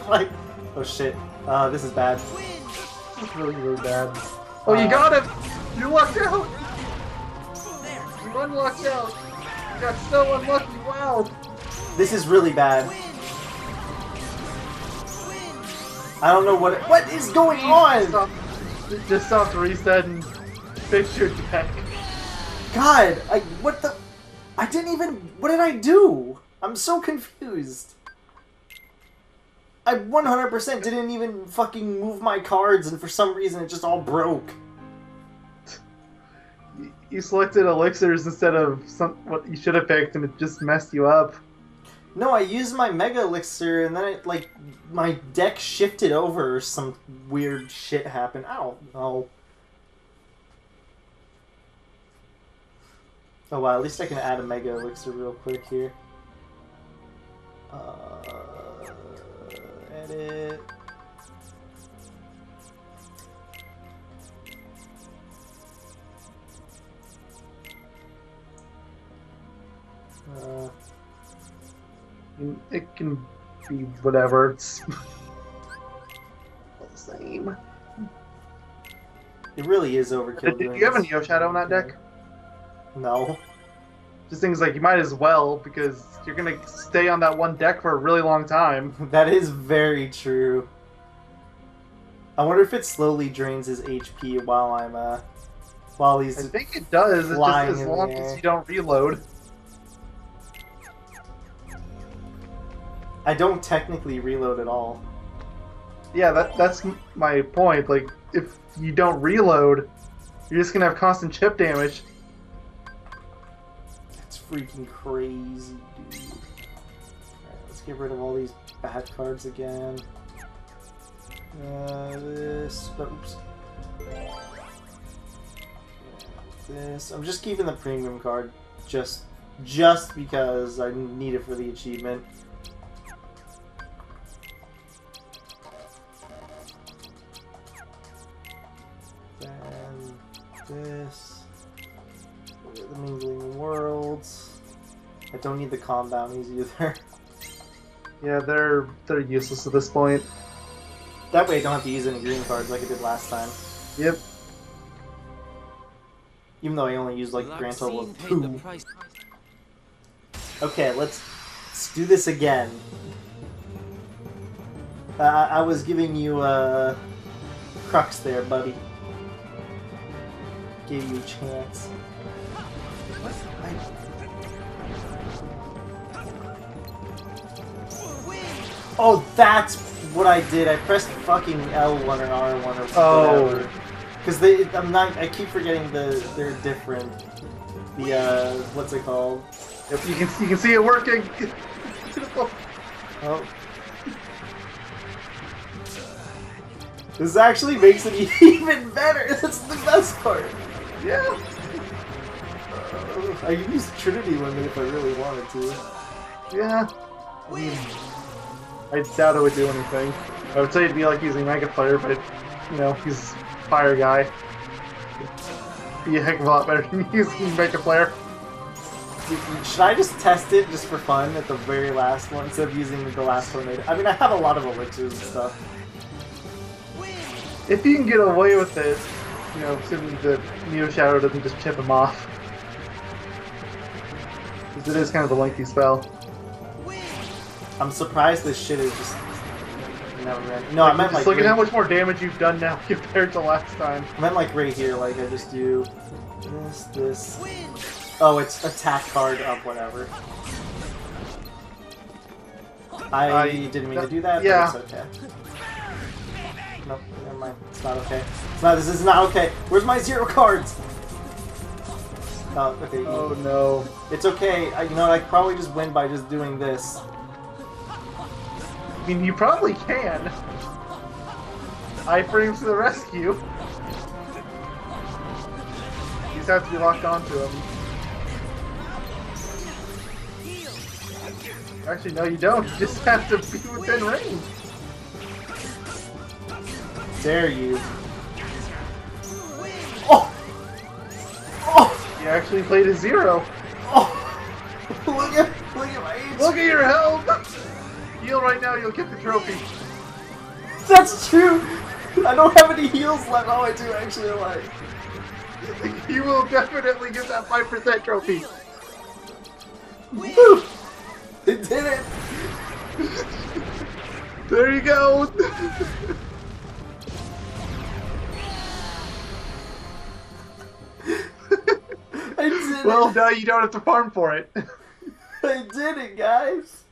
Like, oh shit. This is bad. This is really, really bad. Oh, you got him! You lucked out! You unlucked out! You got so unlucky, wow! This is really bad. I don't know what is going on! Just stop to reset and fix your deck. God, I didn't even, what did I do? I'm so confused. I 100% didn't even fucking move my cards, and for some reason it just all broke. You selected elixirs instead of what you should have picked, and it just messed you up. No, I used my Mega Elixir, and then it, like, my deck shifted over, or some weird shit happened. I don't know. Oh wow, at least I can add a Mega Elixir real quick here. Edit. It can be whatever. It's all the same. It really is overkill. Do you have a Neo Shadow in that deck? No. Just things like you might as well, because you're gonna stay on that one deck for a really long time. That is very true. I wonder if it slowly drains his HP while he's. I think it does. It's just as long as you don't reload. I don't technically reload at all. Yeah, that's my point. Like, if you don't reload, you're just gonna have constant chip damage. It's freaking crazy, dude. Alright, let's get rid of all these bad cards again. Oops. This. I'm just keeping the premium card just because I need it for the achievement. This. The Mingling Worlds. I don't need the calm bounties either. Yeah, they're useless at this point. That way I don't have to use any green cards like I did last time. Yep. Even though I only used like a grand total of 2. Okay, let's do this again. I was giving you crux there, buddy. Gave you a chance. Oh, that's what I did. I pressed fucking L1 or R1 or whatever. Because I keep forgetting they're different. The what's it called? Yep, you can see it working. Oh. This actually makes it even better. That's the best part. Yeah. I could use Trinity Limit if I really wanted to. Yeah. I mean, I doubt it would do anything. I would say it'd be like using Mega Player, but, you know, he's Fire Guy. It'd be a heck of a lot better than using Mega Player. Should I just test it just for fun at the very last one instead of using the last tornado? I mean, I have a lot of elixirs and stuff. If you can get away with it, you know, assuming the Neo Shadow doesn't just chip him off. Because it is kind of a lengthy spell. I'm surprised this shit is just never ending. No, I meant just like look at how much more damage you've done now compared to last time. I meant like right here, like I just do this. Oh, it's attack card of whatever. I didn't mean to do that, yeah. but it's okay. Nope, never mind. It's not okay. It's not. This is not okay. Where's my 0 cards? Oh, okay. Oh no. It's okay. You know, I could probably just win by just doing this. I mean, you probably can. Iframes to the rescue. You just have to be locked onto him. Actually, no, you don't. You just have to be within range. Dare you? Oh! Oh! You actually played a 0. Oh! Look at my age. Look at your health! Heal right now, you'll get the trophy. That's true! I don't have any heals left. Oh, I do actually alive. You will definitely get that 5% trophy. Woo! It did it! There you go! I did Well, it! now you don't have to farm for it. I did it, guys!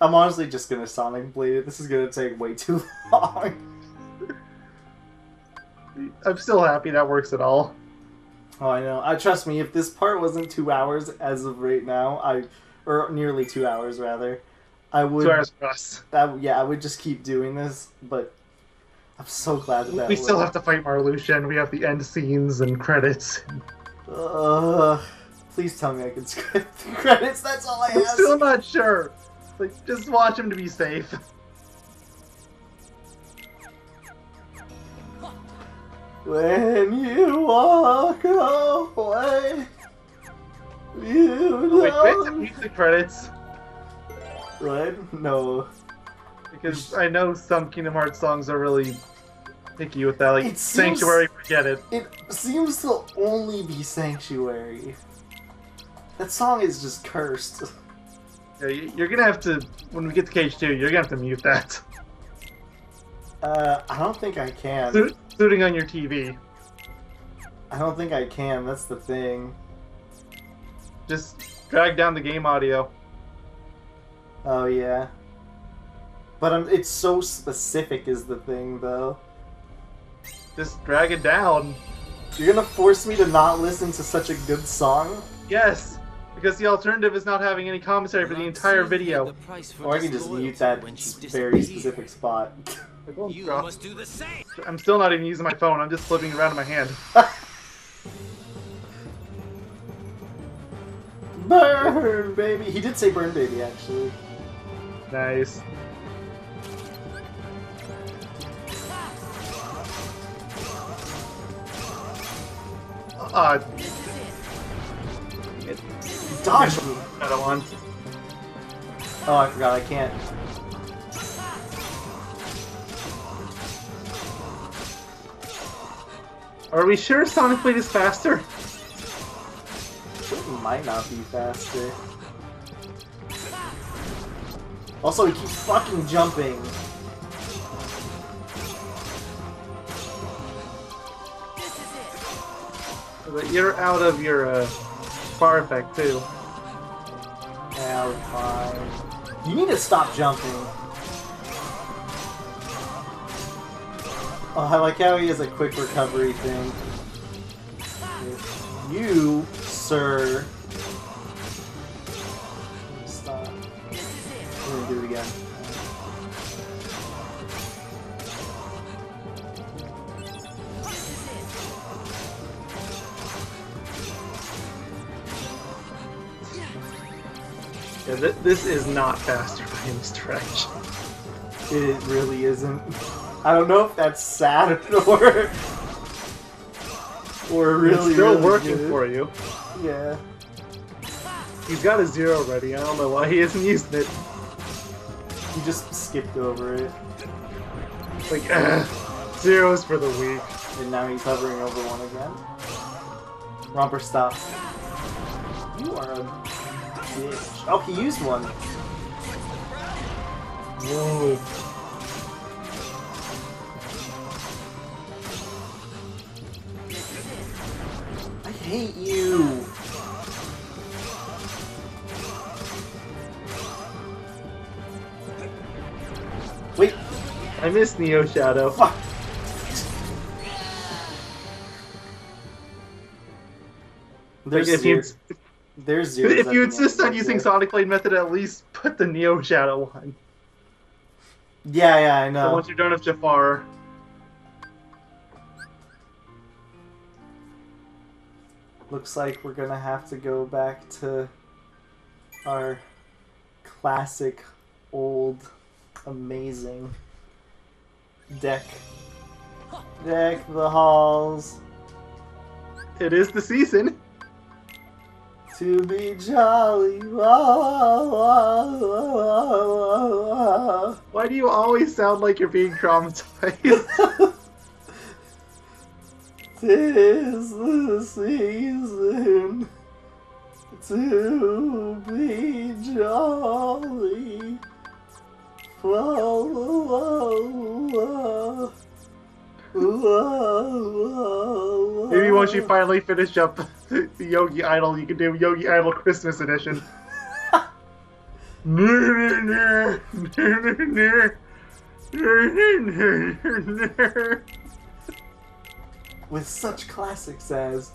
I'm honestly just gonna Sonic Blade it. This is gonna take way too long. I'm still happy that works at all. Oh, I know. Trust me, if this part wasn't 2 hours as of right now, or nearly 2 hours rather, I would. 2 hours for us. Yeah, I would just keep doing this. But I'm so glad that We still have to fight Marluxia, and we have the end scenes and credits. Please tell me I can skip the credits. That's all I I'm ask. still not sure. Like, just watch him to be safe. When you walk away, you Wait, do we have to don't. mute the credits? What? No. Because I know some Kingdom Hearts songs are really picky with that. Like, It seems- Sanctuary, forget it. It seems to only be Sanctuary. That song is just cursed. Yeah, you're gonna have to, when we get to Cage 2, you're gonna have to mute that. I don't think I can. Suiting on your TV. I don't think I can. That's the thing. Just drag down the game audio. Oh yeah. But it's so specific is the thing, though. Just drag it down. You're gonna force me to not listen to such a good song? Yes, because the alternative is not having any commentary for the entire video. Or I can just mute that very specific spot. You must do the same. I'm still not even using my phone. I'm just flipping it around in my hand. Burn, baby! He did say burn, baby, actually. Nice. Dodge me! Another one. Oh, I forgot, I can't. Are we sure Sonic Blade is faster? It might not be faster. Also, he keeps fucking jumping. But you're out of your bar effect too. Yeah, we're fine. You need to stop jumping. Oh, I like how he has a quick recovery thing. You, sir. Stop. We're gonna do it again. Yeah, this is not faster by any stretch. It really isn't. I don't know if that's sad or really, it's still really working good. for you. Yeah. He's got a 0 ready. I don't know why he isn't using it. He just skipped over it. Like, zeros for the weak. And now he's hovering over one again. Romper, stop. You are a bitch. Oh, he used one. Whoa. I hate you. Wait. I miss Neo Shadow. Fuck. There's Like, zeros. There's zeros. if at you the insist end on right using there. Sonic Blade method, at least put the Neo Shadow one. Yeah, I know. So once you're done with Jafar, Looks like we're gonna have to go back to our classic, old, amazing deck. Deck the halls it is the season. to be jolly. Why do you always sound like you're being traumatized? Tis the season to be jolly. Maybe once you finally finish up the Yogi Idol, you can do Yogi Idol Christmas Edition. With such classics as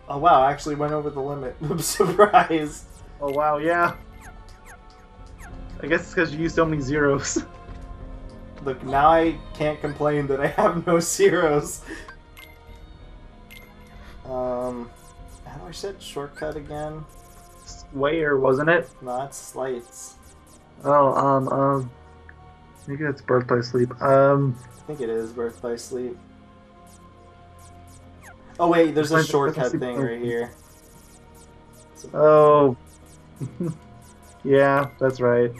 oh wow, I actually went over the limit. I'm surprised. Oh wow, yeah. I guess it's because you use so many zeros. Look, now I can't complain that I have no zeros. How do I set shortcut again? Square, wasn't it? No, that's slights. Oh, maybe that's Birth by Sleep. I think it is Birth by Sleep. Oh wait, there's a shortcut thing right here. Oh. Yeah, that's right.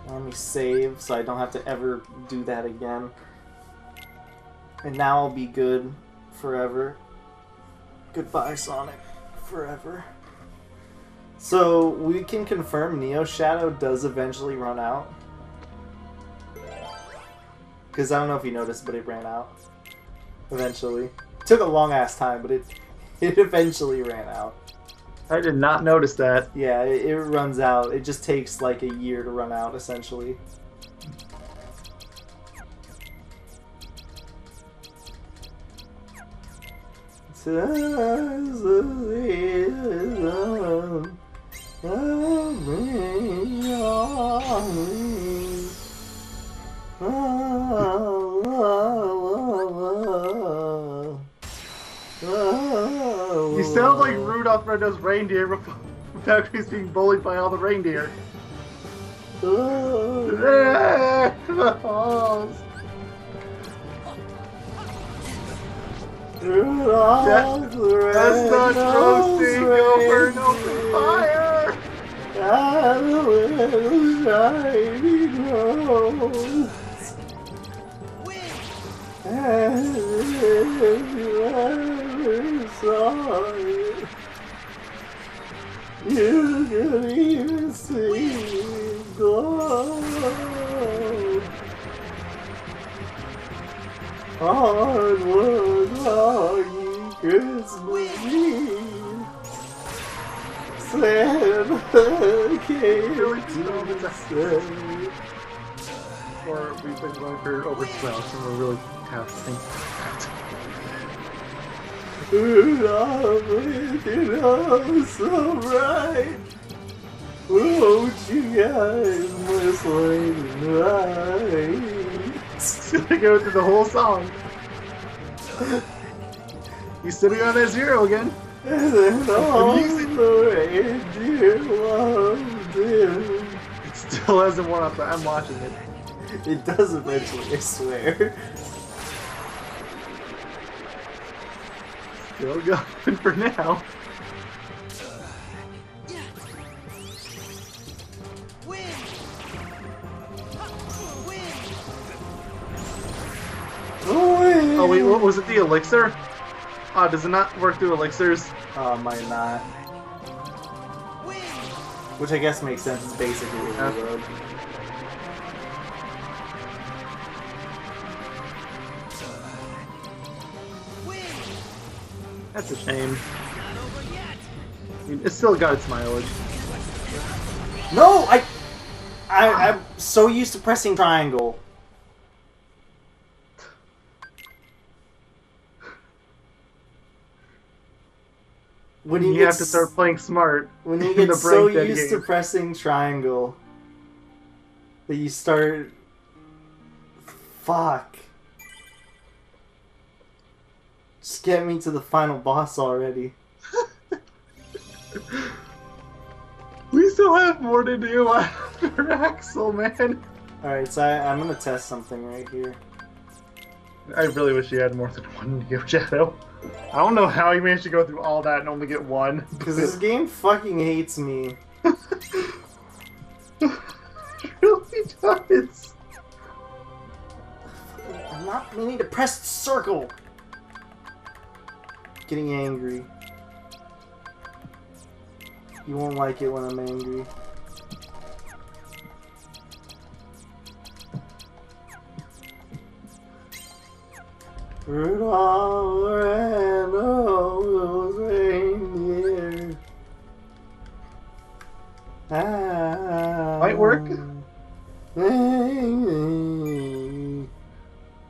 Let me save so I don't have to ever do that again. And now I'll be good forever. Goodbye, Sonic. Forever. So, we can confirm Neo Shadow does eventually run out. Because I don't know if you noticed, but it ran out. Eventually. It took a long ass time, but it eventually ran out. I did not notice that. Yeah, it runs out. It just takes like a year to run out, essentially. You sound like Rudolph Red-Nosed Reindeer without he's being bullied by all the reindeer. That's not roasting over an open fire! You can even see gold. Onward, long Christmas Eve. Santa came to say. Or we've been going for over 12, and we're really casting. Rudolph, you know, so bright. Won't you guys my slave night? It's gonna go through the whole song. He's sitting on that zero again. And then all the reindeer loved him. It still hasn't worn off, but I'm watching it. It does eventually, I swear. Still going for now. Oh wait, what was it? The elixir? Does it not work through elixirs? Might not. Which I guess makes sense. It's basically a road. That's a shame. I mean, it's still got its mileage. No, I'm so used to pressing triangle. When you have to start playing smart. When you get so used to pressing triangle that you start... Fuck. Just get me to the final boss already. We still have more to do after Axel, man. Alright, so I'm gonna test something right here. I really wish you had more than one Neo Shadow. I don't know how you managed to go through all that and only get one. Because this game fucking hates me. It really does. I'm not meaning to press circle. Getting angry. You won't like it when I'm angry. Rudolph the red-nosed reindeer. Might work.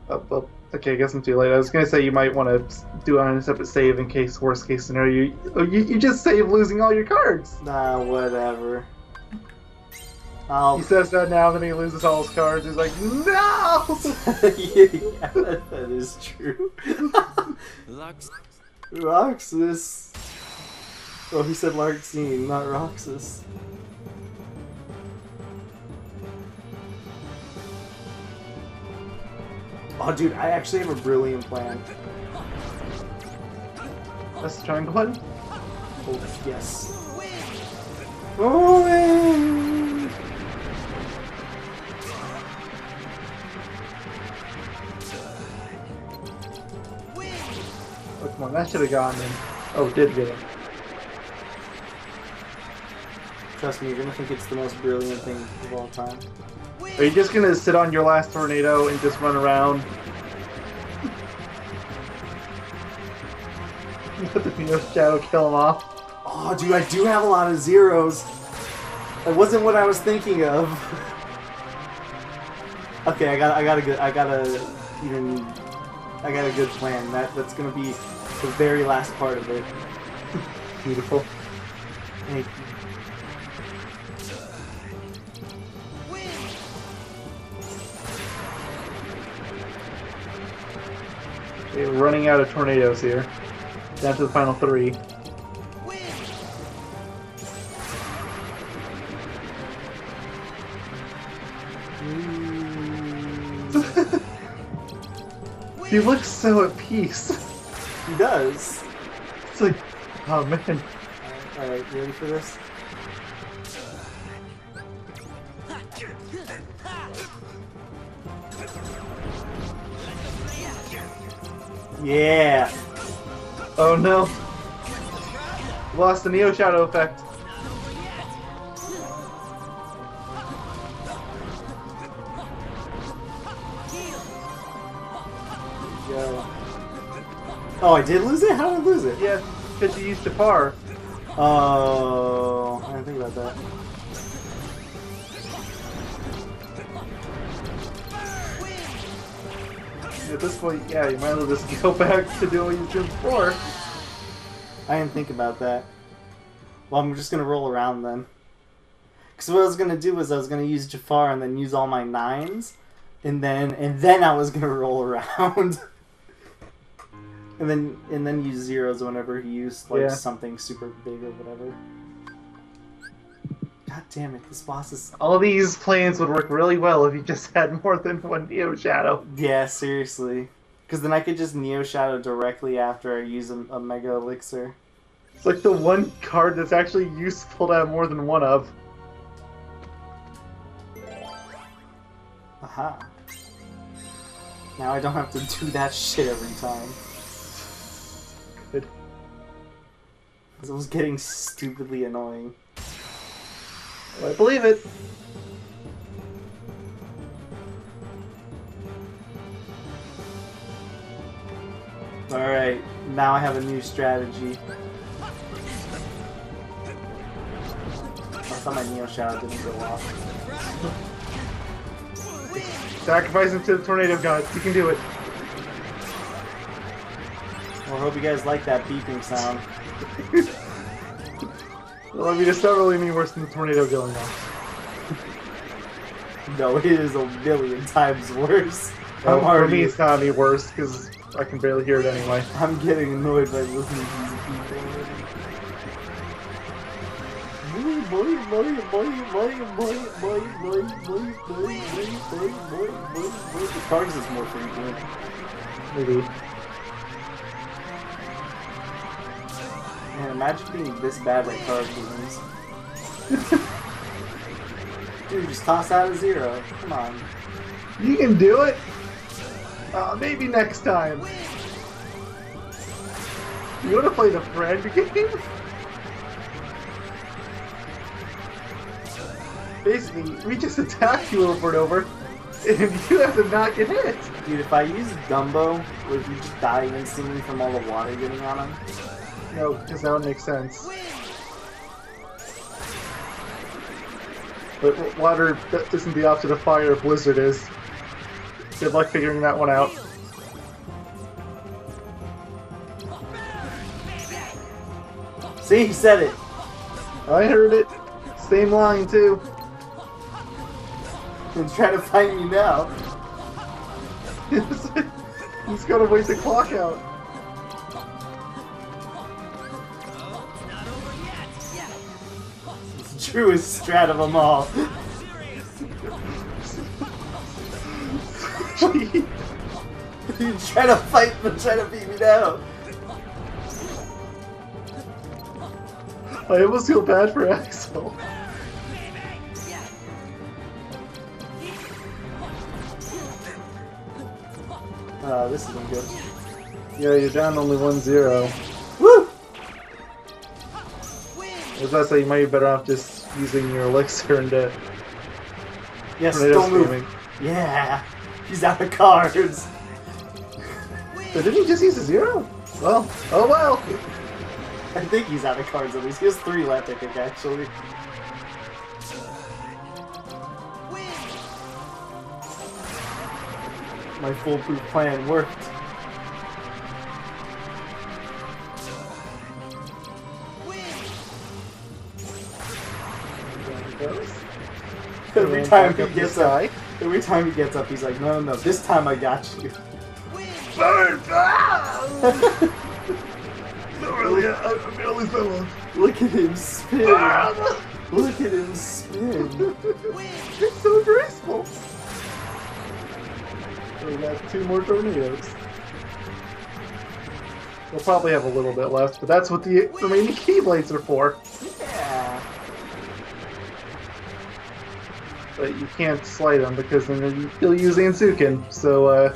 Up. Okay, I guess I'm too late. I was gonna say you might want to do it on a separate save in case worst case scenario you just save losing all your cards. Nah, whatever. He says that now, then he loses all his cards. He's like, no! Yeah, that is true. Roxas. Oh, he said Larxene, not Roxas. Oh, dude, I actually have a brilliant plan. That's the triangle button? Oh, yes. Oh, Oh, come on, that should have gone in. Oh, did get it. trust me, you're gonna think it's the most brilliant thing of all time. Are you just gonna sit on your last tornado and just run around? Let the Neo Shadow kill him off. Oh, dude, I do have a lot of zeros. That wasn't what I was thinking of. Okay, I got a good plan. That's gonna be the very last part of it. Beautiful. Thank you. Okay, we're running out of tornadoes here. Down to the final 3. He looks so at peace. He does. It's like, oh man. Alright, you ready for this? Yeah! Oh no. Lost the Neo Shadow effect. Go. Oh, I did lose it? How did I lose it? Yeah, because you used to par. Oh, I didn't think about that. At this point, yeah, you might as well just go back to doing what you did before. I didn't think about that. Well, I'm just gonna roll around then. Because what I was gonna do was I was gonna use Jafar and then use all my 9s, and then I was gonna roll around, and then use zeros whenever he used like something super big or whatever. God damn it! This boss is. All these plans would work really well if you just had more than one Neo Shadow. Yeah, seriously. Because then I could just Neo Shadow directly after I use a Mega Elixir. It's like the one card that's actually useful to have more than one of. Aha. Now I don't have to do that shit every time. Good. Because it was getting stupidly annoying. Well, I believe it. Alright, now I have a new strategy. I thought my Neo Shadow didn't go off. Sacrifice him to the tornado gods. You can do it. Well, I hope you guys like that beeping sound. Well, I mean, it's not really any worse than the tornado going off. No, it is a million times worse. For me, it's not any worse, because I can barely hear it anyway. I'm getting annoyed by listening to these people. The cards is more frequent. Maybe. Man, imagine being this bad at card games. Dude, just toss out a 0. Come on. You can do it! Maybe next time. You want to play the friend game? Basically, we just attack you over and over, and you have to not get hit. Dude, if I use Dumbo, would he just die instantly from all the water getting on him? No, because that would make sense. But water isn't the opposite of fire, blizzard is. Good luck figuring that one out. See, he said it. I heard it. Same line, too. He's trying to fight me now. He's gotta wait the clock out. It's the truest strat of them all. He's trying to fight but trying to beat me now. I almost feel bad for Axel. This isn't good. Yeah, you're down only 1-0. Woo! I was about to say you might be better off just using your elixir into Yes, tornado don't move. screaming. Yeah, he's out of cards. But didn't he just use a 0? Well, oh well. I think he's out of cards at least. He has 3 left, I think, actually. My foolproof plan worked. Every time he gets up, he's like, no, no, this time I got you. Burn! Not really, I'm barely someone. Look at him spin. Look at him spin. It's so graceful. We got 2 more tornadoes. We'll probably have a little bit left, but that's what the remaining Keyblades are for. Yeah. But you can't slide them because then you'll use Ansuken, so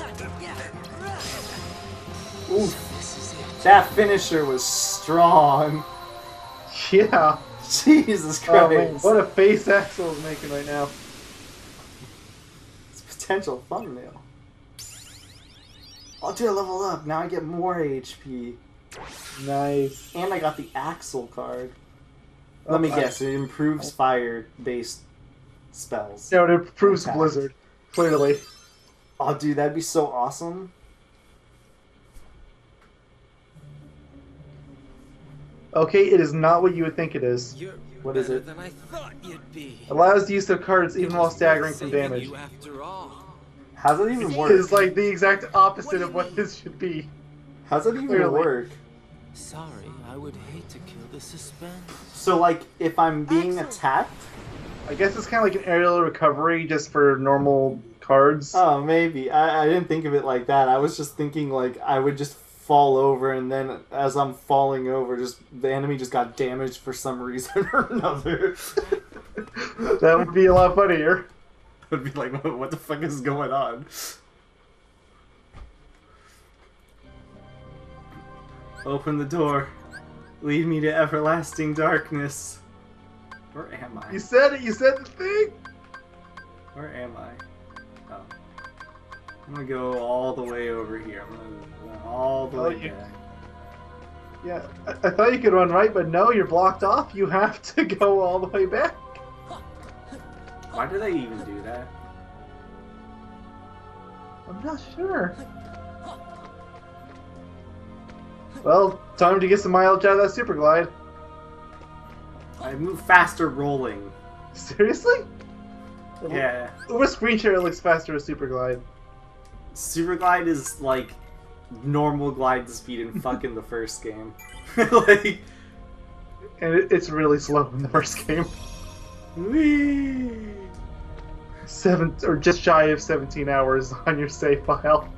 Ooh. That finisher was strong. yeah. Jesus Christ. Oh, man, what a face Axel is making right now. It's a potential thumbnail. Oh, dude, I leveled up. Now I get more HP. Nice. And I got the Axel card. Let me guess, it improves fire-based spells. No, it improves Attacks. Blizzard. Clearly. Oh, dude, that'd be so awesome. Okay, it is not what you would think it is. You're What is Better it? than I thought you'd be. Allows the use of cards even while staggering from Saving damage. you after all. How's that even work? It's like the exact opposite of what this should be. How's that even Clearly. work? Sorry, I would hate to kill the suspense. So, like, if I'm being attacked? I guess it's kind of like an aerial recovery just for normal cards. Oh, maybe. I didn't think of it like that. I was just thinking, like, I would just fall over, and then as I'm falling over, just the enemy just got damaged for some reason or another. That would be a lot funnier. Would be like, what the fuck is going on? Open the door. Lead me to everlasting darkness. Where am I? You said it. You said the thing. Where am I? Oh. I'm gonna go all the way over here. I'm gonna run all the way back. Yeah, I thought you could run right, but no, you're blocked off. You have to go all the way back. Why do they even do that? I'm not sure. Well, time to get some mileage out of that super glide. I move faster rolling. Seriously? Yeah. Over screen share, it looks faster with super glide. Super glide is like normal glide speed in fucking the first game. Like, And it's really slow in the first game. whee! Just shy of 17 hours on your save file.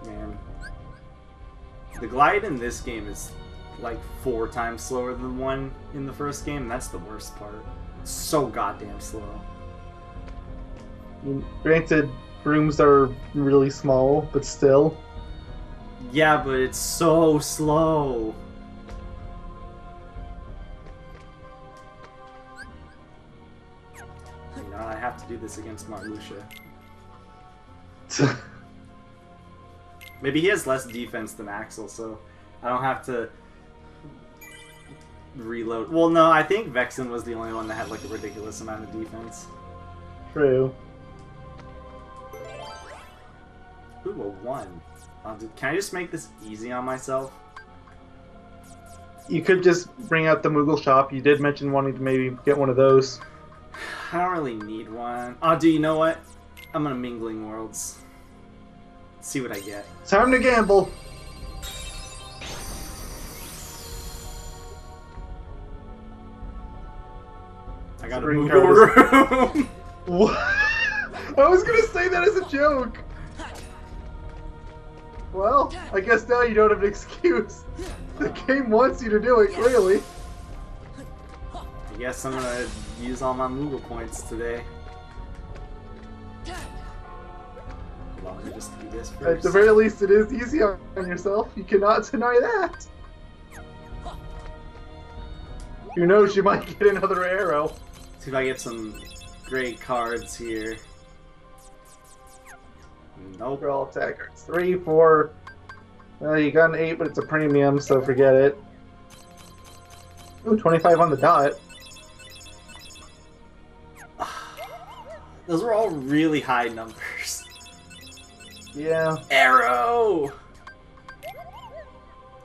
Man. The glide in this game is like 4 times slower than the one in the first game. That's the worst part. It's so goddamn slow. I mean, granted, rooms are really small, but still. Yeah, but it's so slow. You know, I have to do this against Marluxia. Maybe he has less defense than Axel, so I don't have to reload. Well, no, I think Vexen was the only one that had like a ridiculous amount of defense. True. Ooh, a 1. Can I just make this easy on myself? You could just bring out the Moogle shop. You did mention wanting to maybe get one of those. I don't really need one. Oh, do you know what? I'm gonna Mingling Worlds. See what I get. Time to gamble. I got a Green Moogle card room. What? I was gonna say that as a joke. Well, I guess now you don't have an excuse. The game wants you to do it, clearly. I guess I'm gonna use all my Moogle points today. Well, let me just do this first. At the very least, it is easy on yourself. You cannot deny that. Who knows, you might get another arrow. See if I get some great cards here. Nope. For all attackers. 3, 4. Well, you got an 8, but it's a premium, so forget it. Ooh, 25 on the dot. Those were all really high numbers. Yeah. Arrow!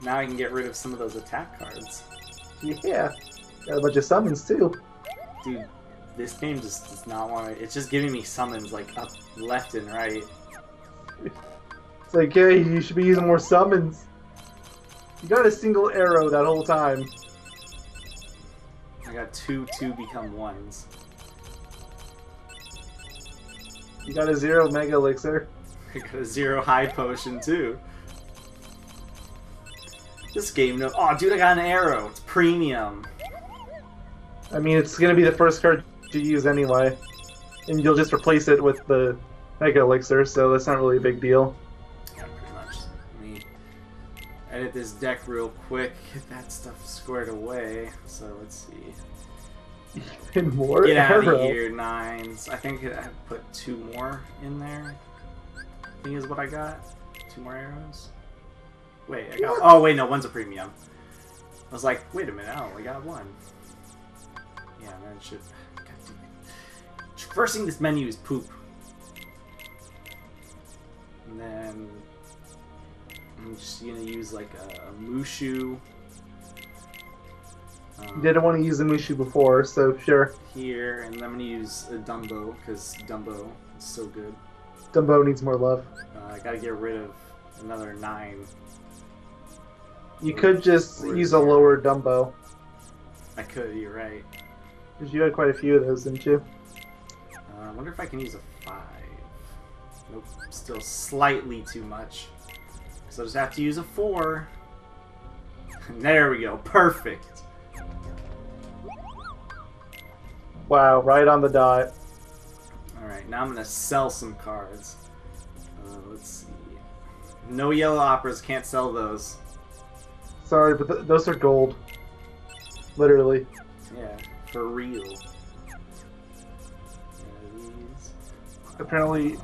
Now I can get rid of some of those attack cards. Yeah. Got a bunch of summons, too. Dude, this game just does not want to... It's just giving me summons, like, up left and right. It's like, hey, you should be using more summons. You got a single arrow that whole time. I got 2 become 1s. You got a 0 mega elixir. I got a 0 high potion, too. This game, no... Oh, dude, I got an arrow. It's premium. I mean, it's gonna be the first card you use anyway. And you'll just replace it with the mega elixir, so that's not really a big deal. Yeah, pretty much. Let me edit this deck real quick. Get that stuff squared away. So, let's see. And more Get out arrow. of here, 9s. I think I put 2 more in there. I think is what I got. 2 more arrows. Wait, I got... Oh, wait, no, 1's a premium. I was like, wait a minute, I only got 1. Yeah, and then it should... God damn it. Traversing this menu is poop. And then... I'm just gonna use, like, a Mushu. You didn't want to use the Mushu before, so sure. Here, and I'm gonna use a Dumbo because Dumbo is so good. Dumbo needs more love. I gotta get rid of another 9. You could just Where's use a your- lower Dumbo. I could, you're right. Because you had quite a few of those, didn't you? I wonder if I can use a 5. Nope, still slightly too much. So I'll just have to use a 4. There we go, perfect. Wow, right on the dot. Alright, now I'm gonna sell some cards. Let's see. No yellow operas, can't sell those. Sorry, but those are gold. Literally. Yeah, for real. Yeah, these. Apparently,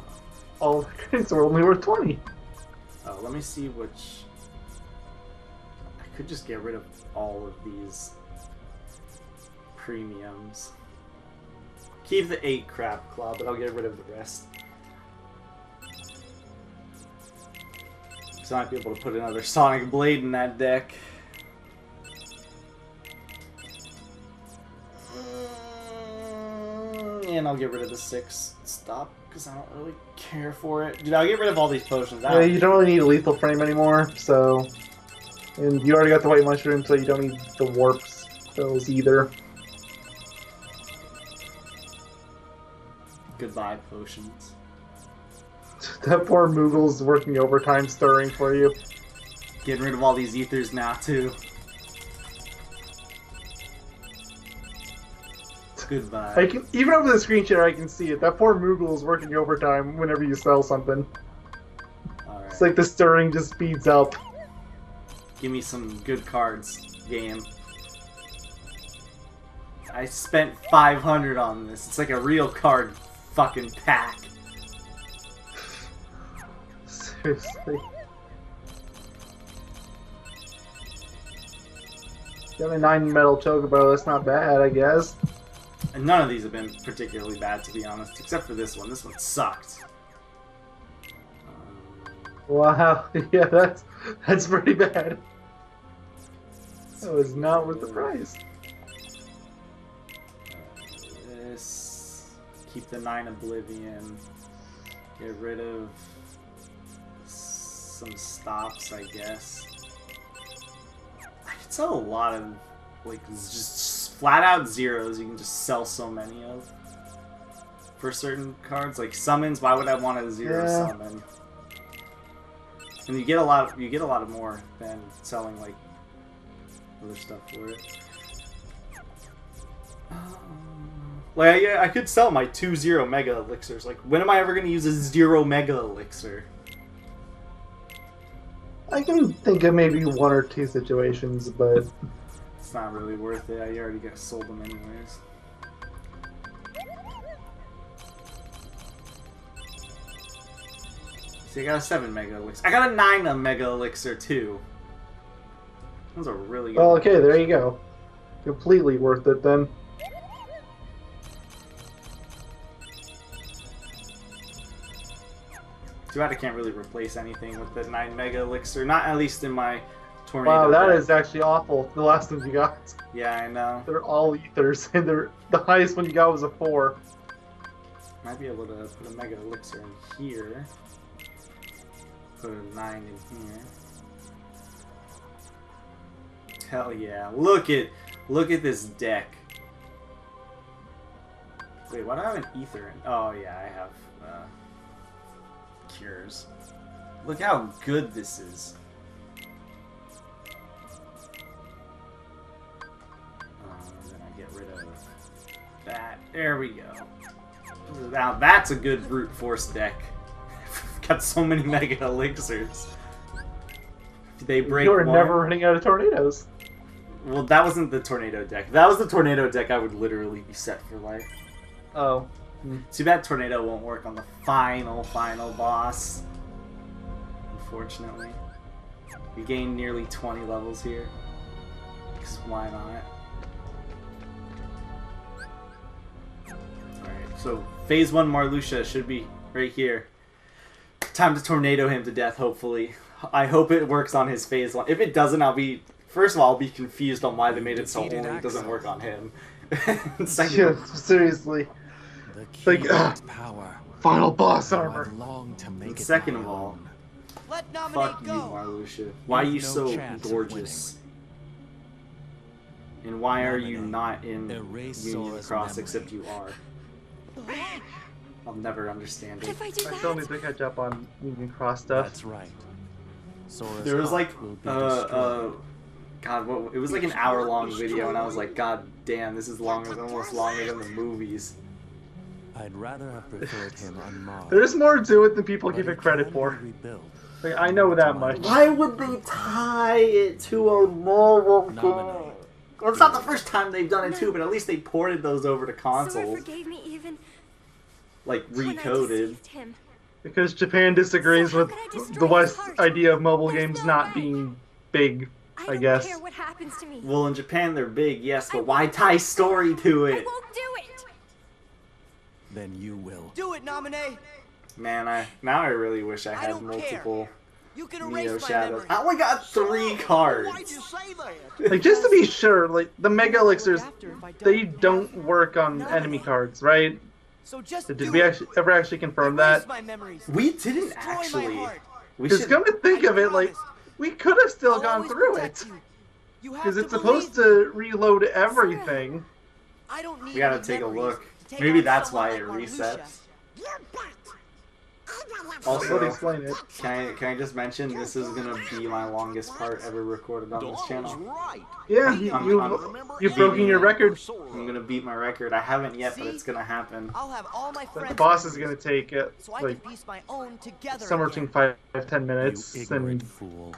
all the credits are only worth 20. Oh, let me see which. I could just get rid of all of these premiums. Keep the 8 crab claw, but I'll get rid of the rest. So I might be able to put another Sonic Blade in that deck. And I'll get rid of the 6 stop, because I don't really care for it. Dude, I'll get rid of all these potions. Yeah, you don't really need a lethal frame anymore, so... And you already got the white mushroom, so you don't need the warp spells either. Goodbye, potions. That poor Moogle's working overtime stirring for you. Getting rid of all these ethers now, too. Goodbye. I can, even over the screen share, I can see it. That poor Moogle is working overtime whenever you sell something. Alright. It's like the stirring just speeds up. Give me some good cards, game. I spent 500 on this. It's like a real card fucking pack. Seriously. Got a 9 metal chocobo, that's not bad, I guess. And none of these have been particularly bad, to be honest, except for this one. This one sucked. Wow, yeah, that's pretty bad. That was not worth the price. This. Keep the 9 Oblivion. Get rid of some stops, I guess. I could sell a lot of, like, just flat out zeros. You can just sell so many of. For certain cards, like summons. Why would I want a zero summon? And you get a lot. You get a lot of more than selling like other stuff for it. Like I could sell my 2 0 mega elixirs. Like when am I ever going to use a 0 mega elixir? I can think of maybe 1 or 2 situations, but It's not really worth it. I already got sold them anyways. See, I got a 7 mega elixir. I got a 9 mega elixir too. Those are really good. well, okay, there you go. Completely worth it then. Too bad I can't really replace anything with the 9 mega elixir. Not at least in my tornado. Wow, that deck. is actually awful. The last ones you got, Yeah, I know. they're all ethers, and the highest one you got was a 4. Might be able to put a mega elixir in here. Put a 9 in here. Hell yeah! Look at this deck. Wait, why do I have an ether in? Oh yeah, I have cures. Look how good this is. Then I get rid of that. There we go. Now that's a good brute force deck. Got so many mega elixirs. They break You're one. never running out of tornadoes. Well, that wasn't the tornado deck. If that was the tornado deck, I would literally be set for life. Oh. Too bad tornado won't work on the final boss. Unfortunately. We gained nearly 20 levels here. Because why not? Alright, so phase 1 Marluxia should be right here. Time to tornado him to death, hopefully. I hope it works on his phase 1. If it doesn't, I'll be First of all, I'll be confused on why they made it so Defeated only it doesn't Axel. work on him. Second, Yeah, seriously. The key Like, to its power. Final boss How armor. I long to make and it second my of all, own. Let Nominate fuck you, go. Marluxia. Why are you You've no so chance of gorgeous? And why are you Nominate. not in Erase Union Sora's Cross memory. except you are? I'll never understand What it. if I do I that? still need to catch up on Union Cross stuff. That's right. Sora's There was like, heart will be destroyed. God, it was like an hour-long video, and I was like, God damn, this is almost longer than the movies. I'd rather have preferred him unmarred. There's more to it than people But give he it credit can for. be rebuilt. Like, I know that much. Why would they tie it to a mobile game? Nominate. Well, it's not the first time they've done it too, but at least they ported those over to Sora consoles, forgave me even like when I recoded. deceived him. Because Japan disagrees So how with could I destroy the West his heart? idea of mobile There's games no not way. being big, I don't guess. care what happens to me. Well, in Japan they're big, yes, I but why won't tie do it. story to I it? won't do it. Then you will. Do it, Nominate. Man, now I really wish I I had don't multiple You can erase Neo my Shadows. memory. I only got 3 cards. Why'd you say that? Like, just to be sure, like, the Mega Elixirs, After if I they don't work on enemy cards, right? So just Did do we it. ever actually confirm Erase that? my memories. We didn't Destroy my actually. heart. We Because should. come to think I of it, like, promise. we could have still I'll gone always through protect it. you. You have Because to it's supposed believe to reload everything. I don't need We gotta any take a memories look. to take Maybe on that's someone why it like resets. Marluxia. Also, Let explain it. can I just mention this is gonna be my longest part ever recorded on this Dawn's channel. right. Yeah, I'm- you've broken your record. I'm gonna beat my record. I haven't yet, but it's gonna happen. I'll have all my But friends. the boss is gonna take so I like can piece my own together somewhere again. between 5-10 You minutes, ignorant and fool.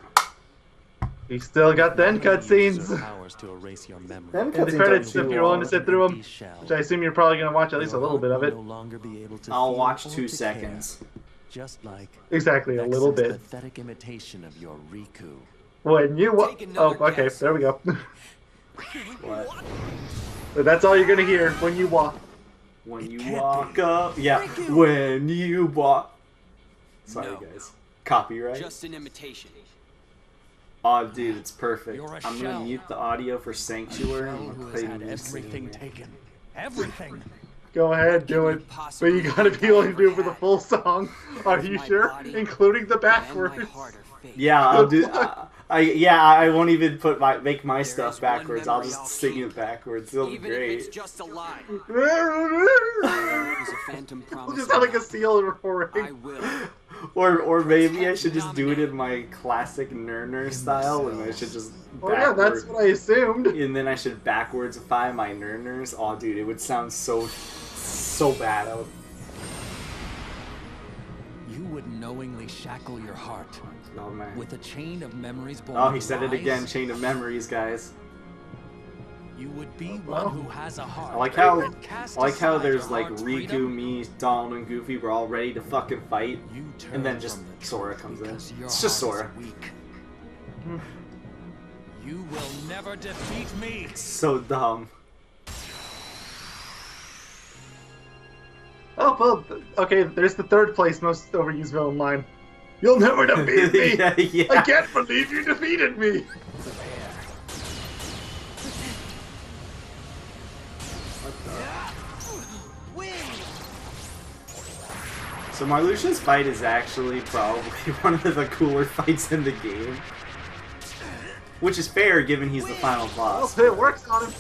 you still got the end Nominate uses cutscenes. her powers to erase your memory. Them And the cutscenes credits, aren't if too you're willing to long. sit through them, Empty shell. which I assume you're probably gonna watch at least a Your little bit of heart it. will no longer be able to I'll feel watch or 2 to seconds. care. Just like Exactly, a little Vexen's bit. pathetic imitation of your Riku. When you Take oh, another okay, guess. there we go. What? That's all you're gonna hear when you walk. When you can't walk up, yeah. Riku. When you walk. Sorry, No. guys. Copyright. Just an imitation. Oh, dude, it's perfect. You're a I'm shell. gonna mute the audio for Sanctuary. Shell I'm who gonna has play had me singing everything it. taken. Everything. Go ahead, do it. But you gotta be willing to do it for the full song. Are you sure? Including the And my backwards. heart are fake. Yeah, I'll do. Fuck. I won't even make my There stuff is one backwards. I'll memory just I'll sing keep, it backwards. It'll be Even if it's great. just a lie. It was a phantom We'll promise. just have like a of seal mine. I recording. will. Or maybe I should just do it in my classic Ner style, and I should just Oh yeah, that's what I assumed. and then I should backwardsify my Nerners. Oh, dude, it would sound so bad. You would knowingly shackle your heart Oh man. with a chain of memories born Oh, he of said it lies. again. Chain of memories, guys. You would be Well, one who has a heart. I like how and cast there's aside like your heart's Riku, freedom. me, Donald, and Goofy. We're all ready to fucking fight, You turn and then just from the Sora truth comes in. because your It's just heart Sora. is weak. You will never defeat me. So dumb. Oh well, okay. There's the third place most overused villain line. You'll never defeat me. yeah, yeah. I can't believe you defeated me. Win. So Marluxia's fight is actually probably one of the cooler fights in the game. Which is fair, given he's the final boss. Well, it works on him.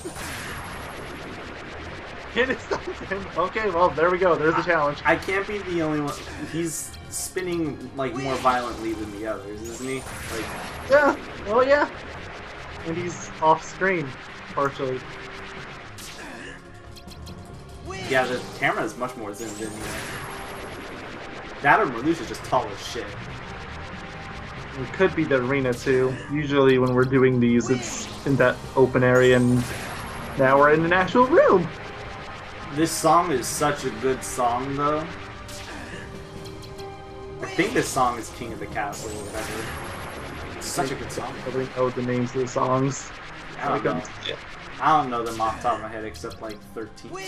Hit it, stop him. Okay, well, there we go. There's the challenge. I can't be the only one. He's spinning, like, more violently than the others, isn't he? Like, Yeah. Well, yeah. And he's off screen, partially. Win. yeah, the camera is much more zoomed in here. That or Marluxia's just tall as shit. It could be the arena too. Usually when we're doing these, it's in that open area, and now we're in an actual room. This song is such a good song, though. I think this song is King of the Castle or whatever. It's such a good song. I don't know the names of the songs. I don't know. I don't know them off the top of my head except like 13. Win.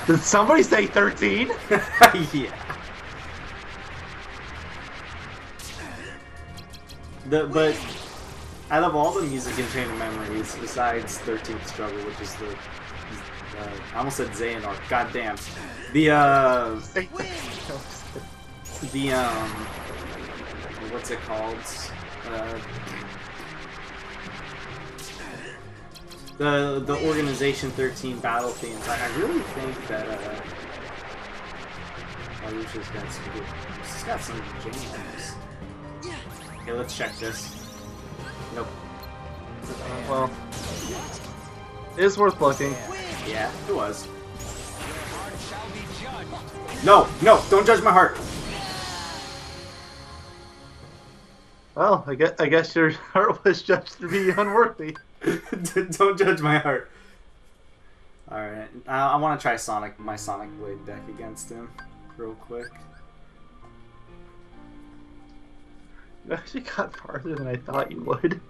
Did somebody say 13? yeah. But Out of all the music in Chain of Memories, besides 13th Struggle, which is the I almost said Xehanort. Goddamn. The what's it called? The Organization 13 battle themes. I really think that Lucia's got some good. She's got some jams. Okay, let's check this. Nope. Well, it is worth looking. Yeah, it was. No, no, don't judge my heart. Well, I guess your heart was judged to be unworthy. Don't judge my heart. Alright, I want to try my Sonic Blade deck against him real quick. You actually got farther than I thought you would.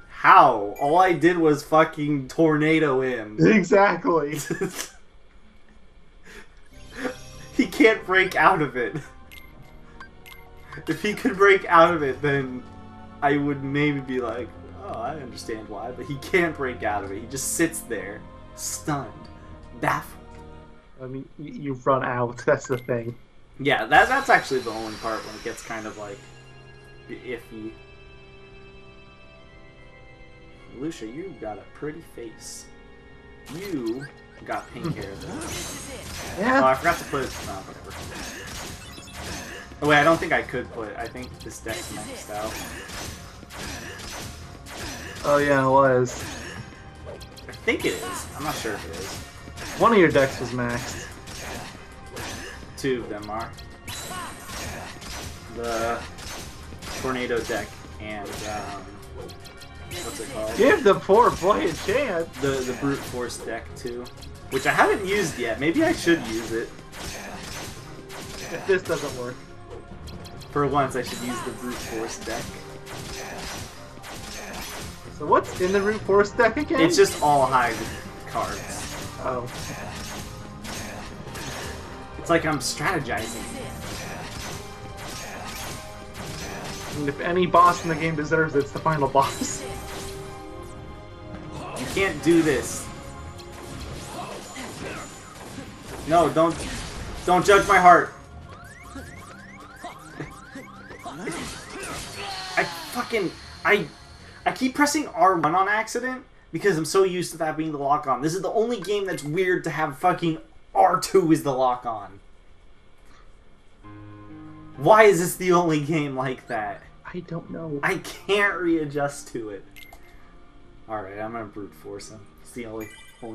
How? All I did was fucking tornado him. Exactly. He can't break out of it. If he could break out of it, then I would maybe be like, oh, I understand why, but he can't break out of it. He just sits there, stunned, baffled. I mean, you run out, that's the thing. Yeah, that's actually the only part when it gets kind of, like, iffy. Lucia, you got a pretty face. You got pink hair, though. Yeah. Oh, I forgot to put it... Oh, whatever. Oh, wait, I don't think I could put it. I think this deck's maxed out. Oh yeah, it was. I think it is. I'm not sure if it is. One of your decks was maxed. Two of them are. The Tornado deck and, what's it called? Give the poor boy a chance! The Brute Force deck, too. Which I haven't used yet. Maybe I should use it. If this doesn't work. For once, I should use the Brute Force deck. So what's in the Brute Force deck again? It's just all high cards. Oh. It's like I'm strategizing. And if any boss in the game deserves it, it's the final boss. You can't do this. No, don't judge my heart. I keep pressing R1 on accident because I'm so used to that being the lock on. This is the only game that's weird to have fucking R2 is the lock on. Why is this the only game like that? I don't know. I can't readjust to it. Alright, I'm gonna brute force him. It's the only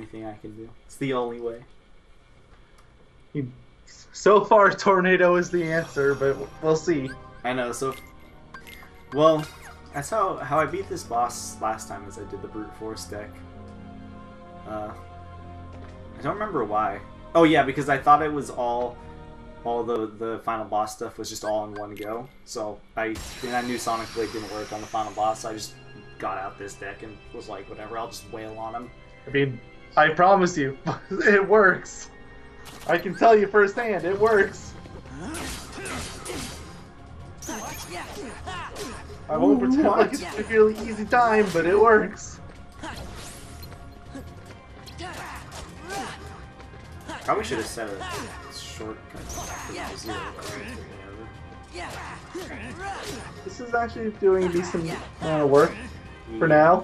thing I can do. It's the only way. So far, Tornado is the answer, but we'll see. I know, so... Well, that's how I beat this boss last time, as I did the brute force deck. I don't remember why. Oh yeah, because I thought it was all the final boss stuff was just all in one go. So I knew Sonic Blade didn't work on the final boss, so I just got out this deck and was like, whatever, I'll just wail on him. I mean, I promise you, it works. I can tell you firsthand, it works. I won't pretend like it's a particularly easy time, but it works. Probably should have set a shortcut for the 0 cards or whatever. This is actually doing a decent amount of work for now.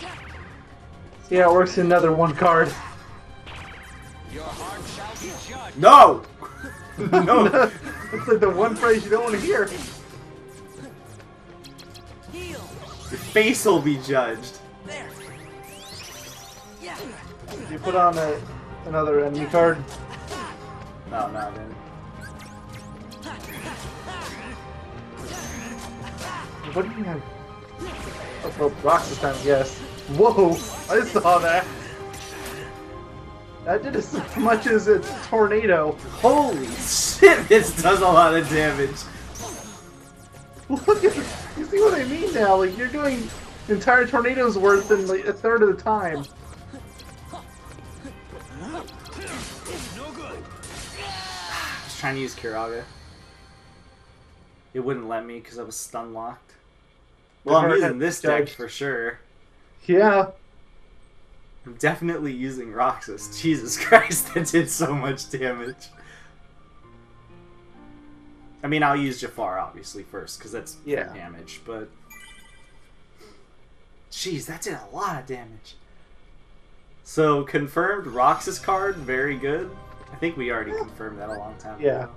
See how it works in another one card. No! No! It's like the one phrase you don't want to hear. Your face will be judged. You put on another enemy card. No, I didn't. What do you have? Oh, rocks this time, yes. Whoa! I saw that! That did as much as a tornado. Holy shit, this does a lot of damage. Look at you see what I mean now? Like, you're doing entire tornado's worth in like a third of the time. I was trying to use Kiraga. It wouldn't let me because I was stun locked. Well, I'm Hard using this deck judge. for sure. Yeah. I'm definitely using Roxas. Jesus Christ, that did so much damage. I mean, I'll use Jafar, obviously, first, because that's Yeah. damage, but... Jeez, that did a lot of damage. So, confirmed Roxas card, very good. I think we already confirmed that a long time Yeah. ago.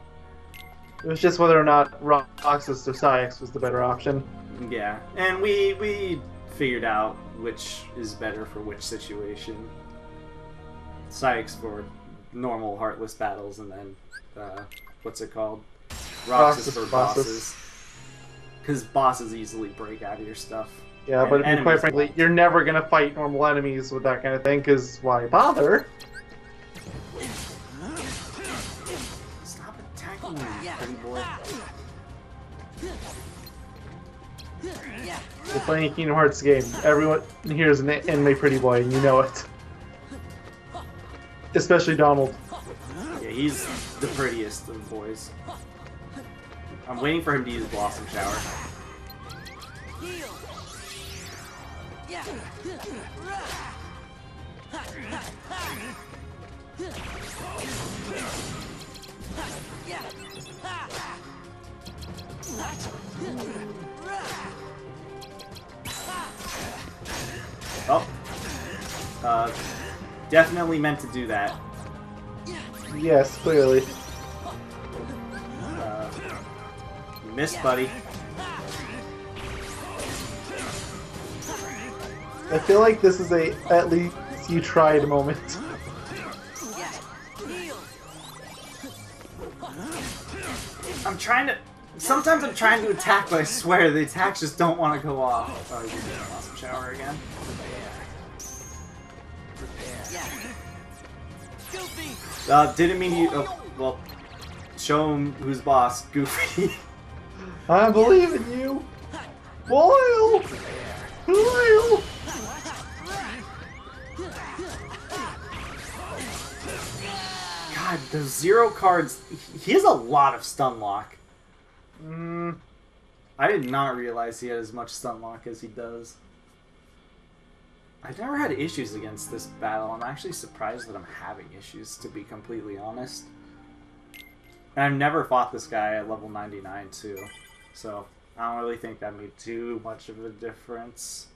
It was just whether or not Roxas or Syax was the better option. Yeah, and we figured out which is better for which situation. Sykes for normal heartless battles, and then what's it called? Roxas for bosses. Because bosses easily break out of your stuff. Yeah, And but quite enemies frankly, won't. you're never gonna fight normal enemies with that kind of thing, because why bother? Stop attacking me, pretty boy. You're playing a Kingdom Hearts game. Everyone here is an anime pretty boy, and you know it. Especially Donald. Yeah, he's the prettiest of the boys. I'm waiting for him to use Blossom Shower. Oh. Definitely meant to do that. Yes, clearly. You missed, buddy. I feel like this is a at least you tried moment. I'm trying to... Sometimes I'm trying to attack, but I swear the attacks just don't want to go off. Oh, you're doing Blossom Shower again? Didn't mean you... Oh, well, show him who's boss. Goofy. I believe in you. Boyle. Boyle. God, those zero cards... He has a lot of stun lock. I did not realize he had as much stun lock as he does. I've never had issues against this battle. I'm actually surprised that I'm having issues, to be completely honest. And I've never fought this guy at level 99 too. So, I don't really think that made too much of a difference.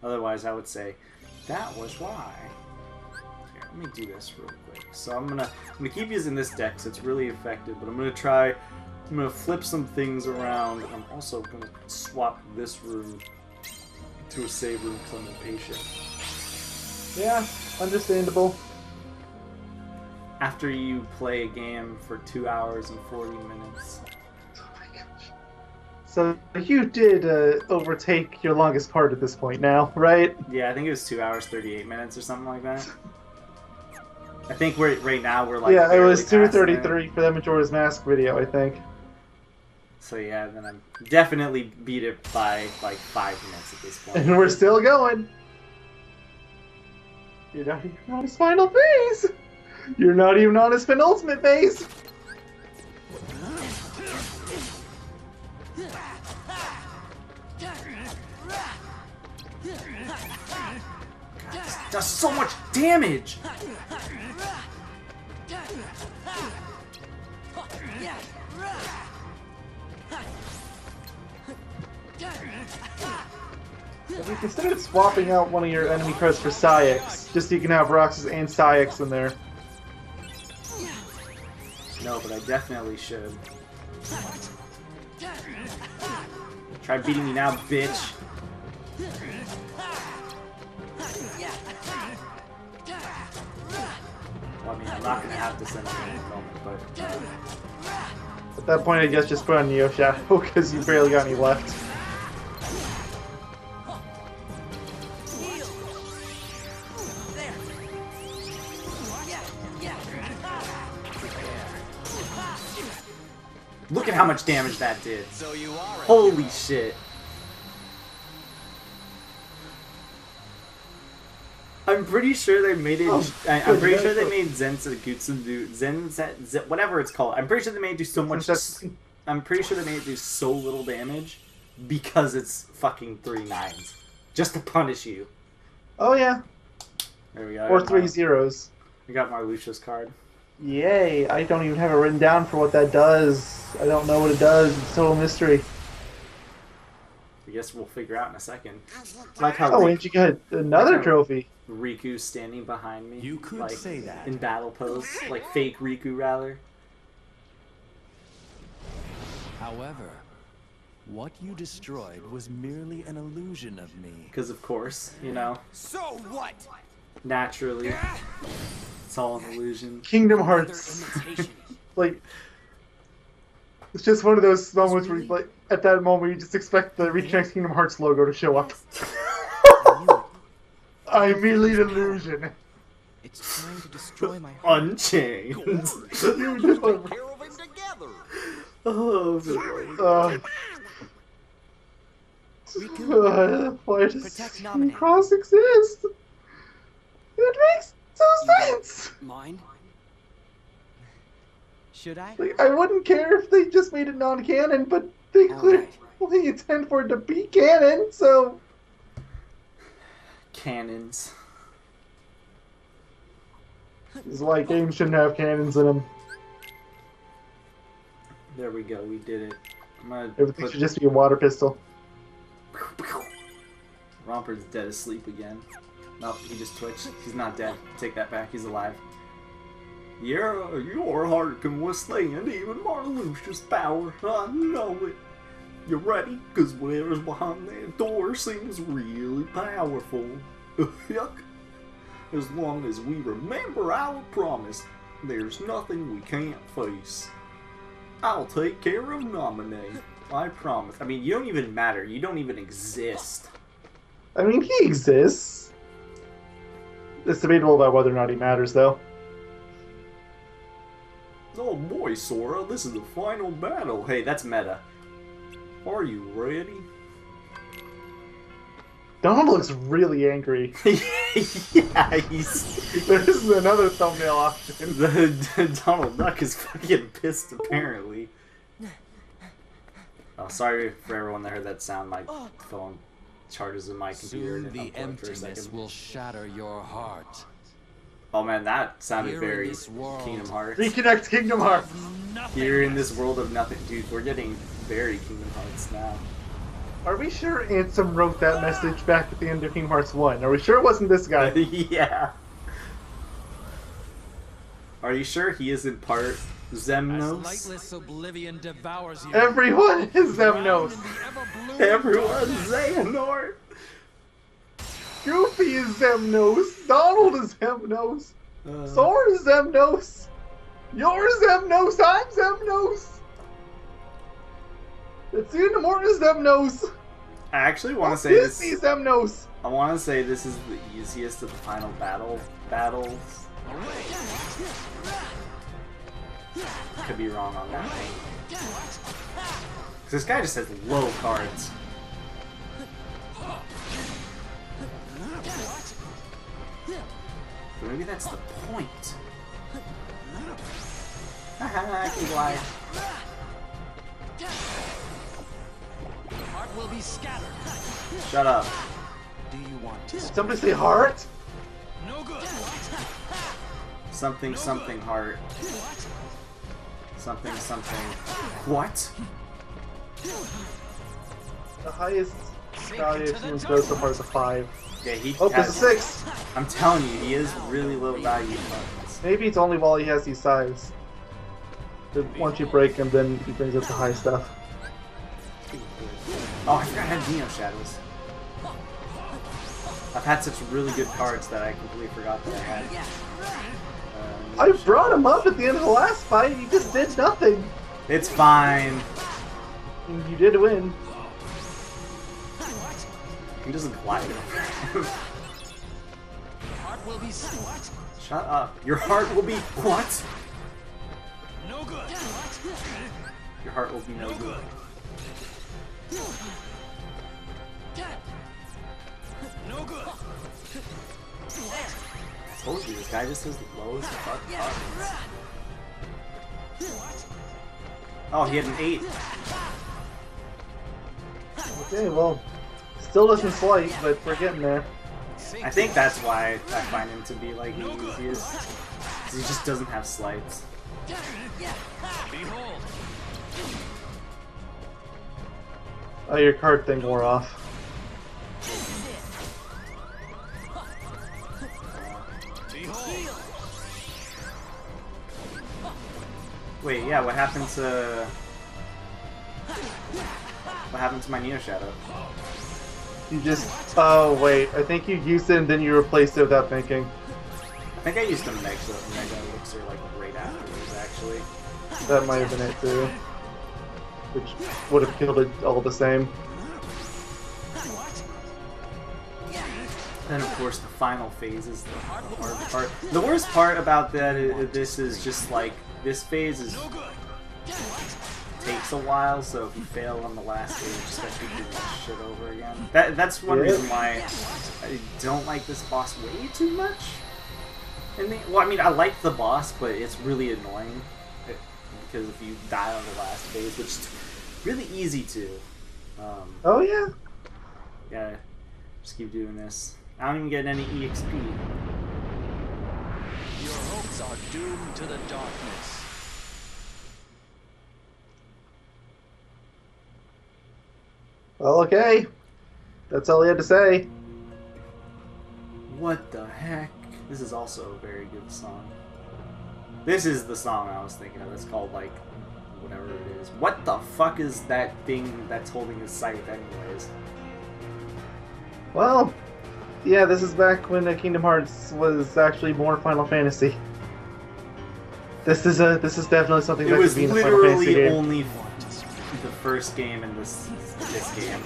Otherwise, I would say, that was why. Here, let me do this real quick. So I'm gonna keep using this deck because it's really effective, but I'm gonna flip some things around. I'm also gonna swap this room to a save room because I'm impatient. Yeah, understandable. After you play a game for 2 hours and 40 minutes. Oh my gosh. So you did overtake your longest part at this point now, right? Yeah, I think it was 2 hours 38 minutes or something like that. I think right now we're like Yeah, it barely was past it. 2:33 for that Majora's Mask video, I think. So yeah, then I'm definitely beat it by like 5 minutes at this point. And we're still going. You're not even on his final phase. You're not even on his penultimate phase. Does so much damage. If you considered swapping out one of your enemy cards for Syax, just so you can have Roxas and Syax in there. No, but I definitely should. Try beating me now, bitch. Well, I mean, I'm not gonna have to send him in a moment, but At that point, I guess just put on Neo Shadow, because you barely got any left. look at how much damage that did. So you are. Holy shit. I'm pretty sure they made it. I'm pretty sure they made Zensagutsu do whatever it's called. I'm pretty sure they made it do so much. I'm pretty sure they made it do so little damage because it's fucking 3 9s. Just to punish you. Oh yeah. There we go. Or 3 zeros. I got my Lucius card. Yay! I don't even have it written down for what that does. I don't know what it does. It's total mystery. I guess we'll figure out in a second. Like how Oh, and you got another Like how- trophy. Riku's standing behind me. You could like, say that. in battle pose. Like fake Riku, rather. However, what you destroyed was merely an illusion of me. Because of course, you know, So what? naturally, it's all an illusion. Kingdom Hearts. Like, it's just one of those moments where, like, at that moment, you just expect the ReChain Kingdom Hearts logo to show up. I'm merely an illusion. It's trying to destroy my heart. Unchained. You Take know. care of him together. Oh, boy. Why does Protect King nominate. Cross exist? It makes no sense. Mine? Should I? Like, I wouldn't care if they just made it non-canon, but they Alright. clearly intend for it to be canon, so... Cannons. This is why games shouldn't have cannons in them. There we go, we did it. I'm gonna Everything put... should just be a water pistol. Romper's dead asleep again. Nope, he just twitched. He's not dead. Take that back, he's alive. Yeah, your heart can withstand even Marluxia's power. I know it. You ready? Cause whatever's behind that door seems really powerful. Yuck. As long as we remember our promise, there's nothing we can't face. I'll take care of Nominee. I promise. I mean, you don't even matter. You don't even exist. I mean, he exists. It's debatable about whether or not he matters, though. Oh boy, Sora, this is the final battle. Hey, that's meta. Are you ready? Donald looks really angry. Yeah, he's... There's another thumbnail option. The Donald Duck is fucking pissed, apparently. Oh, sorry for everyone that heard that sound. My phone charges in my computer. Soon and the unplugged for a emptiness second. will shatter your heart. Oh man, that sounded Here in very this world, Kingdom Hearts. Reconnect Kingdom Hearts. Here in this world of nothing. Dude, we're getting very Kingdom Hearts now. Are we sure Ansem wrote that message back at the end of Kingdom Hearts 1? Are we sure it wasn't this guy? Yeah. Are you sure he isn't part Zemnos? lightless oblivion devours you. Everyone is Zemnos. Everyone's Xehanort! Goofy is Zemnos. Donald is Zemnos. Uh, Sora is Zemnos. You're Zemnos. I'm Zemnos. It's Unimort is Zemnos. I actually want to say this. Disney Zemnos. I want to say this is the easiest of the final battles. Could be wrong on that one. 'Cause this guy just has low cards. But maybe that's the point. Haha, I can glide. Heart will be scattered. Shut up. Do you want to? Somebody say heart. No good. Something, something heart. Something, something. What? The highest value of humans goes so far is a 5. Yeah, he Oh, there's a has, 6. I'm telling you, he is really low value buttons. Maybe it's only while he has these sides. But once you break him, then he brings up the high stuff. Oh, I forgot I had Neo Shadows. I've had such really good cards that I completely forgot that I had. I brought him up at the end of the last fight. He just did nothing. It's fine. And you did win. He doesn't glide. Heart will be what? Shut up. Your heart will be what? No good. Your heart will be no good. No good. I told you, this guy just has the lowest fuck cards. Oh, he had an 8. Okay, well, still doesn't slice, but we're getting there. I think that's why I find him to be like the easiest. 'Cause he just doesn't have slides. Behold. Oh, your card thing wore off. Behold. Wait, yeah, what happened to my Neo Shadow? You just... Oh, wait. I think you used it and then you replaced it without thinking. I think I used a Mega Elixir like right afterwards, actually. That might have been it, too. Which would have killed it all the same. And of course, the final phase is the hard part. The worst part about this is just like this phase takes a while. So if you fail on the last stage, especially doing this shit over again, that's one reason why I don't like this boss way too much. Well, I mean, I like the boss, but it's really annoying because if you die on the last phase, which is really easy to. Oh yeah. Yeah, just keep doing this. I don't even get any EXP. Your hopes are doomed to the darkness. Well, okay. That's all he had to say. What the heck? This is also a very good song. This is the song I was thinking of. It's called, like, whatever it is. What the fuck is that thing that's holding his scythe anyways? Well, yeah, this is back when Kingdom Hearts was actually more Final Fantasy. This is definitely something that could be in a Final Fantasy game. It was literally only the first game in this game.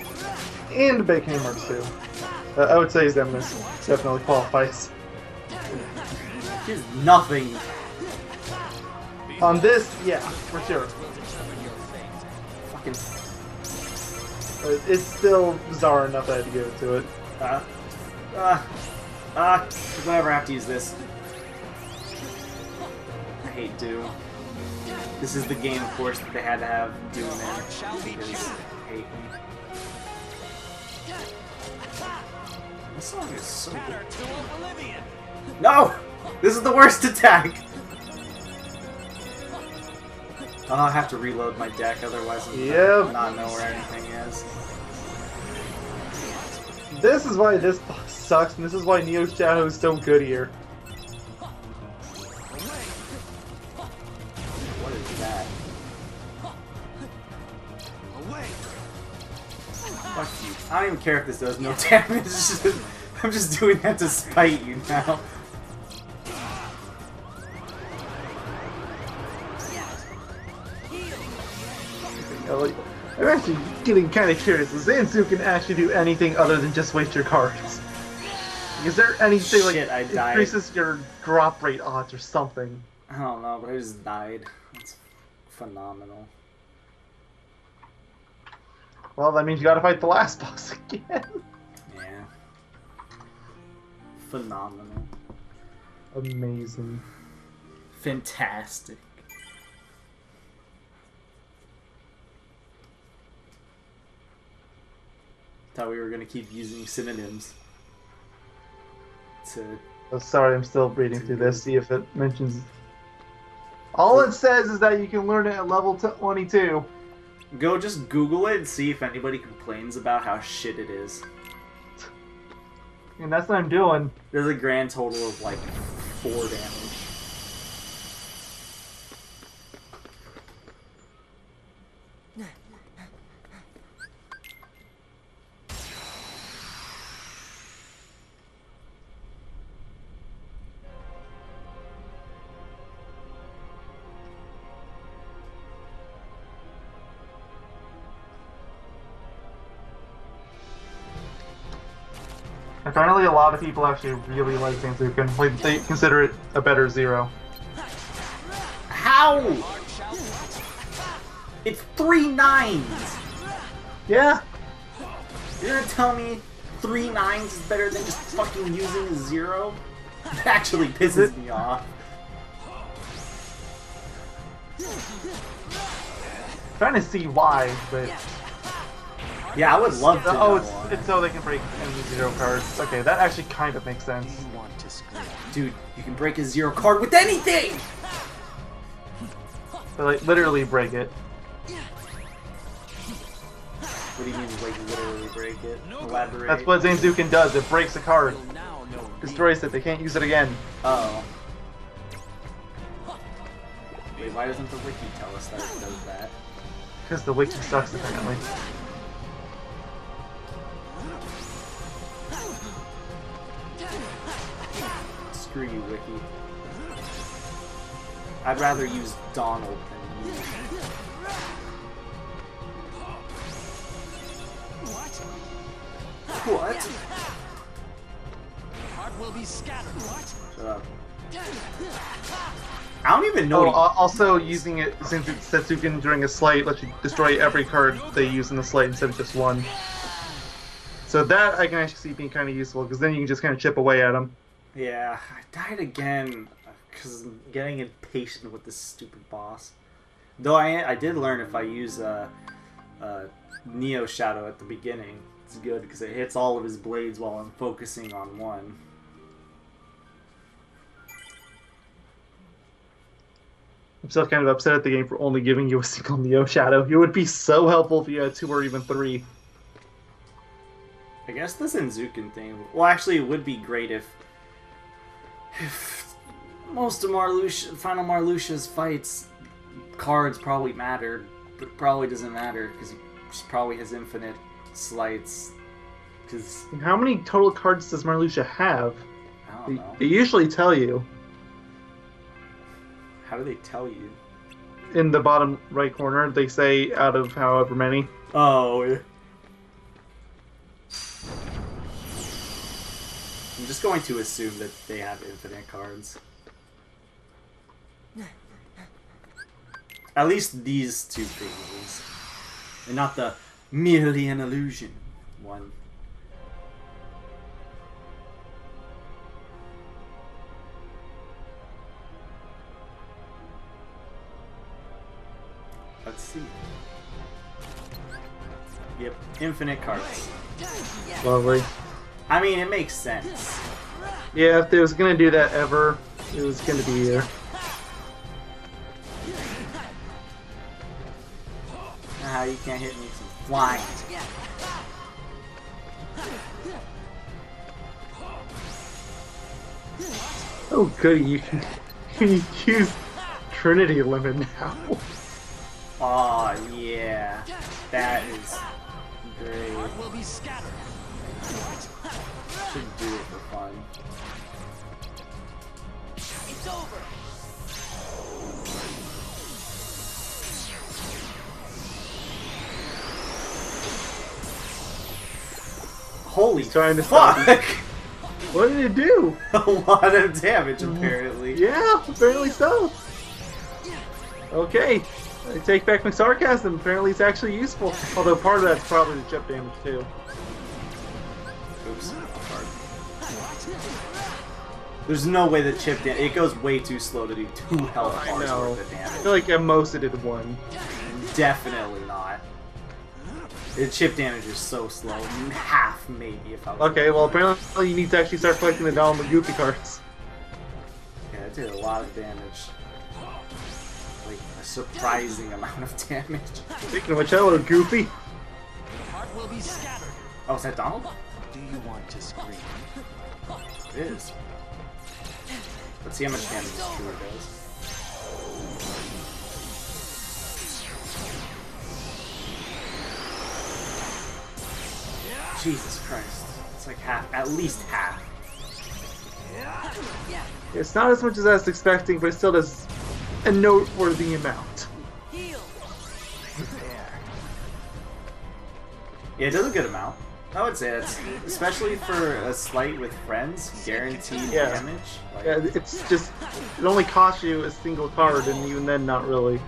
And Big Kingdom Hearts 2. I would say Xemnas definitely qualifies. There's nothing. On this, yeah, for sure. Fucking. It's still bizarre enough that I had to give it to it. Whenever I have to use this. I hate Doom. This is the game, of course, that they had to have Doom in because I hate him. This song is so good. No! This is the worst attack! I'll have to reload my deck, otherwise I'm gonna not know where anything is. This is why this boss sucks, and this is why Neo Shadow is so good here. What is that? Fuck you. I don't even care if this does no damage. I'm just doing that to spite you now. I'm actually getting kind of curious. Does Zanzu can actually do anything other than just waste your cards? Is there anything Shit, I died. increases your drop rate odds or something? I don't know, but I just died. It's phenomenal. Well, that means you gotta fight the last boss again. Yeah. Phenomenal. Amazing. Fantastic. Thought we were gonna keep using synonyms to. Oh, sorry, I'm still reading through this. See if it mentions. All it says is that you can learn it at level 22. Go just Google it and see if anybody complains about how shit it is. And that's what I'm doing. There's a grand total of like 4 damage. Apparently, a lot of people actually really like Zanzuken. Like, they consider it a better Zero. How? It's 3 9s! Yeah. You're gonna tell me 3 9s is better than just fucking using a 0? It actually pisses me off. Trying to see why, but Yeah, I would love to Oh, know it's one. it's so they can break enemy 0 cards. Okay, that actually kind of makes sense. You want to scream. Dude, you can break a 0 card with anything! But like literally break it. What do you mean, like, literally break it? Elaborate. That's what Zanzukin does. It breaks a card, You'll now know destroys it. They can't use it again. Oh. Wait, why doesn't the wiki tell us that it does that? Because the wiki sucks apparently. Screw you, wiki. I'd rather use Donald than you. What? heart will be scattered. What? Shut up. I don't even know. Oh, what also using it since it's Setsuken during a slight lets you destroy every card they use in the slight instead of just one. So that I can actually see being kind of useful because then you can just kind of chip away at them. Yeah, I died again because I'm getting impatient with this stupid boss. Though I did learn if I use Neo Shadow at the beginning, it's good because it hits all of his blades while I'm focusing on one. I'm still kind of upset at the game for only giving you a single Neo Shadow. It would be so helpful if you had 2 or even 3. I guess the Zenzuken thing. Well, actually, it would be great if most of Final Marluxia's fights cards probably mattered, but it probably doesn't matter because he just probably has infinite slights. Because And how many total cards does Marluxia have? I don't know. They usually tell you How do they tell you? in the bottom right corner. They say out of however many. Oh, yeah. I'm just going to assume that they have infinite cards. At least these 2 things. And not the merely an illusion one. Let's see. Yep, infinite cards. Lovely. I mean, it makes sense. Yeah, if they was gonna do that ever, it was gonna be here. Ah, you can't hit me some flying. Oh goody, you can use Trinity Limit now. Aw, yeah. That is great. Will be scattered. Should do it for fun. It's over. Holy Trying to stop you. fuck! What did it do? A lot of damage, apparently. Yeah, apparently so. Okay, I take back my sarcasm. Apparently it's actually useful. Although part of that's probably the chip damage too. Oops. There's no way that chip damage. It goes way too slow to do 2 health I bars know. worth of I damage. feel like at most it did 1. Definitely not. The chip damage is so slow. Half, maybe, if I was. Okay, well apparently you need to actually start collecting the Donald Goofy cards. Yeah, it did a lot of damage. Like, a surprising amount of damage. Speaking of which, hello Goofy. Heart will be scattered. Oh, is that Donald? Do you want to scream? It is. Let's see how much damage this truly does. Jesus Christ. It's like half, at least half. It's not as much as I was expecting, but it still does a noteworthy amount. Heal. Yeah, it does a good amount. I would say that's, especially for a slight with friends, guaranteed Yeah. damage. Like, Yeah, it's just, it only costs you a single card, and even then not really.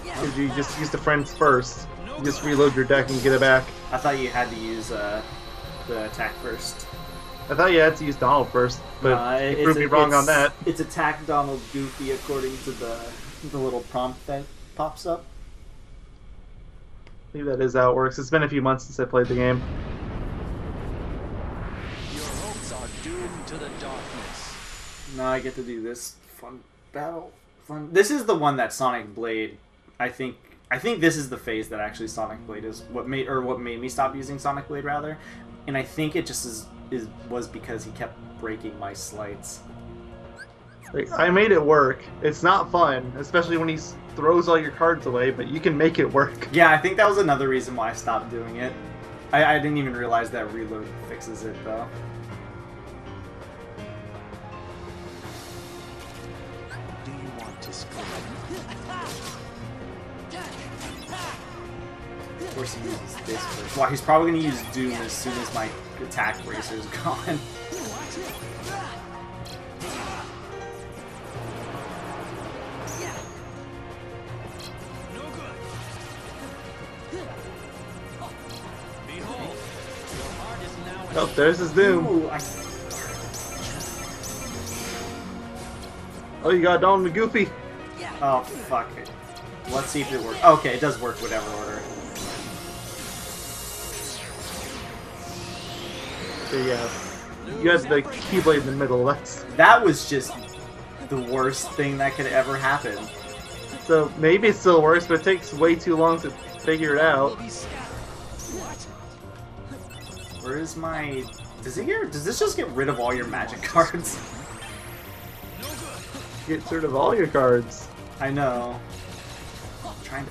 Because you just use the friends first. You just reload your deck and get it back. I thought you had to use the attack first. I thought you had to use Donald first, but you proved me wrong on that. It's attack Donald Goofy according to the little prompt that pops up. Maybe that is how it works. It's been a few months since I played the game. Your hopes are doomed to the darkness. Now I get to do this fun battle. Fun. This is the one that Sonic Blade. I think this is the phase that actually Sonic Blade is what made me stop using Sonic Blade rather, and I think it just was because he kept breaking my slides. Like, I made it work. It's not fun, especially when he throws all your cards away, but you can make it work. Yeah, I think that was another reason why I stopped doing it. I didn't even realize that reload fixes it though. Do you want to scream? Of course he uses this first. Wow, he's probably going to use Doom as soon as my attack bracer's gone. Oh, there's his Doom. Ooh, Oh, you got Donald and Goofy. oh, fuck it. Let's see if it works. Okay, it does work whatever order. So yeah, you had the Keyblade in the middle. That was just the worst thing that could ever happen. So maybe it still works, but it takes way too long to figure it out. Where is my... Does this just get rid of all your magic cards? Get rid of all your cards. I know. I'm trying to...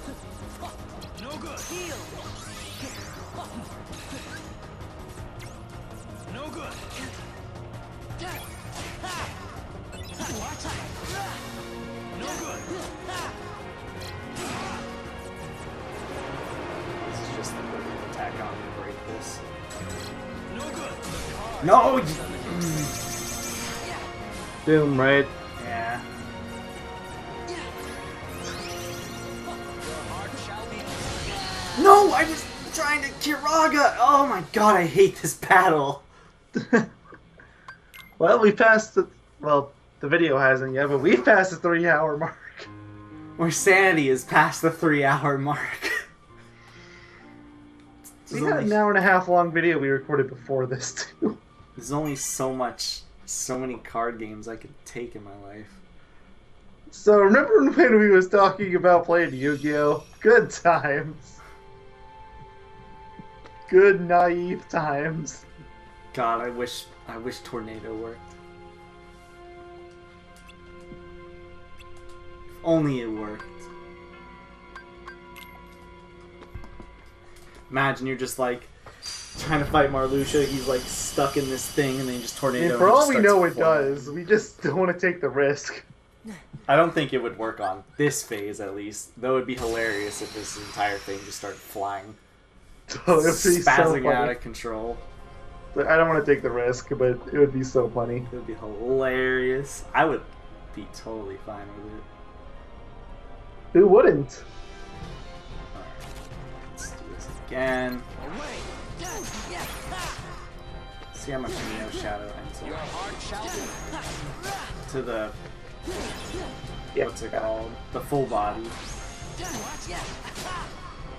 This is just the perfect attack on to break this. No! Doom, right? Yeah. No! I was trying to Kiraga! Oh my god, I hate this battle! Well, we passed the... Well, the video hasn't yet, but we passed the 3-hour mark. Where Sanity is past the 3-hour mark. We had an hour and a half long video we recorded before this, too. There's only so many card games I could take in my life. So, remember when we was talking about playing Yu-Gi-Oh? Good times. Good naive times. God, I wish Tornado worked. If only it worked. Imagine you're just like trying to fight Marluxia, he's like stuck in this thing, and then you just Tornado. And for and all he we just know, starts it flying. does. We just don't want to take the risk. I don't think it would work on this phase, at least. Though it'd be hilarious if this entire thing just started flying, Oh, it would be so spazzing out funny. of control. But I don't want to take the risk, but it would be so funny. It would be hilarious. I would be totally fine with it. Who wouldn't? Alright, let's do this again. See how much Neo Shadow into the Yeah. what's it called? The full body.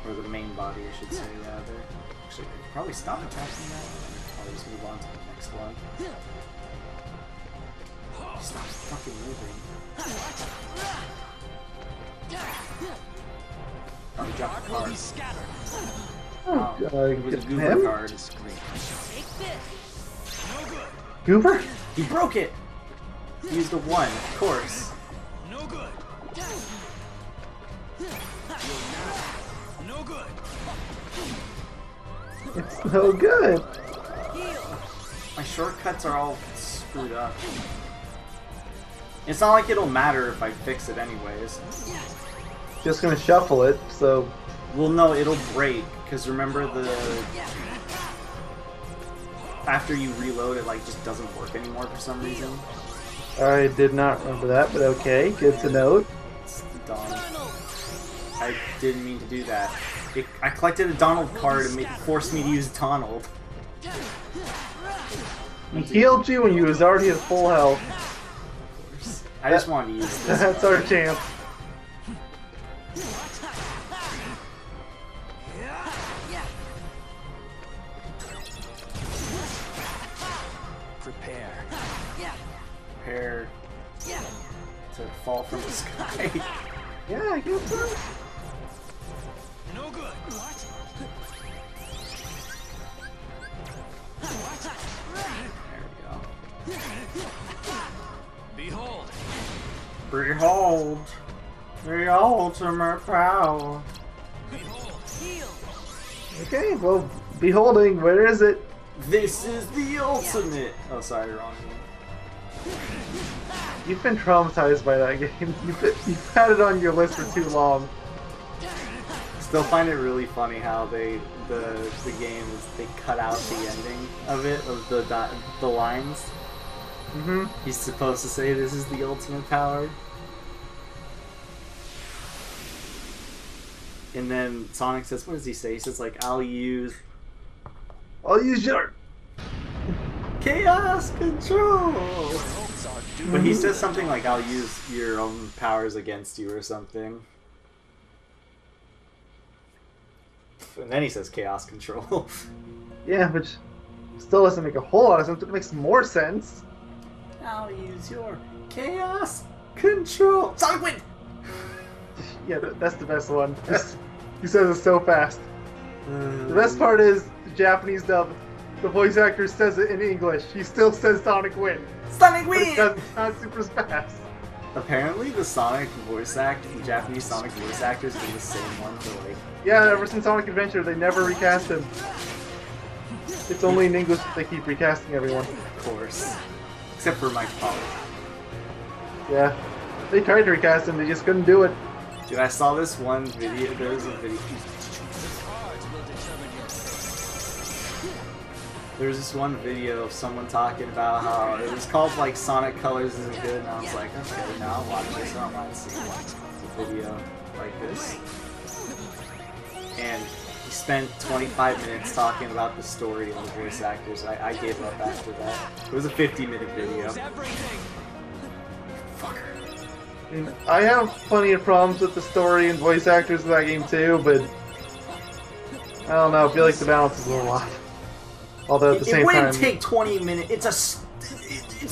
Or the main body, I should say, rather. Actually, I could probably stop attacking that. I'll just move on to the next one. Stop fucking moving. Oh, he dropped a card. Oh, it was a Goober him? card. Goober? He broke it! He used a 1, of course. It's no good. My shortcuts are all screwed up. It's not like it'll matter if I fix it anyways. Just gonna shuffle it, so... Well, no, it'll break, because remember the... After you reload, it like just doesn't work anymore for some reason. I did not remember that, but okay, good to note. It's the Donald. I didn't mean to do that. I collected a Donald card and forced me to use Donald. He healed you when you was already at full health. I just wanted to use this. That's our champ. Prepare to fall from the sky. Yeah, I guess so. No good. What? There we go. Behold. Behold the ultimate power. Behold. Okay, well, beholding, where is it? This is the ultimate. Oh, sorry, wrong one. You've been traumatized by that game. You've had it on your list for too long. Still find it really funny how the game is they cut out the ending of it of the lines. Mm-hmm. He's supposed to say this is the ultimate power. And then Sonic says, what does he say? He says like, I'll use your chaos control. But he says something like, I'll use your own powers against you or something. And then he says chaos control. Yeah, which still doesn't make a whole lot of sense. It makes more sense. I'll use your chaos control. Sonic Wind! Yeah, that's the best one. He says it so fast. The best part is the Japanese dub. The voice actor says it in English. He still says Sonic Wind. Sonic But it Wind! doesn't sound super fast. Apparently the Sonic voice act, the Japanese Sonic voice actors been the same one for like... Yeah, ever since Sonic Adventure, they never recast him. It's only in English that they keep recasting everyone. Of course. Except for Mike Pollock. Yeah. They tried to recast him, they just couldn't do it. Dude, I saw this one video, there's this one video of someone talking about how it was called like Sonic Colors isn't good, and I was like, okay, now I'll watch this, I don't mind seeing a video like this. And he spent 25 minutes talking about the story and the voice actors. I gave up after that. It was a 50-minute video. Fucker. I mean, I have plenty of problems with the story and voice actors of that game too, but I don't know, I feel like the balance is a little off. Although at the same time... It wouldn't take 20 minutes. It's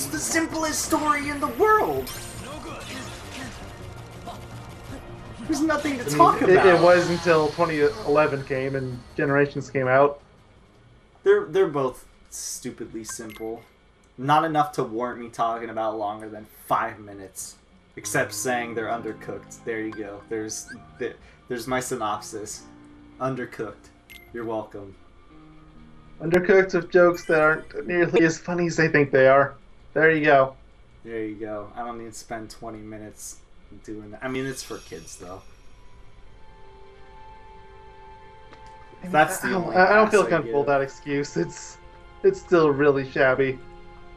the simplest story in the world. There's nothing to talk about. It was until 2011 came and Generations came out. They're both stupidly simple. Not enough to warrant me talking about longer than 5 minutes. Except saying they're undercooked. There you go. There's my synopsis. Undercooked. You're welcome. Undercooked with jokes that aren't nearly as funny as they think they are. There you go. There you go. I don't need to spend 20 minutes doing that. I mean, it's for kids, though. That's the only I don't feel pass I comfortable with give. that excuse. It's still really shabby.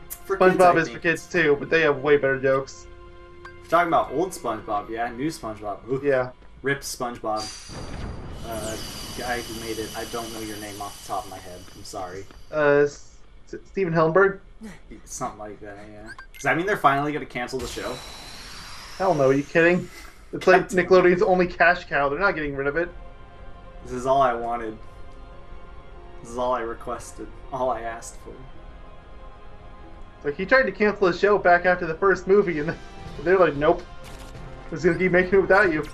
For kids, SpongeBob I is for think. kids too, but they have way better jokes. If you're talking about old SpongeBob, yeah. New SpongeBob. Ooh. Yeah. Rip SpongeBob. Guy who made it. I don't know your name off the top of my head. I'm sorry. Steven Hillenberg? Something like that, yeah. Does that mean they're finally going to cancel the show? Hell no, are you kidding? It's like Nickelodeon's only cash cow. They're not getting rid of it. This is all I wanted. This is all I requested. All I asked for. It's like he tried to cancel the show back after the first movie, and they're like, nope. We're just gonna keep making it without you.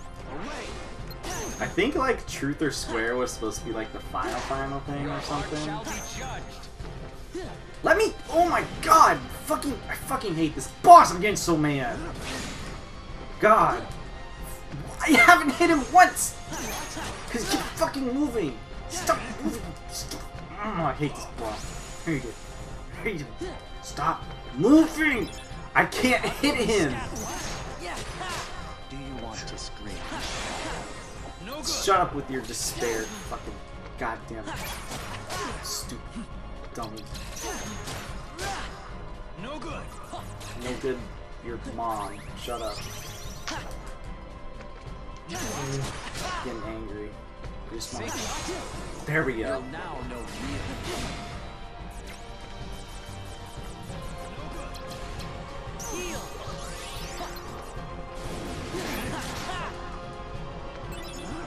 I think like Truth or Square was supposed to be like the final thing or something. Let me. Oh my god! I fucking hate this boss. I'm getting so mad. God, I haven't hit him once. Cause he keep fucking moving. Stop moving. Stop. Oh, I hate this boss. Here you go. Here you go. Stop moving. I can't hit him. Do you want to scream? Shut up with your despair, fucking goddamn stupid dummy. No good. No good, your mom. Shut up. Getting angry. Just mom. There we go. Now know real.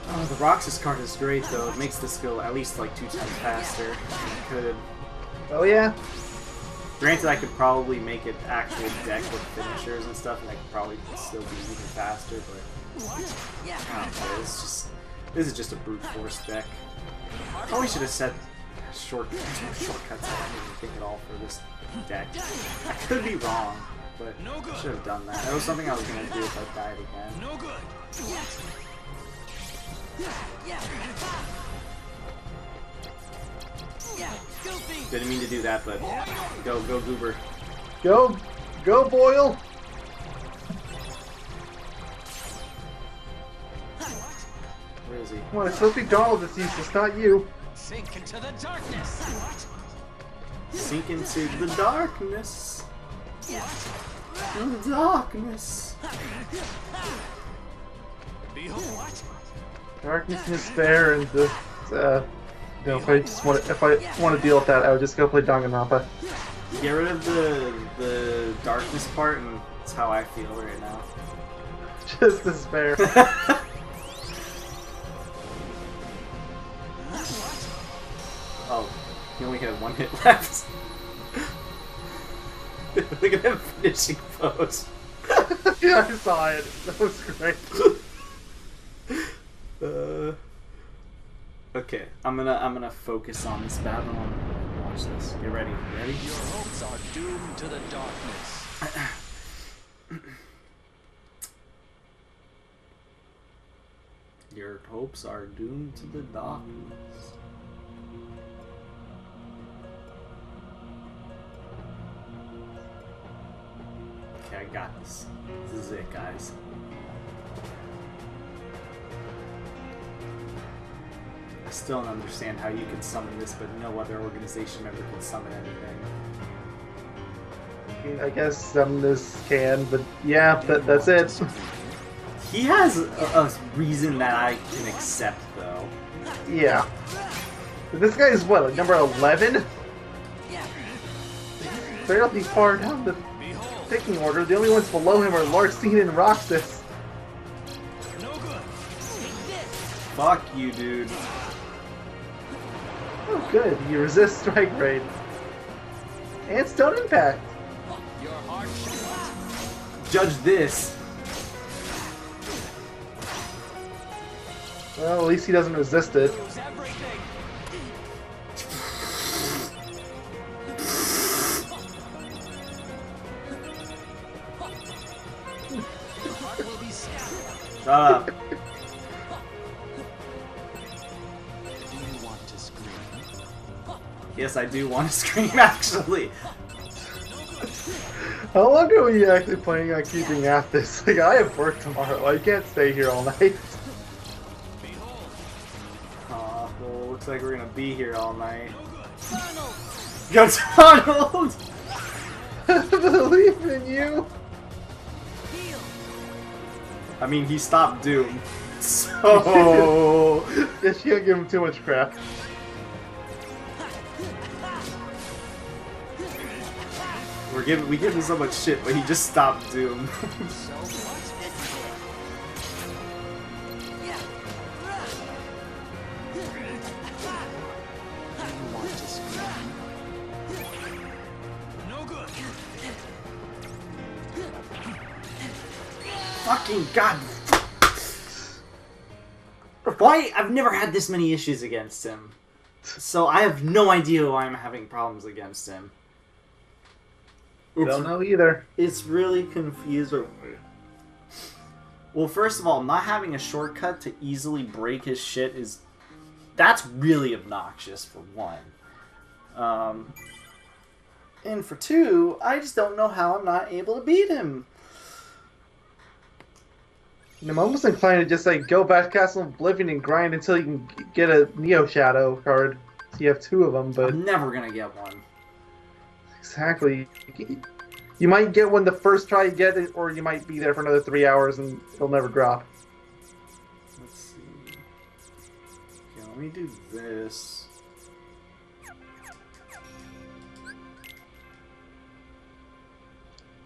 Oh, the Roxas card is great though. It makes this go at least like 2 times faster than it could. Oh yeah? Granted, I could probably make an actual deck with finishers and stuff, and I could probably still be even faster, but I don't know, this is just a brute force deck. Probably should have set shortcuts. I didn't even think at all for this deck. I could be wrong, but I should have done that. That was something I was going to do if I died again. No good. Didn't mean to do that, but go Goober. Go Boyle. Where is he? Well, it's supposed to be Donald that's useless, not you. Sink into the darkness. Sink into the darkness. The darkness. Behold what? Darkness and despair and the you know, if I want to deal with that, I would just go play Danganronpa. Get rid of the darkness part, and it's how I feel right now. Just despair. Oh, he only had one hit left. Look at him finishing pose. Yeah, I saw it. That was great. Okay, I'm gonna focus on this battle. I'm gonna watch this. Get ready. Ready? Your hopes are doomed to the darkness. Your hopes are doomed to the darkness. Okay, I got this. This is it, guys. I still don't understand how you can summon this, but no other organization member can summon anything. I guess some this can, but yeah, that's it. He has a reason that I can accept, though. Yeah. This guy is what, like number 11? Fairly far down the picking order. The only ones below him are Larcene and Roxas. No good. Fuck you, dude. Oh, good. You resist strike rate. And stone impact. Your heart shall Judge this. Well, at least he doesn't resist it. lose everything. Your heart will be scattered. Shut up. Do you want to scream? Yes, I do want to scream, actually. How long are we actually planning on keeping at this? Like, I have work tomorrow. I can't stay here all night. Aw, well, looks like we're gonna be here all night. Go, Donald! I believe in you. I mean, he stopped Doom. So... Yes, you can't give him too much crap. we give him so much shit, but he just stopped Doom. No good. Fucking god. Why? I've never had this many issues against him. So I have no idea why I'm having problems against him. Don't know either. It's really confusing. Well, first of all, not having a shortcut to easily break his shit that's really obnoxious, for one. And for two, I just don't know how I'm not able to beat him. I'm almost inclined to just like go back to Castle Oblivion and grind until you can get a Neo Shadow card. So you have two of them, but I'm never gonna get one. exactly. You might get one the first try you get it, or you might be there for another 3 hours and it'll never drop. Let's see. Okay, let me do this.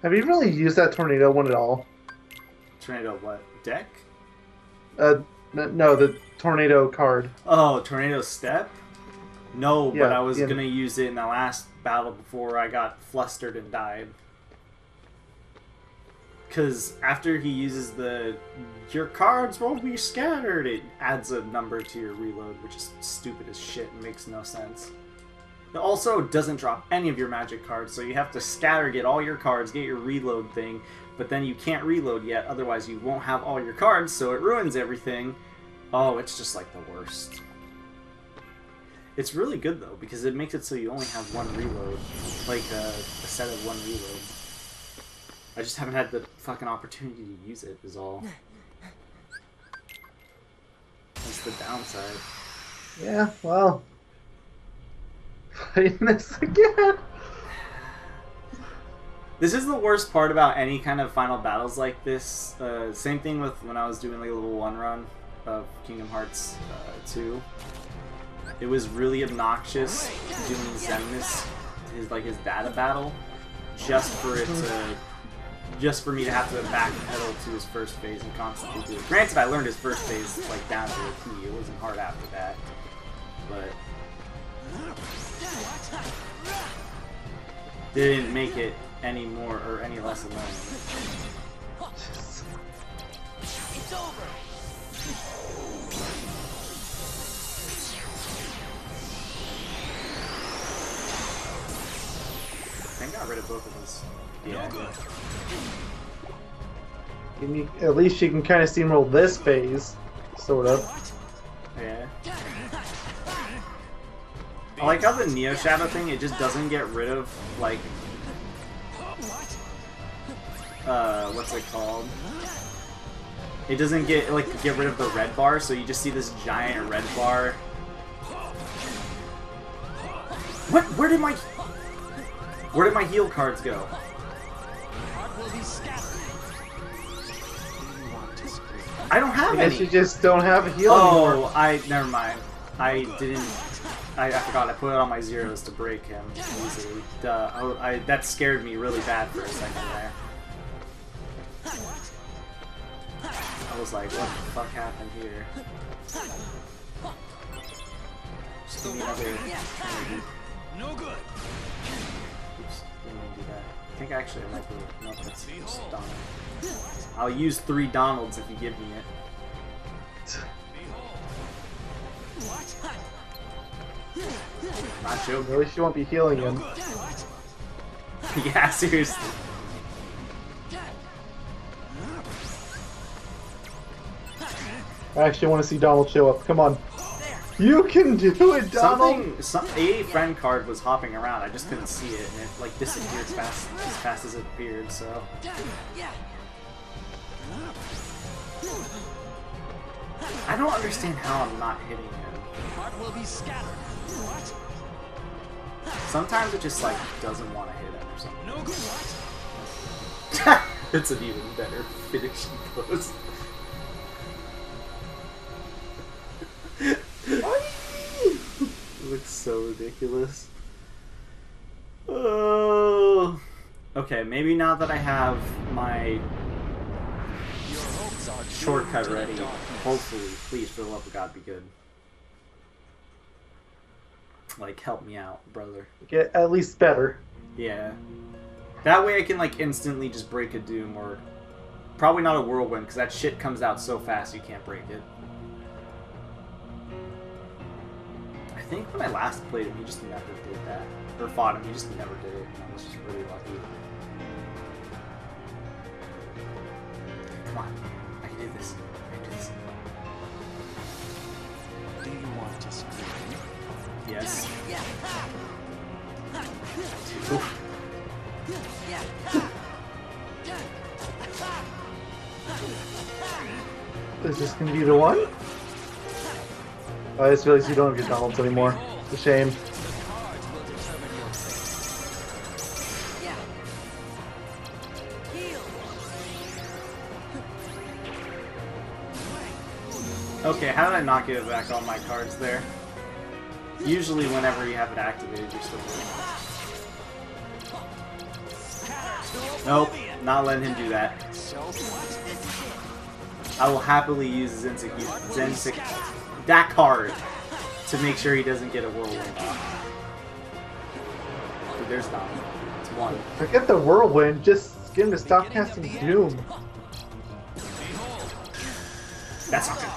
Have you really used that tornado one at all? Tornado what? Deck? No, the tornado card. Oh, Tornado Step? No, but Yeah, I was yeah. gonna use it in the last battle before I got flustered and died. Because after he uses your cards won't be scattered, it adds a number to your reload, which is stupid as shit and makes no sense. It also doesn't drop any of your magic cards, so you have to scatter, get all your cards, get your reload thing, but then you can't reload yet, otherwise you won't have all your cards, so it ruins everything. Oh, it's just like the worst. It's really good though, because it makes it so you only have one reload, like a set of one reload. I just haven't had the fucking opportunity to use it, is all. That's the downside. Yeah, well. Fighting this again. This is the worst part about any kind of final battles like this. Same thing with when I was doing like a little one run of Kingdom Hearts 2. It was really obnoxious doing Xemnas, his data battle, just for me to have to backpedal to his first phase and constantly do it. Granted, I learned his first phase like down to a T. It wasn't hard after that, but didn't make it any more or any less annoying. It's over. I think I got rid of both of us. Yeah. At least you can kind of steamroll this phase, sort of. Yeah. I like how the Neo Shadow thing, it just doesn't get rid of, like, what's it called? It doesn't get rid of the red bar, so you just see this giant red bar. What? Where did my heal cards go? I don't have I guess any. you just don't have a heal anymore. Never mind. I didn't. I forgot. I put it on my zeros to break him easily. Duh. That scared me really bad for a second there. I was like, what the fuck happened here? Just give me another. No good. Oops, didn't mean to do that. I think actually I might be. No, that's just Donald. I'll use 3 Donalds if you give me it. Not joking. At least you won't be healing him. Yeah, seriously. I actually want to see Donald show up. Come on. You can do it, Donald! A friend card was hopping around. I just couldn't see it, and it like disappeared as fast as it appeared. So. I don't understand how I'm not hitting him. Heart will be scattered. What? Sometimes it just like doesn't want to hit him or something. No good. What? It's an even better finishing pose. It looks so ridiculous. Oh. Okay, maybe now that I have my shortcut ready, hopefully, please, for the love of God, be good. Like, help me out, brother. Get at least better. Yeah. That way I can, like, instantly just break a Doom, or probably not a Whirlwind, because that shit comes out so fast you can't break it. I think when I last played him, he just never did that. Or fought him, he just never did it. I was just really lucky. Come on. I can do this. I can do this. Do you want to scream? Yes. Oof. Is this gonna be the one? Oh, I just realized you don't have your Donalds anymore. It's a shame. Okay, how did I not give back all my cards there? Usually whenever you have it activated, you're still doing it. Nope, not letting him do that. I will happily use Zenzik. That card! to make sure he doesn't get a whirlwind off. Dude, there's not. It's one. Forget the whirlwind, just get him to stop casting Doom. That's not good.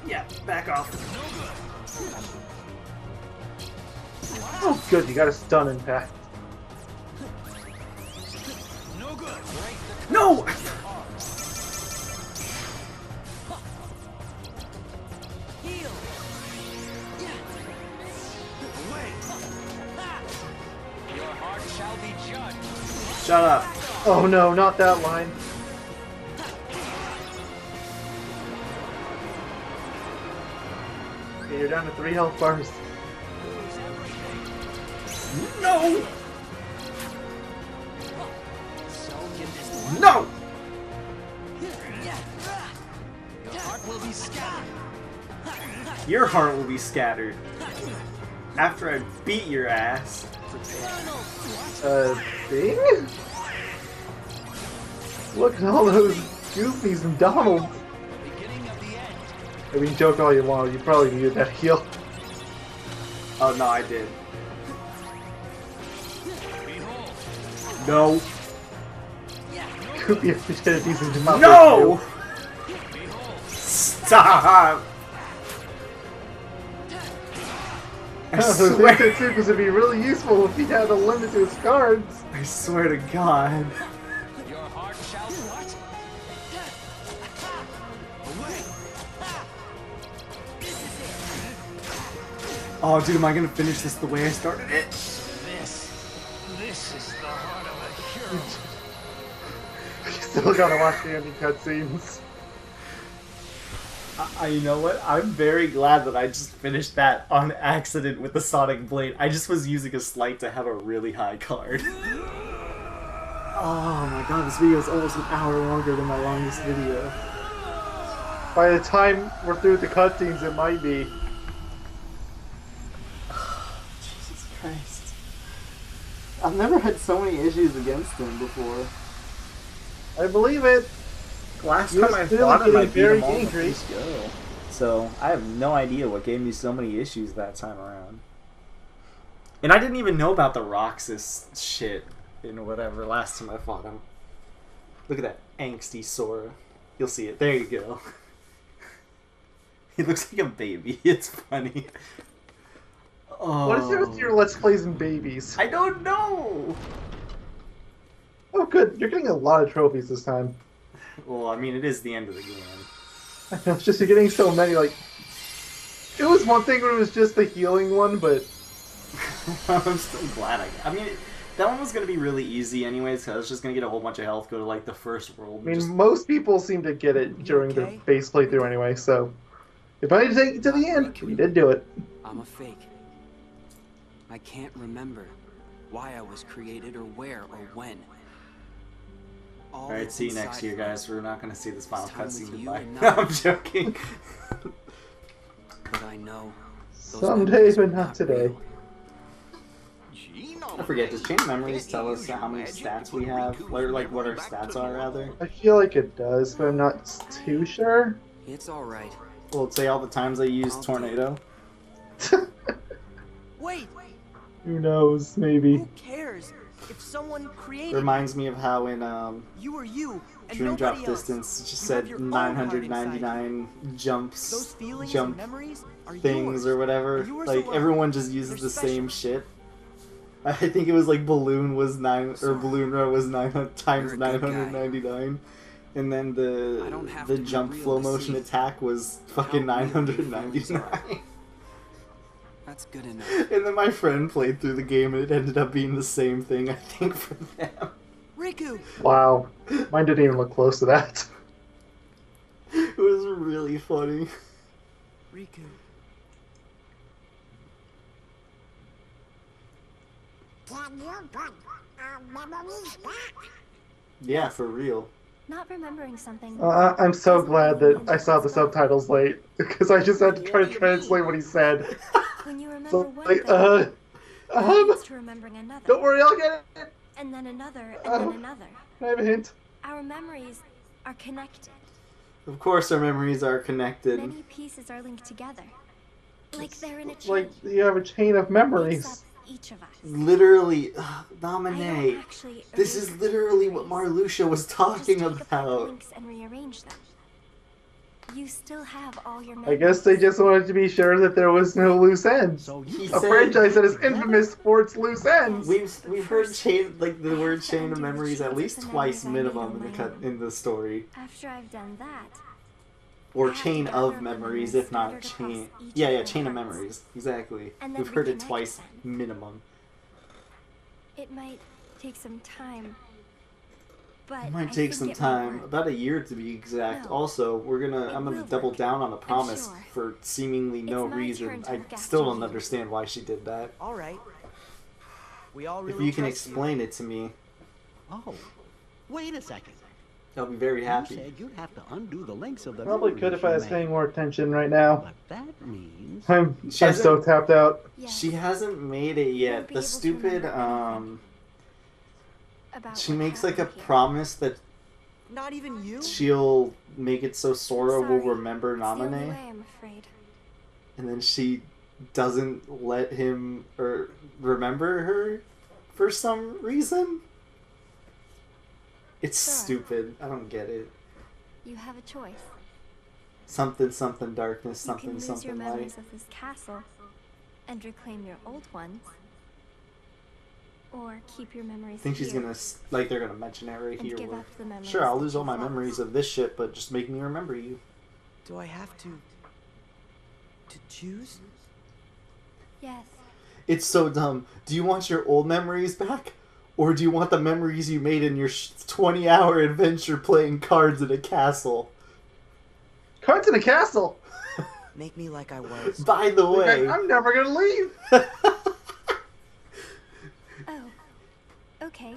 Yeah, back off. Oh good, you got a stun impact. No good. No! Heal. Away. Your heart shall be judged. Shut up. Oh no, not that line. Okay, you're down to 3 health bars. No! No! Your heart will be scattered. Your heart will be scattered. After I beat your ass. Thing? Look at all those Goofies and Donalds. Beginning of the end. I mean, joke all you want, you probably needed that heal. Oh no, I did. Behold. No. Goofy if you did a decent job. No! Behold. Stop! I Those swear, Sequels would be really useful if he had a limit to his cards. I swear to God. Your heart shall what? Away. Oh, dude, am I gonna finish this the way I started it? This is the heart of a hero. You still gotta watch the ending cutscenes. You know what? I'm very glad that I just finished that on accident with the Sonic Blade. I just was using a Slight to have a really high card. Oh my god, this video is almost an hour longer than my longest video. By the time we're through with the cutscenes, it might be. Jesus Christ. I've never had so many issues against him before. I believe it. Last You're time I still fought him, I getting beat very him all in the angry. first go. So, I have no idea what gave me so many issues that time around. And I didn't even know about the Roxas shit in whatever last time I fought him. Look at that angsty Sora. You'll see it. There you go. He looks like a baby. It's funny. Oh. What is it with your Let's Plays and babies? I don't know! Oh good, you're getting a lot of trophies this time. Well, I mean, it is the end of the game. It's just you're getting so many, like... It was one thing when it was just the healing one, but... I'm still glad I mean, that one was going to be really easy anyways, because I was just going to get a whole bunch of health, go to, like, the first world. I mean, just... most people seem to get it during their base playthrough anyway, so... If I had to take it to the end, we did do it. I'm a fake. I can't remember why I was created or where or when. Alright, see you next year, guys. We're not going to see this final cutscene. Goodbye. and No, not I'm joking. But I know those Someday, memories but are not today. real. I forget, does Chain of Memories tell us how many stats we have? Or, like, what our stats are, rather? I feel like it does, but I'm not too sure. It's all right. Will it say all the times I used Tornado? Wait, Who knows, maybe. who cares if someone created Reminds me of how in you or you and Dream nobody Drop else. Distance it just You have said your own heart inside you. 999 Those jumps, feelings jump and memories are things yours. or whatever. Are yours Like alone. everyone just uses They're the special. same shit. I think it was like Balloon was Balloon Row was 9 times You're a good guy. 999, and then I don't have the to be jump real flow to motion see attack was fucking how real your feelings 999. are. That's good enough. And then my friend played through the game and it ended up being the same thing, I think, for them. Riku, Wow. Mine didn't even look close to that. It was really funny. Riku. Can you put our memories back? Yeah, for real. Not remembering something. I'm so glad that I saw the subtitles late, because I just had to try to translate what he said. When you remember So, one like, thing, it leads to remembering another. don't worry, I'll get it! And then another, and then another. Can I have a hint? Our memories are connected. Of course our memories are connected. Many pieces are linked together. Like they're in a chain. Like you have a chain of memories. Each of us. Literally, I Nominee. don't actually This is literally what Marluxia was talking just take apart about. links and rearrange them. You still have all your I memories. guess they just wanted to be sure that there was no loose ends. So He you A said- franchise that is infamous for its loose ends. We've heard chain like the I word have to chain of undo the memories at chains of least the twice memories I made minimum on in the my own. in the story. After I've done that, Or I have to chain gather of up the memories, memories if not scattered across chain. each Yeah, of yeah, my chain of hearts. memories. Exactly. And then We've heard it reconnect twice them. minimum. it might take some time. But It might I take think some it might time, work. about a year to be exact. No, Also, it I'm gonna will double work. down on a promise sure. for seemingly no It's my reason. turn to I look after still don't you. understand why she did that. All right. We all If really you can trust explain it to me, Oh, wait a second. I'll be very You happy. said you'd have to undo the links of the Probably memories could if you I was made. paying more attention right now. But that means I'm She so hasn't- tapped out. Yes, She hasn't made it Won't yet. be The able to stupid remember anything about she what makes like a happened here. promise that Not even you? she'll make it so Sora will Sorry. remember It's the only Nominee, way, I'm afraid. and then she doesn't let him or remember her for some reason. It's Sure. stupid. I don't get it. You have a choice. Something, something, darkness, You can something, lose your something, memories light. of this castle and reclaim your old ones, or keep your memories I think she's here gonna, like, they're gonna mention it right and here. give Where, up the memories sure, I'll that lose all you've my lost. memories of this shit, but just make me remember you. Do I have to choose? Yes. It's so dumb. Do you want your old memories back? Or do you want the memories you made in your 20-hour adventure playing cards in a castle? Cards in a castle. Make me like I was. By the way... I'm never gonna leave. Oh. Okay.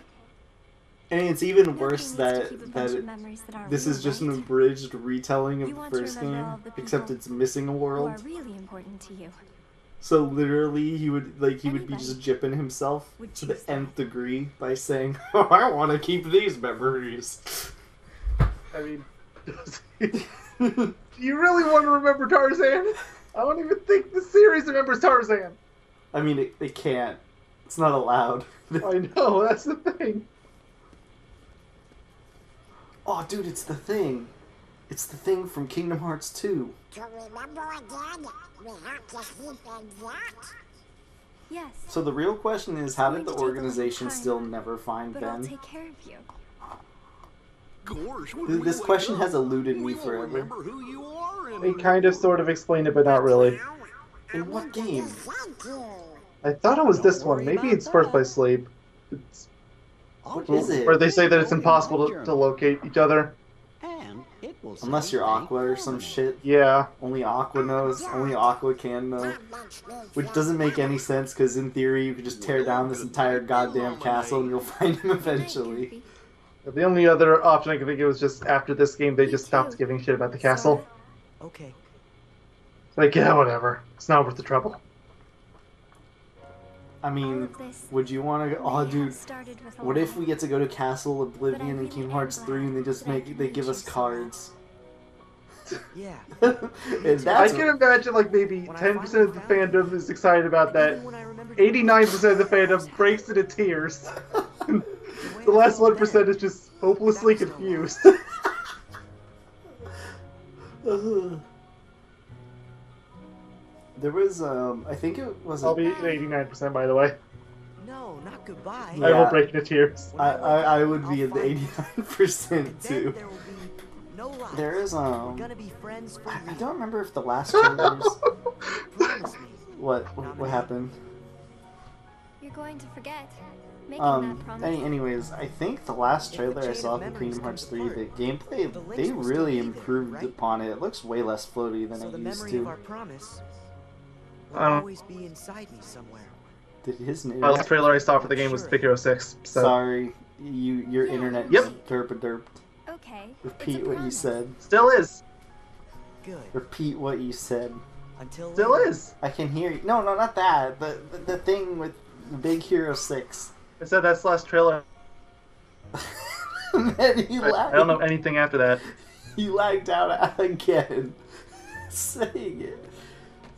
And it's even Nobody worse needs to that, keep a bunch of memories that aren't this real, is just an right? abridged retelling of You the want to first remember game, all of the except people it's missing a Who world. are really important to you. So literally, he would be just jipping himself would to the choose that. nth degree by saying, "Oh, I want to keep these memories." I mean, do you really want to remember Tarzan? I don't even think the series remembers Tarzan. I mean, it can't. It's not allowed. I know, that's the thing. Oh, dude, it's the thing. It's the thing from Kingdom Hearts 2. To remember again, we have to keep that. Yes. So the real question is, how did the It's going to take a little organization time, still never find But I'll Ben? take care of you. Gosh, when we This wake question up, has eluded me we won't forever. remember who you are They anymore. kind of sort of explained it, but not really. In what game? Thank you. I thought it was this Don't one. worry Maybe about it's Birth by that. Sleep. It's What is it? where they say that it's Only impossible my to journal. locate each other. And it will Unless say you're thank Aqua or some Nominee. shit. Yeah. Only Aqua knows. Only Aqua can know. That makes me Which feel doesn't make better. any sense, because in theory you could just tear down this entire goddamn castle and you'll find him eventually. Goofy. The only other option I could think of was just after this game, they Me just stopped too. giving shit about the castle. Okay. Like, yeah, whatever. It's not worth the trouble. I All mean, of this would you want to? Oh, may dude, have started with a what if lie, we get to go to Castle Oblivion in really Kingdom am Hearts glad 3 and they just that I make can they meet give you us so cards? Yeah. And I that's can imagine like maybe When I 10% of the finally found fandom is excited about that. Even when I remembered you, 89% of the fandom breaks into tears. the way The I last felt 1% then, is just hopelessly that was no confused. There was I think it was. I'll be at 89% by the way. No, not goodbye. I Yeah. will break into tears. When wake I up, would be I'll at the find you. 89% And then too. there will be no lies. There is We're gonna be friends for I real. don't remember if the last trailers. Promise me. What happened? You're going to forget. Making that promise. Anyways, I think the last If the trailer I chain saw of for memories Kingdom Hearts comes 3, the apart, gameplay, the links they will still really be there, improved right? upon it. It looks way less floaty than So it the used memory of to. our promise will Um, always be inside me somewhere. Did his The last internet? trailer I saw for the game was Big Hero 6. So Sorry, your Yeah, internet Yep. just derped. Okay. Repeat it's a what you promise. said. still is. Good. Repeat what you said. Until Still later. is. I can hear you. No, not that. The thing with Big Hero 6. I said that's the last trailer. And then he I don't know anything after that. He lagged out again. Saying it.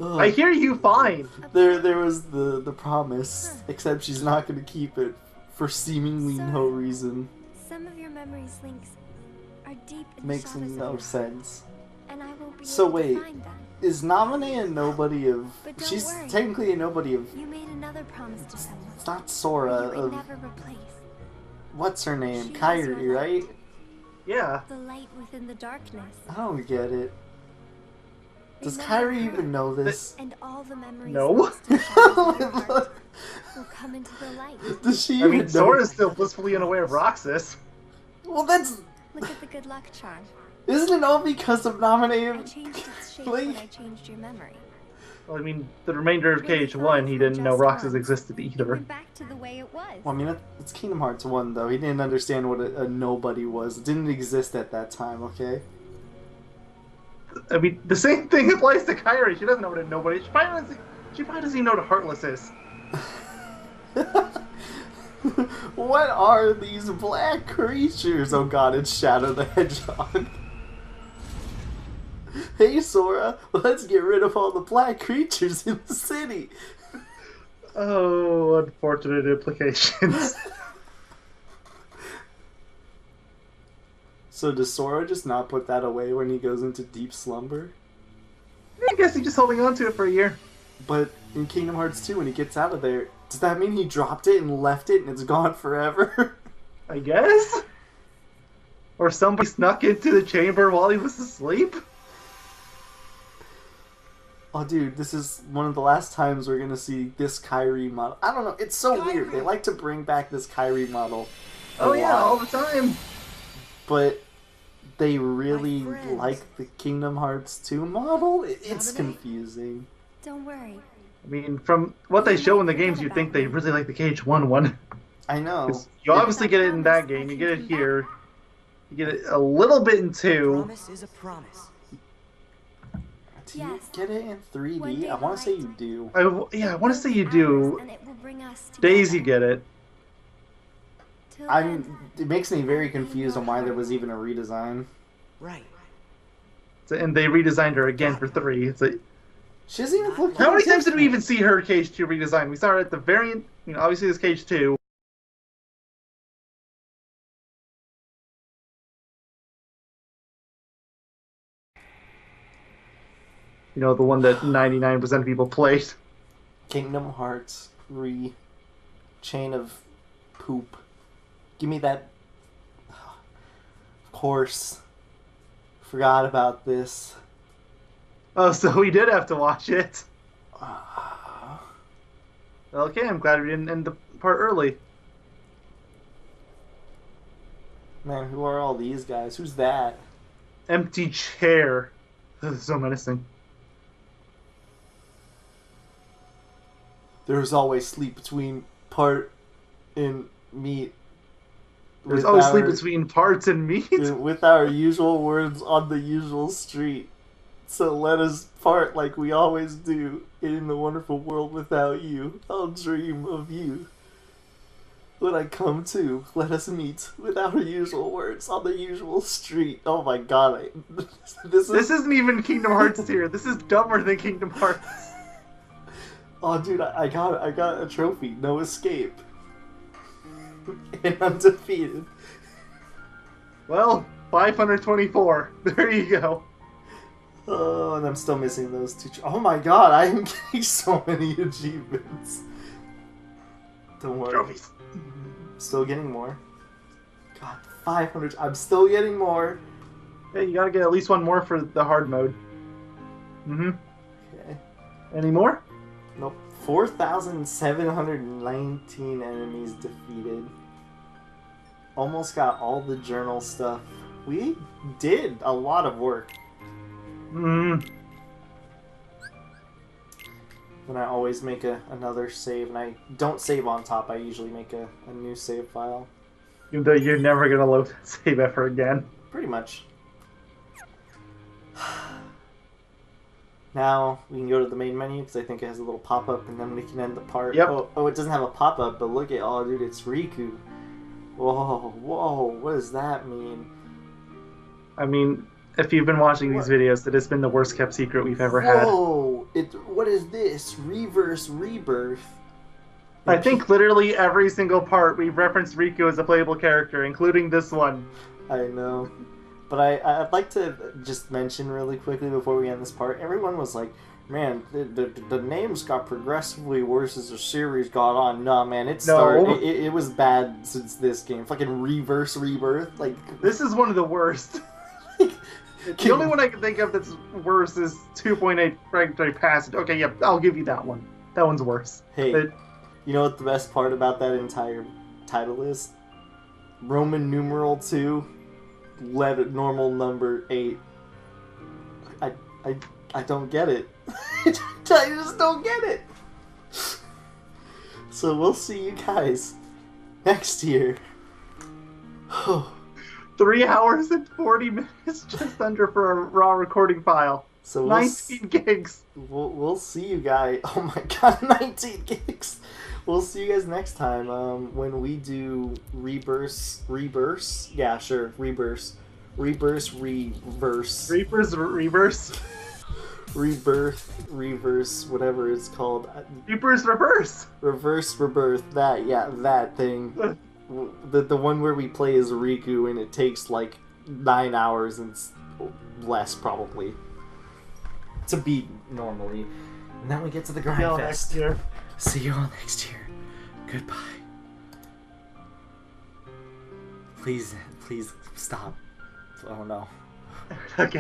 I hear you fine. There was the promise, except she's not going to keep it for seemingly no reason. Some of your memories links are deep in Makes the shadows no of your sense. heart, and I will be So able wait, to find them. is Namine a nobody of... But don't She's worry. technically a nobody of... You made another promise to someone. It's not Sora You can of... never replace. What's her name? She is Kairi, your right? light. Yeah. The light within the darkness. I don't get it. Does Remember Kairi her, even know this? And all the memories No. lost in the shadows of your heart will come into the light. Does she I even mean, know? Sora's still blissfully unaware of Roxas. Well, that's... Look at the good luck charm. Isn't it all because of I Namine? changed its shape Like- when I changed your memory. Well, I mean, the remainder of KH1, he didn't know Roxas existed It either. went back to the way it was. Well, I mean, it's Kingdom Hearts 1, though. He didn't understand what a nobody was. It didn't exist at that time, okay? I mean, the same thing applies to Kairi. She doesn't know what a nobody is. She probably doesn't even know what a Heartless is. What are these black creatures? Oh god, it's Shadow the Hedgehog. Hey Sora, let's get rid of all the black creatures in the city. Oh, unfortunate implications. So does Sora just not put that away when he goes into deep slumber? I guess he's just holding on to it for a year. But in Kingdom Hearts 2, when he gets out of there, does that mean he dropped it and left it and it's gone forever? I guess? Or somebody snuck into the chamber while he was asleep? Oh, dude, this is one of the last times we're gonna see this Kairi model. I don't know, it's so weird. They like to bring back this Kairi model. Oh yeah, all the time. But they really like the Kingdom Hearts 2 model? It's confusing. Don't worry. I mean, from what they show in the games, you'd think they really like the KH1 one. I know. You obviously get it in that game, you get it here. You get it a little bit in 2. Promise is a promise. Do you get it in 3D? I want to say you do. Yeah, I want to say you do. And it will bring us Daisy get it. It makes me very confused on why there was even a redesign. Right. And they redesigned her again for 3. It's like, she doesn't even look. How many times did we even see her KH2 redesign? We saw her at the variant. You know, obviously this KH2. You know, the one that 99% of people played. Kingdom Hearts ReChain of Poop. Give me that. Of course. Forgot about this. Oh, so we did have to watch it. Okay, I'm glad we didn't end the part early. Man, who are all these guys? Who's that? Empty chair. This is so menacing. There's always sleep between part and meat. There's always sleep between parts and meat. With our usual words on the usual street. So let us part like we always do in the wonderful world without you. I'll dream of you. When I come to, let us meet with our usual words on the usual street. Oh my god. This isn't even Kingdom Hearts tier. This is dumber than Kingdom Hearts. Oh dude, I got a trophy. No escape. And undefeated. Well, 524. There you go. Oh, and I'm still missing those two. Oh my god, I am getting so many achievements. Don't worry. Trophies. Still getting more. God, 500. I'm still getting more. Hey, you gotta get at least one more for the hard mode. Mm-hmm. Okay. Any more? Nope. 4,719 enemies defeated. Almost got all the journal stuff. We did a lot of work. Mm. Then I always make another save, and I don't save on top. I usually make a new save file. Even though you're never gonna load that save ever again. Pretty much. Now we can go to the main menu because I think it has a little pop-up, and then we can end the part. Yep. Oh, it doesn't have a pop-up, but look at, oh dude, it's Riku. Whoa, what does that mean? I mean, If you've been watching these videos, it has been the worst kept secret we've ever had. Whoa! What is this? Reverse Rebirth. I think literally every single part we've referenced Riku as a playable character, including this one. I know. But I'd like to just mention really quickly before we end this part, everyone was like, man, the names got progressively worse as the series got on. Nah, man, it was bad since this game. Fucking Reverse Rebirth. Like, this is one of the worst. The only one I can think of that's worse is 2.8 Fragmentary Passage. Okay, yeah, I'll give you that one. That one's worse. Hey, you know what the best part about that entire title is? Roman numeral 2, normal number 8. I don't get it. I just don't get it. So we'll see you guys next year. 3 hours and 40 minutes, just under for a raw recording file. So 19 gigs. We'll see you guys. Oh my god, 19 gigs. We'll see you guys next time when we do Rebirth. Yeah, sure. Rebirth, Reverse. Reaper's Reverse. Reverse, whatever it's called. Reaper's Reverse. Reverse Rebirth. That thing. The one where we play as Riku and it takes like 9 hours and less probably to beat normally. And then we get to the grind fest. See you all next year. Goodbye. Please stop. Oh no. Okay.